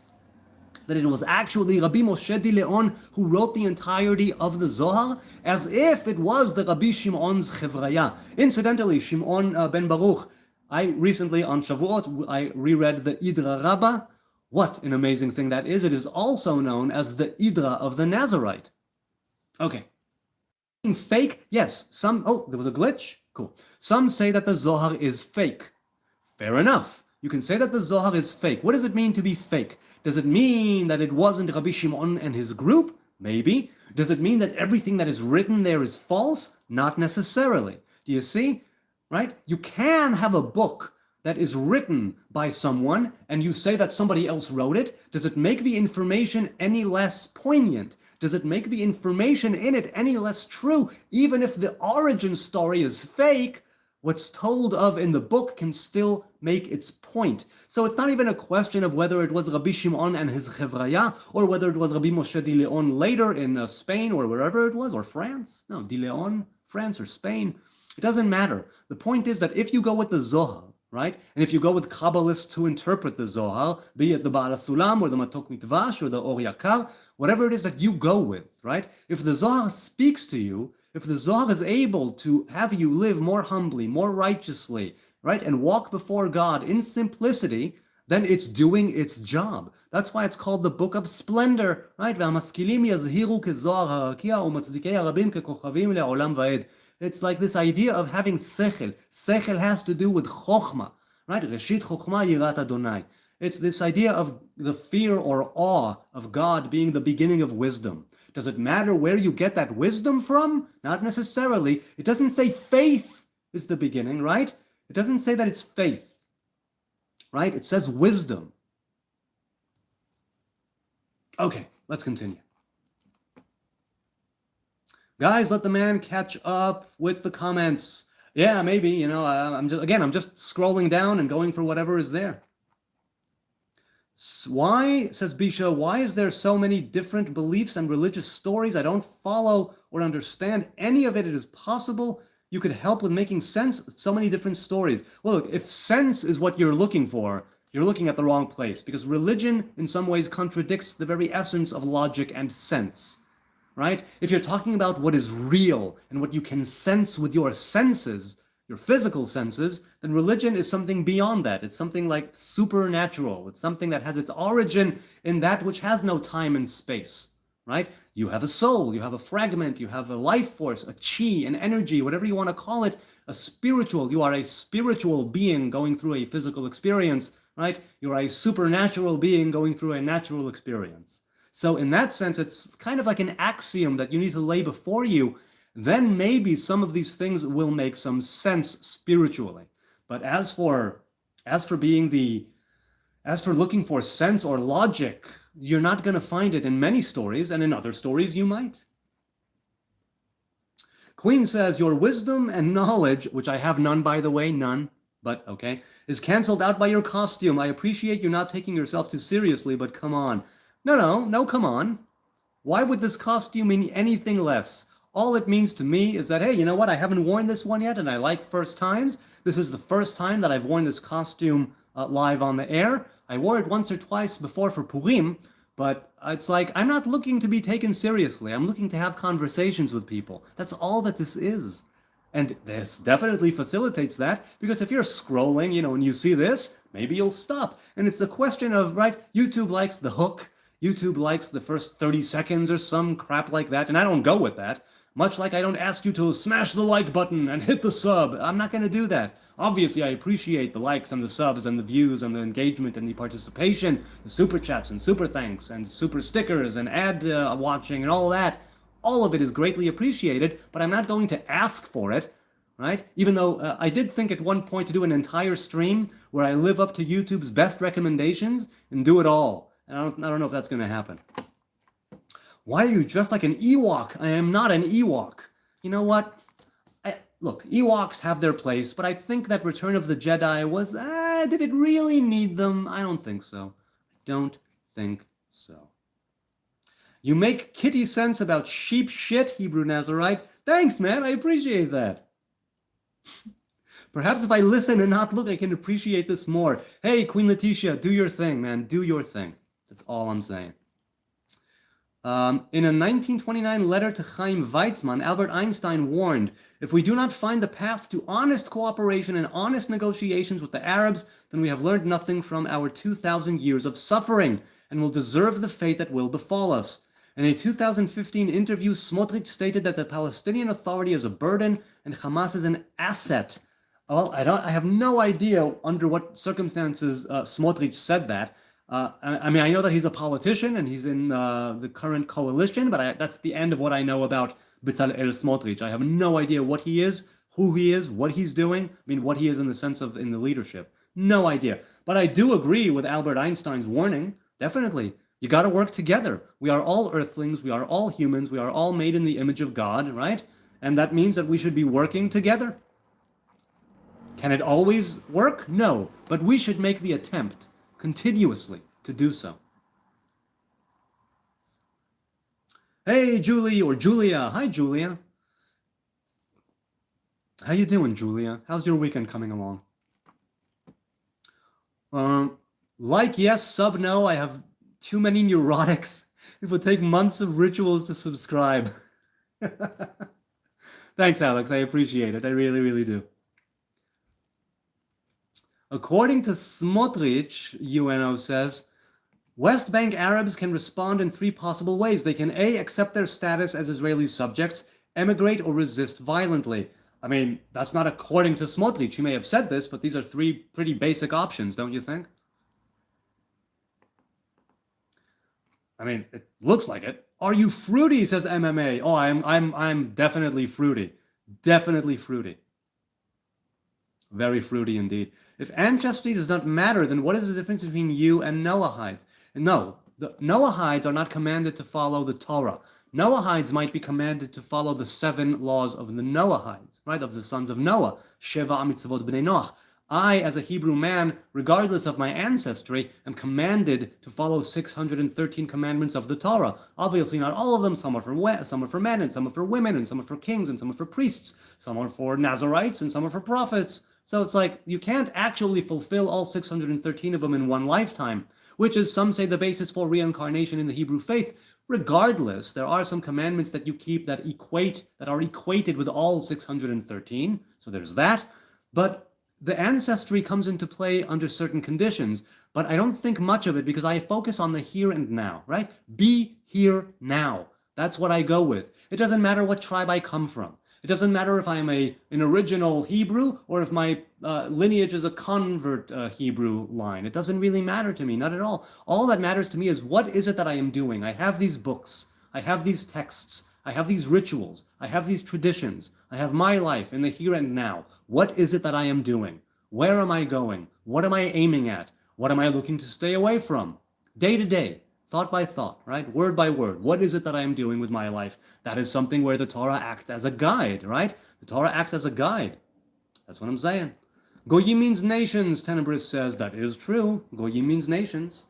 that it was actually Rabbi Moshe di Leon who wrote the entirety of the Zohar, as if it was the Rabbi Shimon's Chevraya. Incidentally, Shimon ben Baruch, I recently on Shavuot, I reread the Idra Rabbah. What an amazing thing that is. It is also known as the Idra of the Nazarite. Okay. Fake? Yes. There was a glitch? Cool. Some say that the Zohar is fake. Fair enough. You can say that the Zohar is fake. What does it mean to be fake? Does it mean that it wasn't Rabbi Shimon and his group? Maybe. Does it mean that everything that is written there is false? Not necessarily. Do you see? Right? You can have a book that is written by someone and you say that somebody else wrote it. Does it make the information any less poignant? Does it make the information in it any less true? Even if the origin story is fake, what's told of in the book can still make its point. So it's not even a question of whether it was Rabbi Shimon and his Chevraya, or whether it was Rabbi Moshe di Leon later in Spain or wherever it was, or France. No, di Leon, France or Spain. It doesn't matter. The point is that if you go with the Zohar, right, and if you go with Kabbalists who interpret the Zohar, be it the Baal Sulam or the Matok Mitvash or the Or Yakar, whatever it is that you go with, right, if the Zohar speaks to you, if the Zohar is able to have you live more humbly, more righteously, right, and walk before God in simplicity, then it's doing its job. That's why it's called the Book of Splendor, right? It's like this idea of having sechel. Sechel has to do with chokhmah, right? Reshit chokhmah yirat Adonai. It's this idea of the fear or awe of God being the beginning of wisdom. Does it matter where you get that wisdom from? Not necessarily. It doesn't say faith is the beginning, right? It doesn't say that it's faith, right? It says wisdom. Okay, let's continue. Guys, let the man catch up with the comments. Yeah, maybe, I'm just scrolling down and going for whatever is there. Why, says Bisha, why is there so many different beliefs and religious stories? I don't follow or understand any of it. It is possible you could help with making sense of so many different stories. Well, look, if sense is what you're looking for, you're looking at the wrong place, because religion in some ways contradicts the very essence of logic and sense, right? If you're talking about what is real and what you can sense with your senses, your physical senses, then religion is something beyond that. It's something like supernatural. It's something that has its origin in that which has no time and space, right? You have a soul, you have a fragment, you have a life force, a chi, an energy, whatever you want to call it, a spiritual. You are a spiritual being going through a physical experience, right? You are a supernatural being going through a natural experience. So in that sense, it's kind of like an axiom that you need to lay before you. Then maybe some of these things will make some sense spiritually. But as for looking for sense or logic, you're not going to find it in many stories, and in other stories you might. Queen says, your wisdom and knowledge, which I have none, by the way, none, but okay, is canceled out by your costume. I appreciate you not taking yourself too seriously, but come on. No, come on. Why would this costume mean anything less? All it means to me is that, hey, you know what? I haven't worn this one yet, and I like first times. This is the first time that I've worn this costume live on the air. I wore it once or twice before for Purim, but it's like, I'm not looking to be taken seriously. I'm looking to have conversations with people. That's all that this is. And this definitely facilitates that, because if you're scrolling, and you see this, maybe you'll stop. And it's a question of, right, YouTube likes the hook. YouTube likes the first 30 seconds or some crap like that, and I don't go with that. Much like I don't ask you to smash the like button and hit the sub. I'm not going to do that. Obviously, I appreciate the likes and the subs and the views and the engagement and the participation, the super chats and super thanks and super stickers and ad watching and all that. All of it is greatly appreciated, but I'm not going to ask for it, right? Even though I did think at one point to do an entire stream where I live up to YouTube's best recommendations and do it all. And I don't know if that's going to happen. Why are you dressed like an Ewok? I am not an Ewok. You know what? Look, Ewoks have their place, but I think that Return of the Jedi was, did it really need them? I don't think so. Don't think so. You make kitty sense about sheep shit, Hebrew Nazarite. Thanks, man. I appreciate that. Perhaps if I listen and not look, I can appreciate this more. Hey, Queen Letitia, do your thing, man. Do your thing. That's all I'm saying. In a 1929 letter to Chaim Weizmann, Albert Einstein warned, if we do not find the path to honest cooperation and honest negotiations with the Arabs, then we have learned nothing from our 2,000 years of suffering and will deserve the fate that will befall us. In a 2015 interview, Smotrich stated that the Palestinian Authority is a burden and Hamas is an asset. Well, I have no idea under what circumstances Smotrich said that. I know that he's a politician and he's in the current coalition, but that's the end of what I know about Bezalel Smotrich. I have no idea what he is, who he is, what he's doing. What he is in the sense of in the leadership. No idea. But I do agree with Albert Einstein's warning. Definitely. You got to work together. We are all earthlings. We are all humans. We are all made in the image of God, right? And that means that we should be working together. Can it always work? No, but we should make the attempt continuously to do so. Hey, Julie or Julia. Hi, Julia. How you doing, Julia? How's your weekend coming along? Like yes, sub no. I have too many neurotics. It would take months of rituals to subscribe. Thanks, Alex. I appreciate it. I really, really do. According to Smotrich, UNO says, West Bank Arabs can respond in three possible ways. They can A, accept their status as Israeli subjects, emigrate, or resist violently. I mean, that's not according to Smotrich. He may have said this, but these are three pretty basic options, don't you think? I mean, it looks like it. Are you fruity, says MMA. Oh, I'm definitely fruity. Definitely fruity. Very fruity indeed. If ancestry does not matter, then what is the difference between you and Noahides? No, the Noahides are not commanded to follow the Torah. Noahides might be commanded to follow the 7 laws of the Noahides, right, of the sons of Noah. Sheva mitzvot b'nei Noach. I, as a Hebrew man, regardless of my ancestry, am commanded to follow 613 commandments of the Torah. Obviously, not all of them. Some are for men, and some are for women, and some are for kings, and some are for priests. Some are for Nazarites, and some are for prophets. So it's like you can't actually fulfill all 613 of them in one lifetime, which is, some say, the basis for reincarnation in the Hebrew faith. Regardless, there are some commandments that you keep that are equated with all 613. So there's that. But the ancestry comes into play under certain conditions, but I don't think much of it because I focus on the here and now, right? Be here now. That's what I go with. It doesn't matter what tribe I come from. It doesn't matter if I'm an original Hebrew or if my lineage is a convert Hebrew line. It doesn't really matter to me, not at all. All that matters to me is what is it that I am doing? I have these books. I have these texts. I have these rituals. I have these traditions. I have my life in the here and now. What is it that I am doing? Where am I going? What am I aiming at? What am I looking to stay away from? Day to day, thought by thought, right? Word by word. What is it that I am doing with my life? That is something where the Torah acts as a guide, right? The Torah acts as a guide. That's what I'm saying. Goyim means nations, Tenebris says. That is true. Goyim means nations.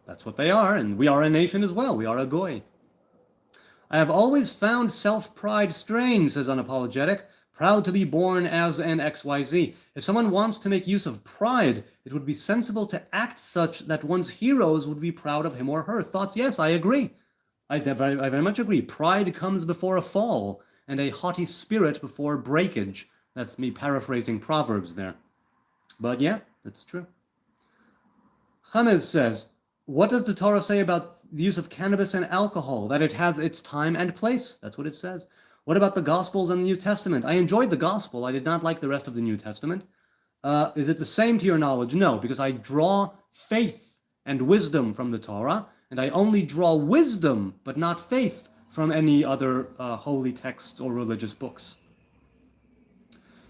That's what they are, and we are a nation as well. We are a goy. I have always found self-pride strange, says Unapologetic, proud to be born as an XYZ. If someone wants to make use of pride, it would be sensible to act such that one's heroes would be proud of him or her. Thoughts? Yes, I agree. I very much agree. Pride comes before a fall, and a haughty spirit before breakage. That's me paraphrasing Proverbs there. But yeah, that's true. Chamez says, what does the Torah say about the use of cannabis and alcohol? That it has its time and place. That's what it says. What about the Gospels and the New Testament? I enjoyed the Gospel. I did not like the rest of the New Testament. Is it the same to your knowledge? No, because I draw faith and wisdom from the Torah, and I only draw wisdom, but not faith, from any other holy texts or religious books.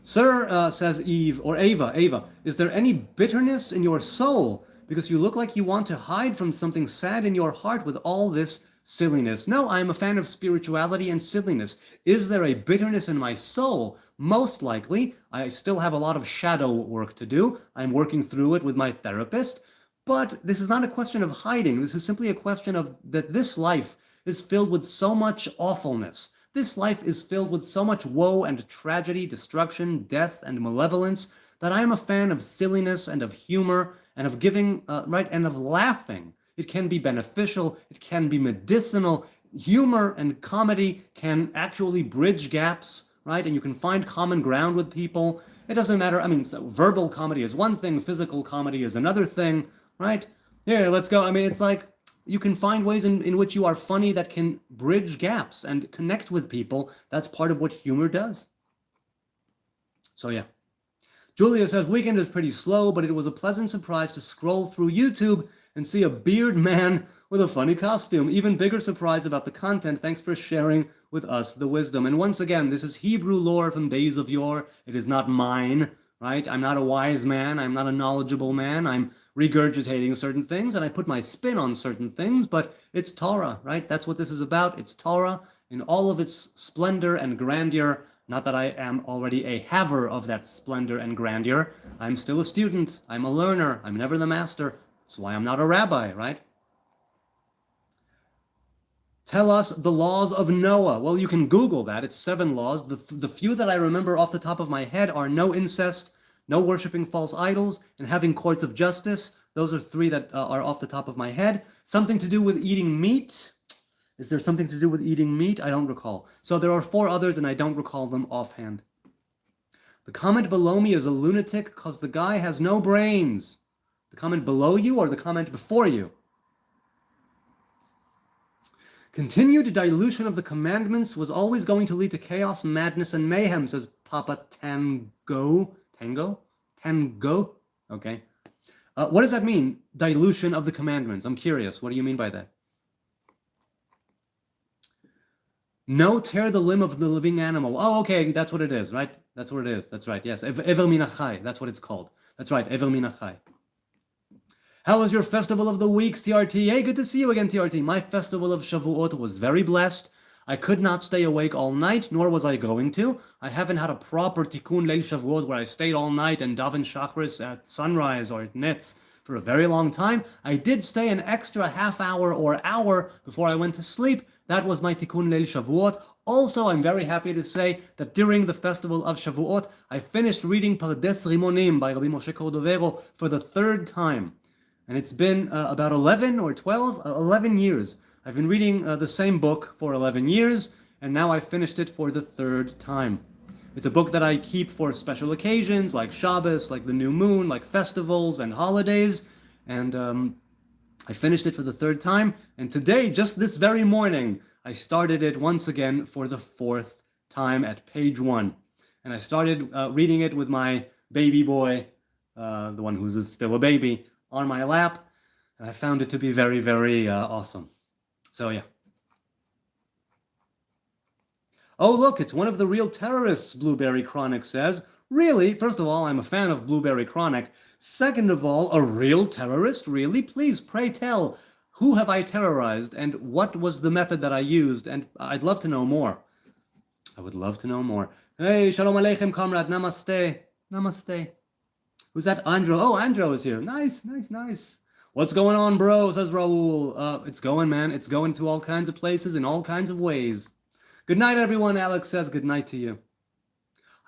Sir, says Eve, or Ava, is there any bitterness in your soul? Because you look like you want to hide from something sad in your heart with all this silliness. No, I'm a fan of spirituality and silliness. Is there a bitterness in my soul? Most likely. I still have a lot of shadow work to do. I'm working through it with my therapist. But this is not a question of hiding. This is simply a question of that this life is filled with so much awfulness. This life is filled with so much woe and tragedy, destruction, death, and malevolence that I am a fan of silliness and of humor and of giving, and of laughing. It can be beneficial. It can be medicinal. Humor and comedy can actually bridge gaps, right? And you can find common ground with people. It doesn't matter. I mean, so verbal comedy is one thing. Physical comedy is another thing, right? Here, let's go. I mean, it's like you can find ways in which you are funny that can bridge gaps and connect with people. That's part of what humor does. So, yeah. Julia says, weekend is pretty slow, but it was a pleasant surprise to scroll through YouTube and see a beard man with a funny costume. Even bigger surprise about the content. Thanks for sharing with us the wisdom. And once again, this is Hebrew lore from days of yore. It is not mine, right? I'm not a wise man. I'm not a knowledgeable man. I'm regurgitating certain things, and I put my spin on certain things, but it's Torah, right? That's what this is about. It's Torah in all of its splendor and grandeur. Not that I am already a haver of that splendor and grandeur. I'm still a student. I'm a learner. I'm never the master. That's why I'm not a rabbi, right? Tell us the laws of Noah. Well, you can Google that. It's 7 laws. The few that I remember off the top of my head are no incest, no worshiping false idols, and having courts of justice. Those are 3 that are off the top of my head. Something to do with eating meat. Is there something to do with eating meat? I don't recall. So there are 4 others, and I don't recall them offhand. The comment below me is a lunatic because the guy has no brains. The comment below you or the comment before you? Continued dilution of the commandments was always going to lead to chaos, madness, and mayhem, says Papa Tango. Tango? Tango? Okay. What does that mean, dilution of the commandments? I'm curious. What do you mean by that? No, tear the limb of the living animal. Oh, okay, that's what it is, right? That's what it is. That's right, yes. Ever min achai, that's what it's called. That's right, Ever min achai. How was your festival of the weeks, TRT? Hey, good to see you again, TRT. My festival of Shavuot was very blessed. I could not stay awake all night, nor was I going to. I haven't had a proper Tikkun Leil Shavuot where I stayed all night and daven Shachris at sunrise or at Nitz for a very long time. I did stay an extra half hour or hour before I went to sleep. That was my Tikkun Leil Shavuot. Also, I'm very happy to say that during the festival of Shavuot, I finished reading Pardes Rimonim by Rabbi Moshe Cordovero for the 3rd time. And it's been about 11 or 12, 11 years. I've been reading the same book for 11 years, and now I finished it for the 3rd time. It's a book that I keep for special occasions, like Shabbos, like the new moon, like festivals and holidays, and I finished it for the 3rd time, and today, just this very morning, I started it once again for the 4th time at page 1. And I started reading it with my baby boy, the one who's still a baby, on my lap, and I found it to be very, very awesome. So yeah. Oh look, it's one of the real terrorists, Blueberry Chronic says. Really? First of all, I'm a fan of Blueberry Chronic. Second of all, a real terrorist? Really? Please, pray tell, who have I terrorized, and what was the method that I used? And I'd love to know more. I would love to know more. Hey, shalom aleichem, comrade. Namaste. Namaste. Who's that? Andrew. Oh, Andrew is here. Nice, nice, nice. What's going on, bro? Says Raul. It's going, man. It's going to all kinds of places in all kinds of ways. Good night, everyone. Alex says good night to you.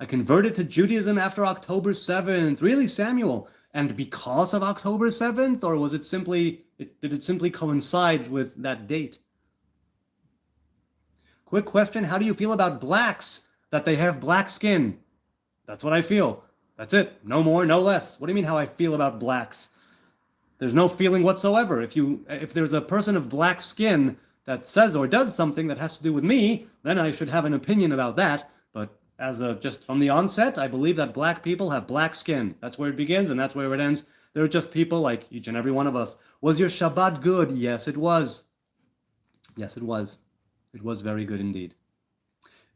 I converted to Judaism after October 7th. Really, Samuel? And because of October 7th? Or was it simply, did it simply coincide with that date? Quick question. How do you feel about blacks? That they have black skin? That's what I feel. That's it. No more, no less. What do you mean how I feel about blacks? There's no feeling whatsoever. If there's a person of black skin that says or does something that has to do with me, then I should have an opinion about that. But just from the onset, I believe that black people have black skin. That's where it begins and that's where it ends. They're just people like each and every one of us. Was your Shabbat good? Yes, it was. Yes, it was. It was very good indeed.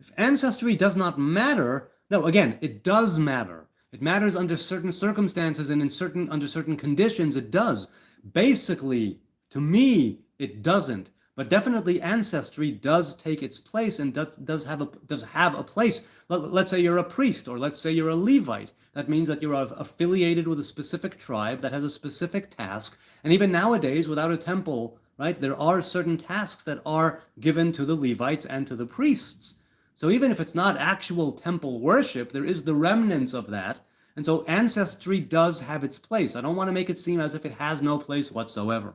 If ancestry does not matter, no, again, it does matter. It matters under certain circumstances and under certain conditions it does. Basically, to me, it doesn't. But definitely ancestry does take its place and does have a place. Let's say you're a priest, or let's say you're a Levite. That means that you're affiliated with a specific tribe that has a specific task. And even nowadays, without a temple, right, there are certain tasks that are given to the Levites and to the priests. So even if it's not actual temple worship, there is the remnants of that. And so ancestry does have its place. I don't want to make it seem as if it has no place whatsoever.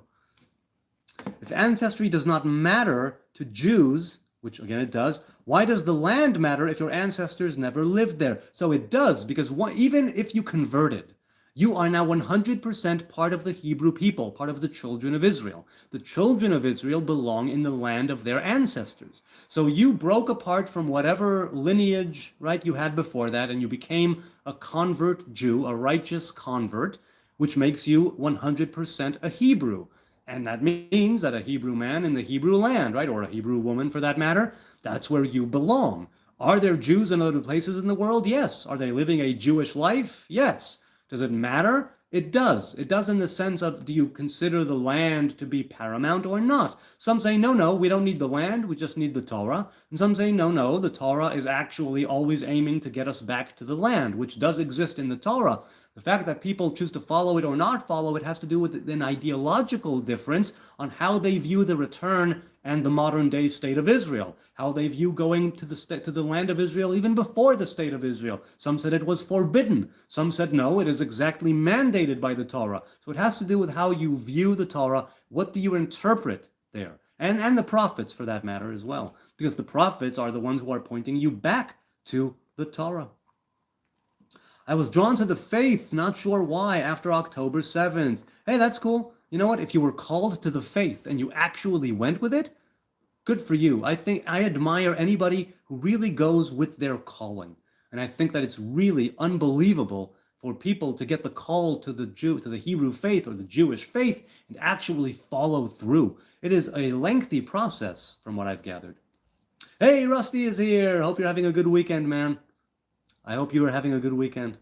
If ancestry does not matter to Jews, which again it does, why does the land matter if your ancestors never lived there? So it does, because even if you converted, you are now 100% part of the Hebrew people, part of the children of Israel. The children of Israel belong in the land of their ancestors. So you broke apart from whatever lineage, right, you had before that, and you became a convert Jew, a righteous convert, which makes you 100% a Hebrew. And that means that a Hebrew man in the Hebrew land, right, or a Hebrew woman for that matter, that's where you belong. Are there Jews in other places in the world? Yes. Are they living a Jewish life? Yes. Does it matter It does. It does in the sense of, do you consider the land to be paramount or not? Some say, no, no, we don't need the land, we just need the Torah. And some say, no, no, the Torah is actually always aiming to get us back to the land, which does exist in the Torah. The fact that people choose to follow it or not follow it has to do with an ideological difference on how they view the return and the modern day state of Israel, how they view going to the land of Israel even before the state of Israel. Some said it was forbidden. Some said no, it is exactly mandated by the Torah. So it has to do with how you view the Torah. What do you interpret there? And the prophets, for that matter, as well, because the prophets are the ones who are pointing you back to the Torah. I was drawn to the faith, not sure why, after October 7th. Hey, that's cool. You know what? If you were called to the faith and you actually went with it, good for you. I admire anybody who really goes with their calling. And I think that it's really unbelievable for people to get the call to the Hebrew faith or the Jewish faith and actually follow through. It is a lengthy process, from what I've gathered. Hey, Rusty is here. Hope you're having a good weekend, man. I hope you are having a good weekend.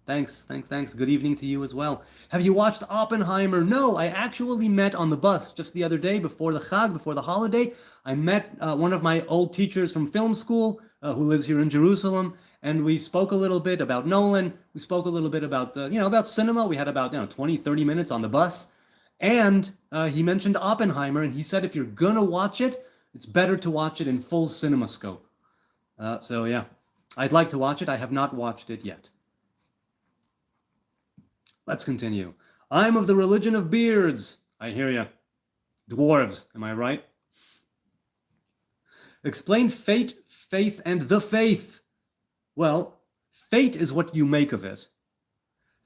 Thanks. Good evening to you as well. Have you watched Oppenheimer? No, I actually met on the bus just the other day before the Chag, before the holiday. I met one of my old teachers from film school who lives here in Jerusalem, and we spoke a little bit about Nolan. We spoke a little bit about about cinema. We had about 20, 30 minutes on the bus, and he mentioned Oppenheimer, and he said if you're gonna watch it, it's better to watch it in full CinemaScope. So yeah. I'd like to watch it. I have not watched it yet. Let's continue. I'm of the religion of beards. I hear ya. Dwarves, am I right? Explain fate, faith, and the faith. Well, fate is what you make of it.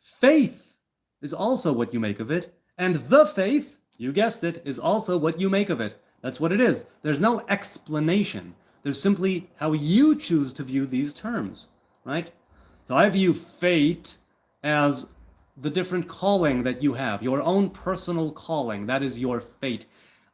Faith is also what you make of it. And the faith, you guessed it, is also what you make of it. That's what it is. There's no explanation. There's simply how you choose to view these terms, right? So I view fate as the different calling that you have, your own personal calling. That is your fate.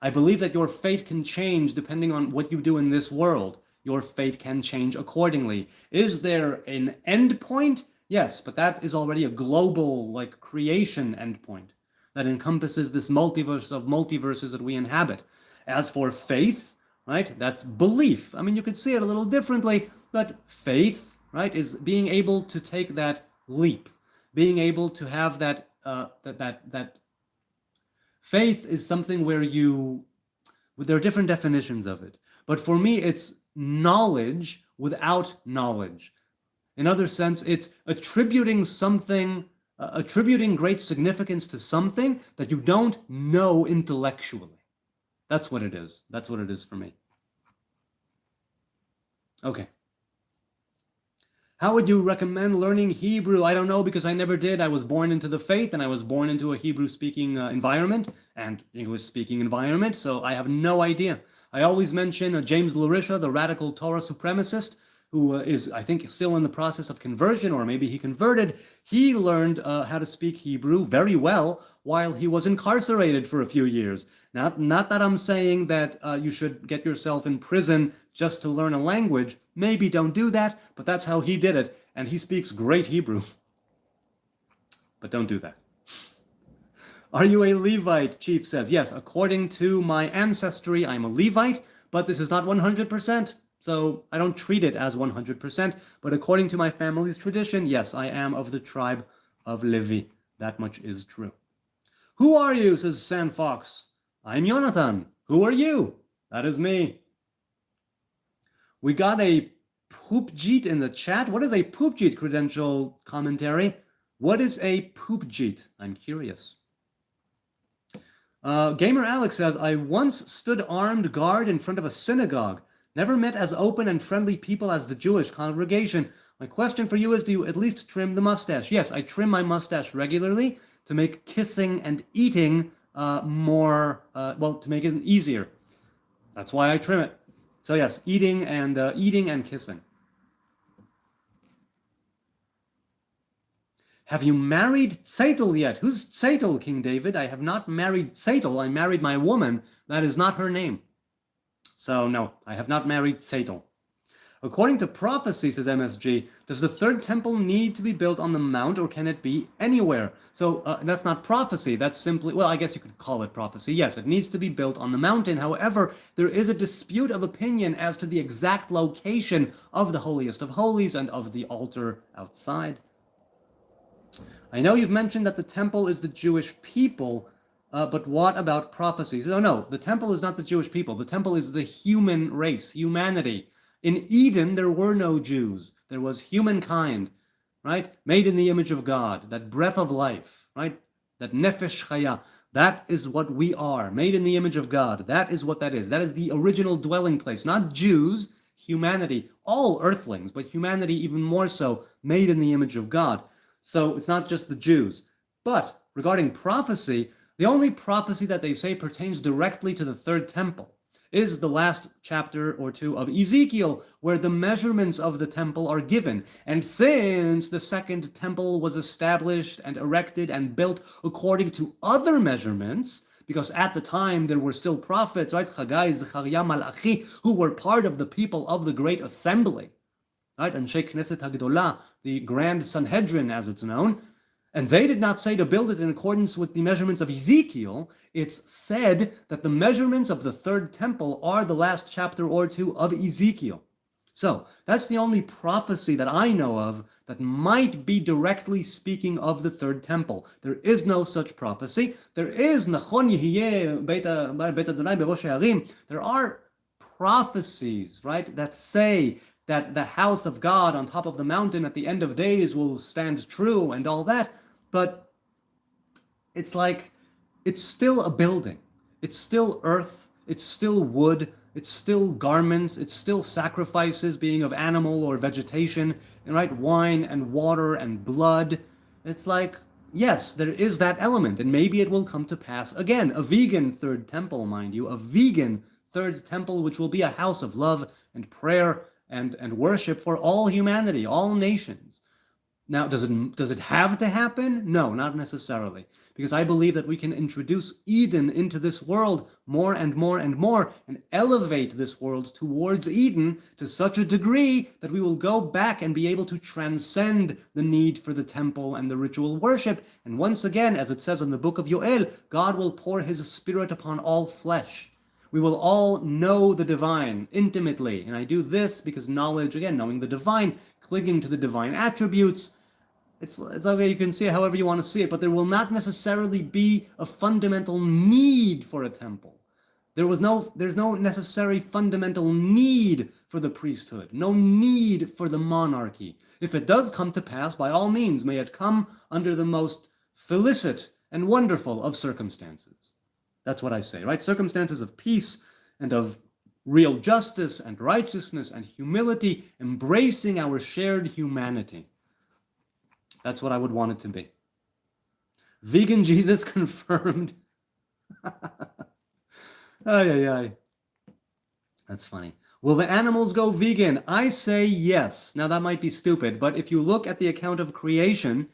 I believe that your fate can change depending on what you do in this world. Your fate can change accordingly. Is there an end point? Yes, but that is already a global, creation endpoint that encompasses this multiverse of multiverses that we inhabit. As for faith, right? That's belief. I mean, you could see it a little differently, but faith, right, is being able to take that leap, being able to have that faith is something where there are different definitions of it. But for me, it's knowledge without knowledge. In other sense, it's attributing great significance to something that you don't know intellectually. That's what it is. That's what it is for me. Okay. How would you recommend learning Hebrew? I don't know, because I never did. I was born into the faith, and I was born into a Hebrew-speaking environment and English-speaking environment, so I have no idea. I always mention James Larisha, the radical Torah supremacist, who is, I think, still in the process of conversion, or maybe he converted. He learned how to speak Hebrew very well while he was incarcerated for a few years. Not that I'm saying that you should get yourself in prison just to learn a language. Maybe don't do that, but that's how he did it, and he speaks great Hebrew. But don't do that. Are you a Levite? Chief says, yes, according to my ancestry, I'm a Levite, but this is not 100%. So I don't treat it as 100%, but according to my family's tradition, yes, I am of the tribe of Levi. That much is true. Who are you? Says San Fox. I'm Jonathan. Who are you? That is me. We got a poopjeet in the chat. What is a poopjeet? Credential commentary. What is a poopjeet? I'm curious. Gamer Alex says, I once stood armed guard in front of a synagogue. Never met as open and friendly people as the Jewish congregation. My question for you is, do you at least trim the mustache? Yes, I trim my mustache regularly to make kissing and eating to make it easier. That's why I trim it. So yes, eating and kissing. Have you married Tzeitel yet? Who's Tzeitel, King David? I have not married Tzeitel. I married my woman. That is not her name. So no, I have not married Tzeitel. According to prophecy, says MSG, does the third temple need to be built on the mount, or can it be anywhere? So that's not prophecy. That's simply, well, I guess you could call it prophecy. Yes, it needs to be built on the mountain. However, there is a dispute of opinion as to the exact location of the holiest of holies and of the altar outside. I know you've mentioned that the temple is the Jewish people, but what about prophecies? No, the temple is not the Jewish people. The temple is the human race, humanity. In Eden, there were no Jews. There was humankind, right? Made in the image of God, that breath of life, right? That nefesh chaya. That is what we are, made in the image of God. That is what that is. That is the original dwelling place, not Jews, humanity, all earthlings, but humanity even more so, made in the image of God. So it's not just the Jews. But regarding prophecy, the only prophecy that they say pertains directly to the third temple is the last chapter or two of Ezekiel, where the measurements of the temple are given. And since the second temple was established and erected and built according to other measurements, because at the time there were still prophets, right, Chagai, Zechariah, Malachi, who were part of the people of the Great Assembly, right, and Sheikh Knesset HaGedolah, the Grand Sanhedrin as it's known, and they did not say to build it in accordance with the measurements of Ezekiel. It's said that the measurements of the third temple are the last chapter or two of Ezekiel. So that's the only prophecy that I know of that might be directly speaking of the third temple. There is no such prophecy. There is Nachon Yehiyeh Beit Adonai Berosh Ha'arim. There are prophecies, right, that say that the house of God on top of the mountain at the end of days will stand true and all that, but it's like, it's still a building. It's still earth, it's still wood, it's still garments, it's still sacrifices being of animal or vegetation, and right, wine and water and blood. It's like, yes, there is that element, and maybe it will come to pass again. A vegan third temple, mind you, a vegan third temple, which will be a house of love and prayer and worship for all humanity, all nations. Now, does it have to happen? No, not necessarily, because I believe that we can introduce Eden into this world more and more and more, and elevate this world towards Eden to such a degree that we will go back and be able to transcend the need for the temple and the ritual worship. And once again, as it says in the book of Yoel, God will pour his spirit upon all flesh. We will all know the divine intimately. And I do this because knowledge, again, knowing the divine, clinging to the divine attributes, it's okay, you can see it however you want to see it, but there will not necessarily be a fundamental need for a temple. There's no necessary fundamental need for the priesthood, no need for the monarchy. If it does come to pass, by all means, may it come under the most felicit and wonderful of circumstances. That's what I say, right? Circumstances of peace and of real justice and righteousness and humility, embracing our shared humanity. That's what I would want it to be. Vegan Jesus confirmed. Ay. That's funny. Will the animals go vegan? I say yes. Now that might be stupid, but if you look at the account of creation,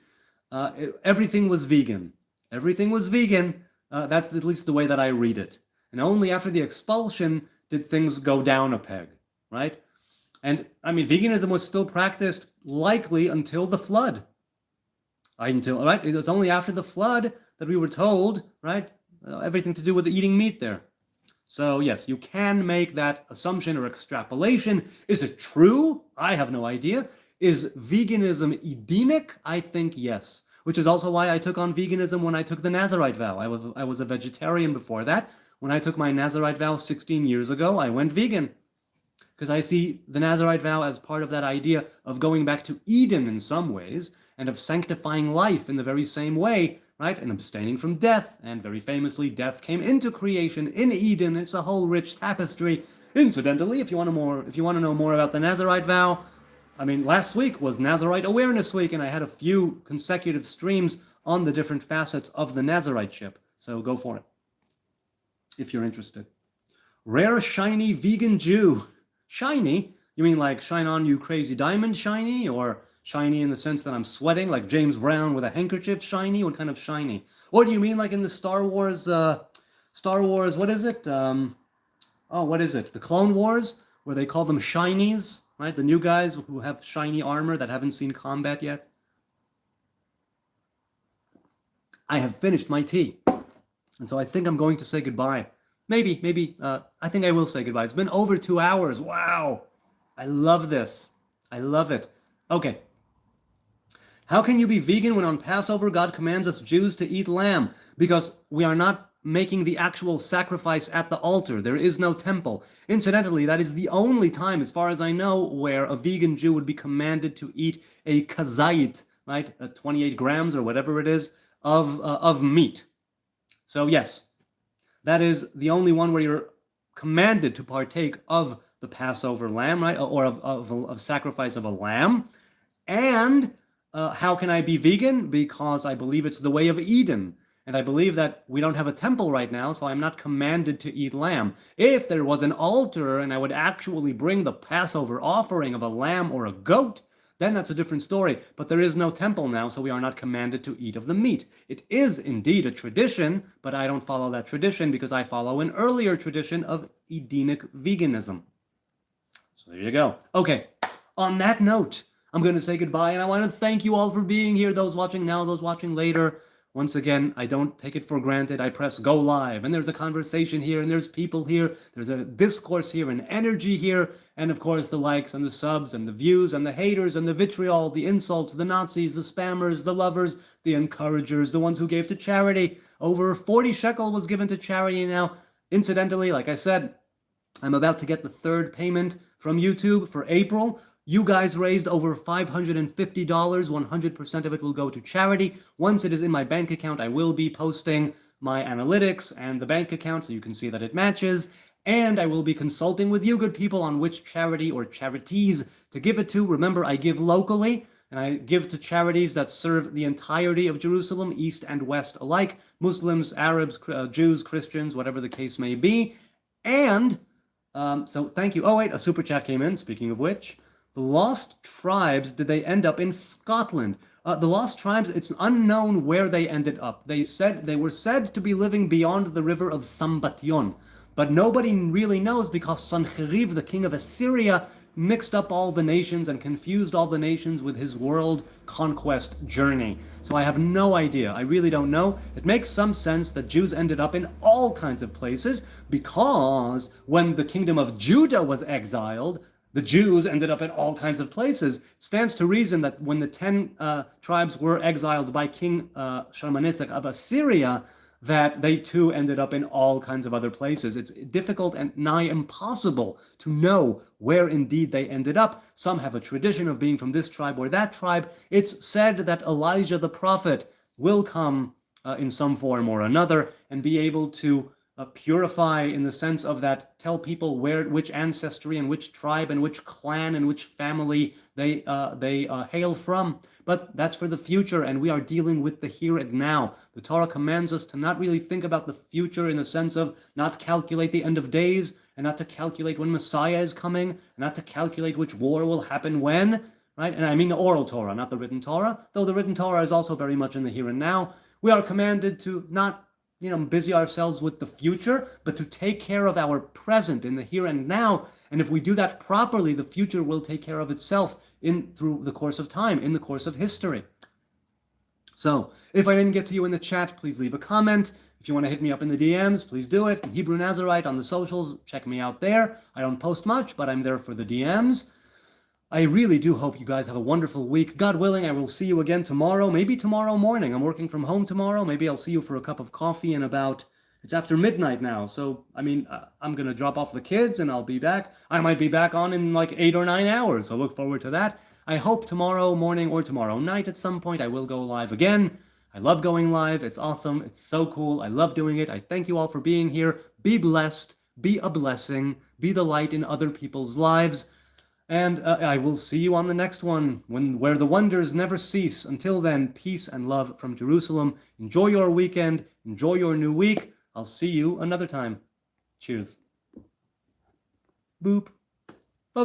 everything was vegan. Everything was vegan. That's at least the way that I read it. And only after the expulsion did things go down a peg, right? And I mean, veganism was still practiced likely until the flood. Right? It was only after the flood that we were told, right? Everything to do with eating meat there. So yes, you can make that assumption or extrapolation. Is it true? I have no idea. Is veganism Edenic? I think yes. Which is also why I took on veganism when I took the Nazarite vow. I was a vegetarian before that. When I took my Nazarite vow 16 years ago, I went vegan. Because I see the Nazarite vow as part of that idea of going back to Eden in some ways, and of sanctifying life in the very same way, right? And abstaining from death. And very famously, death came into creation in Eden. It's a whole rich tapestry. Incidentally, if you want to know more about the Nazarite vow, I mean, last week was Nazarite Awareness Week, and I had a few consecutive streams on the different facets of the Nazariteship. So go for it, if you're interested. Rare, shiny, vegan Jew. Shiny? You mean like shine on you crazy diamond shiny? Or shiny in the sense that I'm sweating, like James Brown with a handkerchief shiny? What kind of shiny? Or do you mean like in the Star Wars, what is it? What is it? The Clone Wars, where they call them shinies? right? The new guys who have shiny armor that haven't seen combat yet. I have finished my tea. And so I think I'm going to say goodbye. Maybe, I think I will say goodbye. It's been over 2 hours. Wow. I love this. I love it. Okay. How can you be vegan when on Passover God commands us Jews to eat lamb? Because we are not making the actual sacrifice at the altar. There is no temple. Incidentally, that is the only time, as far as I know, where a vegan Jew would be commanded to eat a kazait, right? 28 grams or whatever it is of meat. So yes, that is the only one where you're commanded to partake of the Passover lamb, right? Or of sacrifice of a lamb. And how can I be vegan? Because I believe it's the way of Eden. And I believe that we don't have a temple right now, so I'm not commanded to eat lamb. If there was an altar and I would actually bring the Passover offering of a lamb or a goat, then that's a different story. But there is no temple now, so we are not commanded to eat of the meat. It is indeed a tradition, but I don't follow that tradition because I follow an earlier tradition of Edenic veganism. So there you go. Okay, on that note, I'm going to say goodbye, and I want to thank you all for being here, those watching now, those watching later. Once again, I don't take it for granted. I press go live, and there's a conversation here, and there's people here, there's a discourse here, and energy here, and of course the likes and the subs and the views and the haters and the vitriol, the insults, the Nazis, the spammers, the lovers, the encouragers, the ones who gave to charity. Over 40 shekel was given to charity now. Incidentally, like I said, I'm about to get the third payment from YouTube for April. You guys raised over $550. 100% of it will go to charity. Once it is in my bank account, I will be posting my analytics and the bank account so you can see that it matches. And I will be consulting with you good people on which charity or charities to give it to. Remember, I give locally, and I give to charities that serve the entirety of Jerusalem, East and West alike. Muslims, Arabs, Jews, Christians, whatever the case may be. And so thank you. Oh, wait, a super chat came in, speaking of which. The Lost Tribes, did they end up in Scotland? The Lost Tribes, it's unknown where they ended up. They were said to be living beyond the river of Sambation, but nobody really knows because Sancheriv, the king of Assyria, mixed up all the nations and confused all the nations with his world conquest journey. So I have no idea. I really don't know. It makes some sense that Jews ended up in all kinds of places because when the kingdom of Judah was exiled, the Jews ended up in all kinds of places. Stands to reason that when the 10 tribes were exiled by King Shalmaneser of Assyria, that they too ended up in all kinds of other places. It's difficult and nigh impossible to know where indeed they ended up. Some have a tradition of being from this tribe or that tribe. It's said that Elijah the prophet will come in some form or another and be able to purify in the sense of that, tell people which ancestry and which tribe and which clan and which family they hail from. But that's for the future, and we are dealing with the here and now. The Torah commands us to not really think about the future in the sense of not calculate the end of days, and not to calculate when Messiah is coming, and not to calculate which war will happen when, right? And I mean the oral Torah, not the written Torah, though the written Torah is also very much in the here and now. We are commanded to not busy ourselves with the future, but to take care of our present in the here and now. And if we do that properly, the future will take care of itself through the course of time, in the course of history. So if I didn't get to you in the chat, please leave a comment. If you want to hit me up in the DMs, please do it. Hebrew Nazarite on the socials, check me out there. I don't post much, but I'm there for the DMs. I really do hope you guys have a wonderful week. God willing, I will see you again tomorrow, maybe tomorrow morning. I'm working from home tomorrow. Maybe I'll see you for a cup of coffee in it's after midnight now. So, I mean, I'm going to drop off the kids and I'll be back. I might be back on in like 8 or 9 hours. So look forward to that. I hope tomorrow morning or tomorrow night at some point I will go live again. I love going live. It's awesome. It's so cool. I love doing it. I thank you all for being here. Be blessed. Be a blessing. Be the light in other people's lives. And I will see you on the next one, where the wonders never cease. Until then, peace and love from Jerusalem. Enjoy your weekend. Enjoy your new week. I'll see you another time. Cheers. Boop.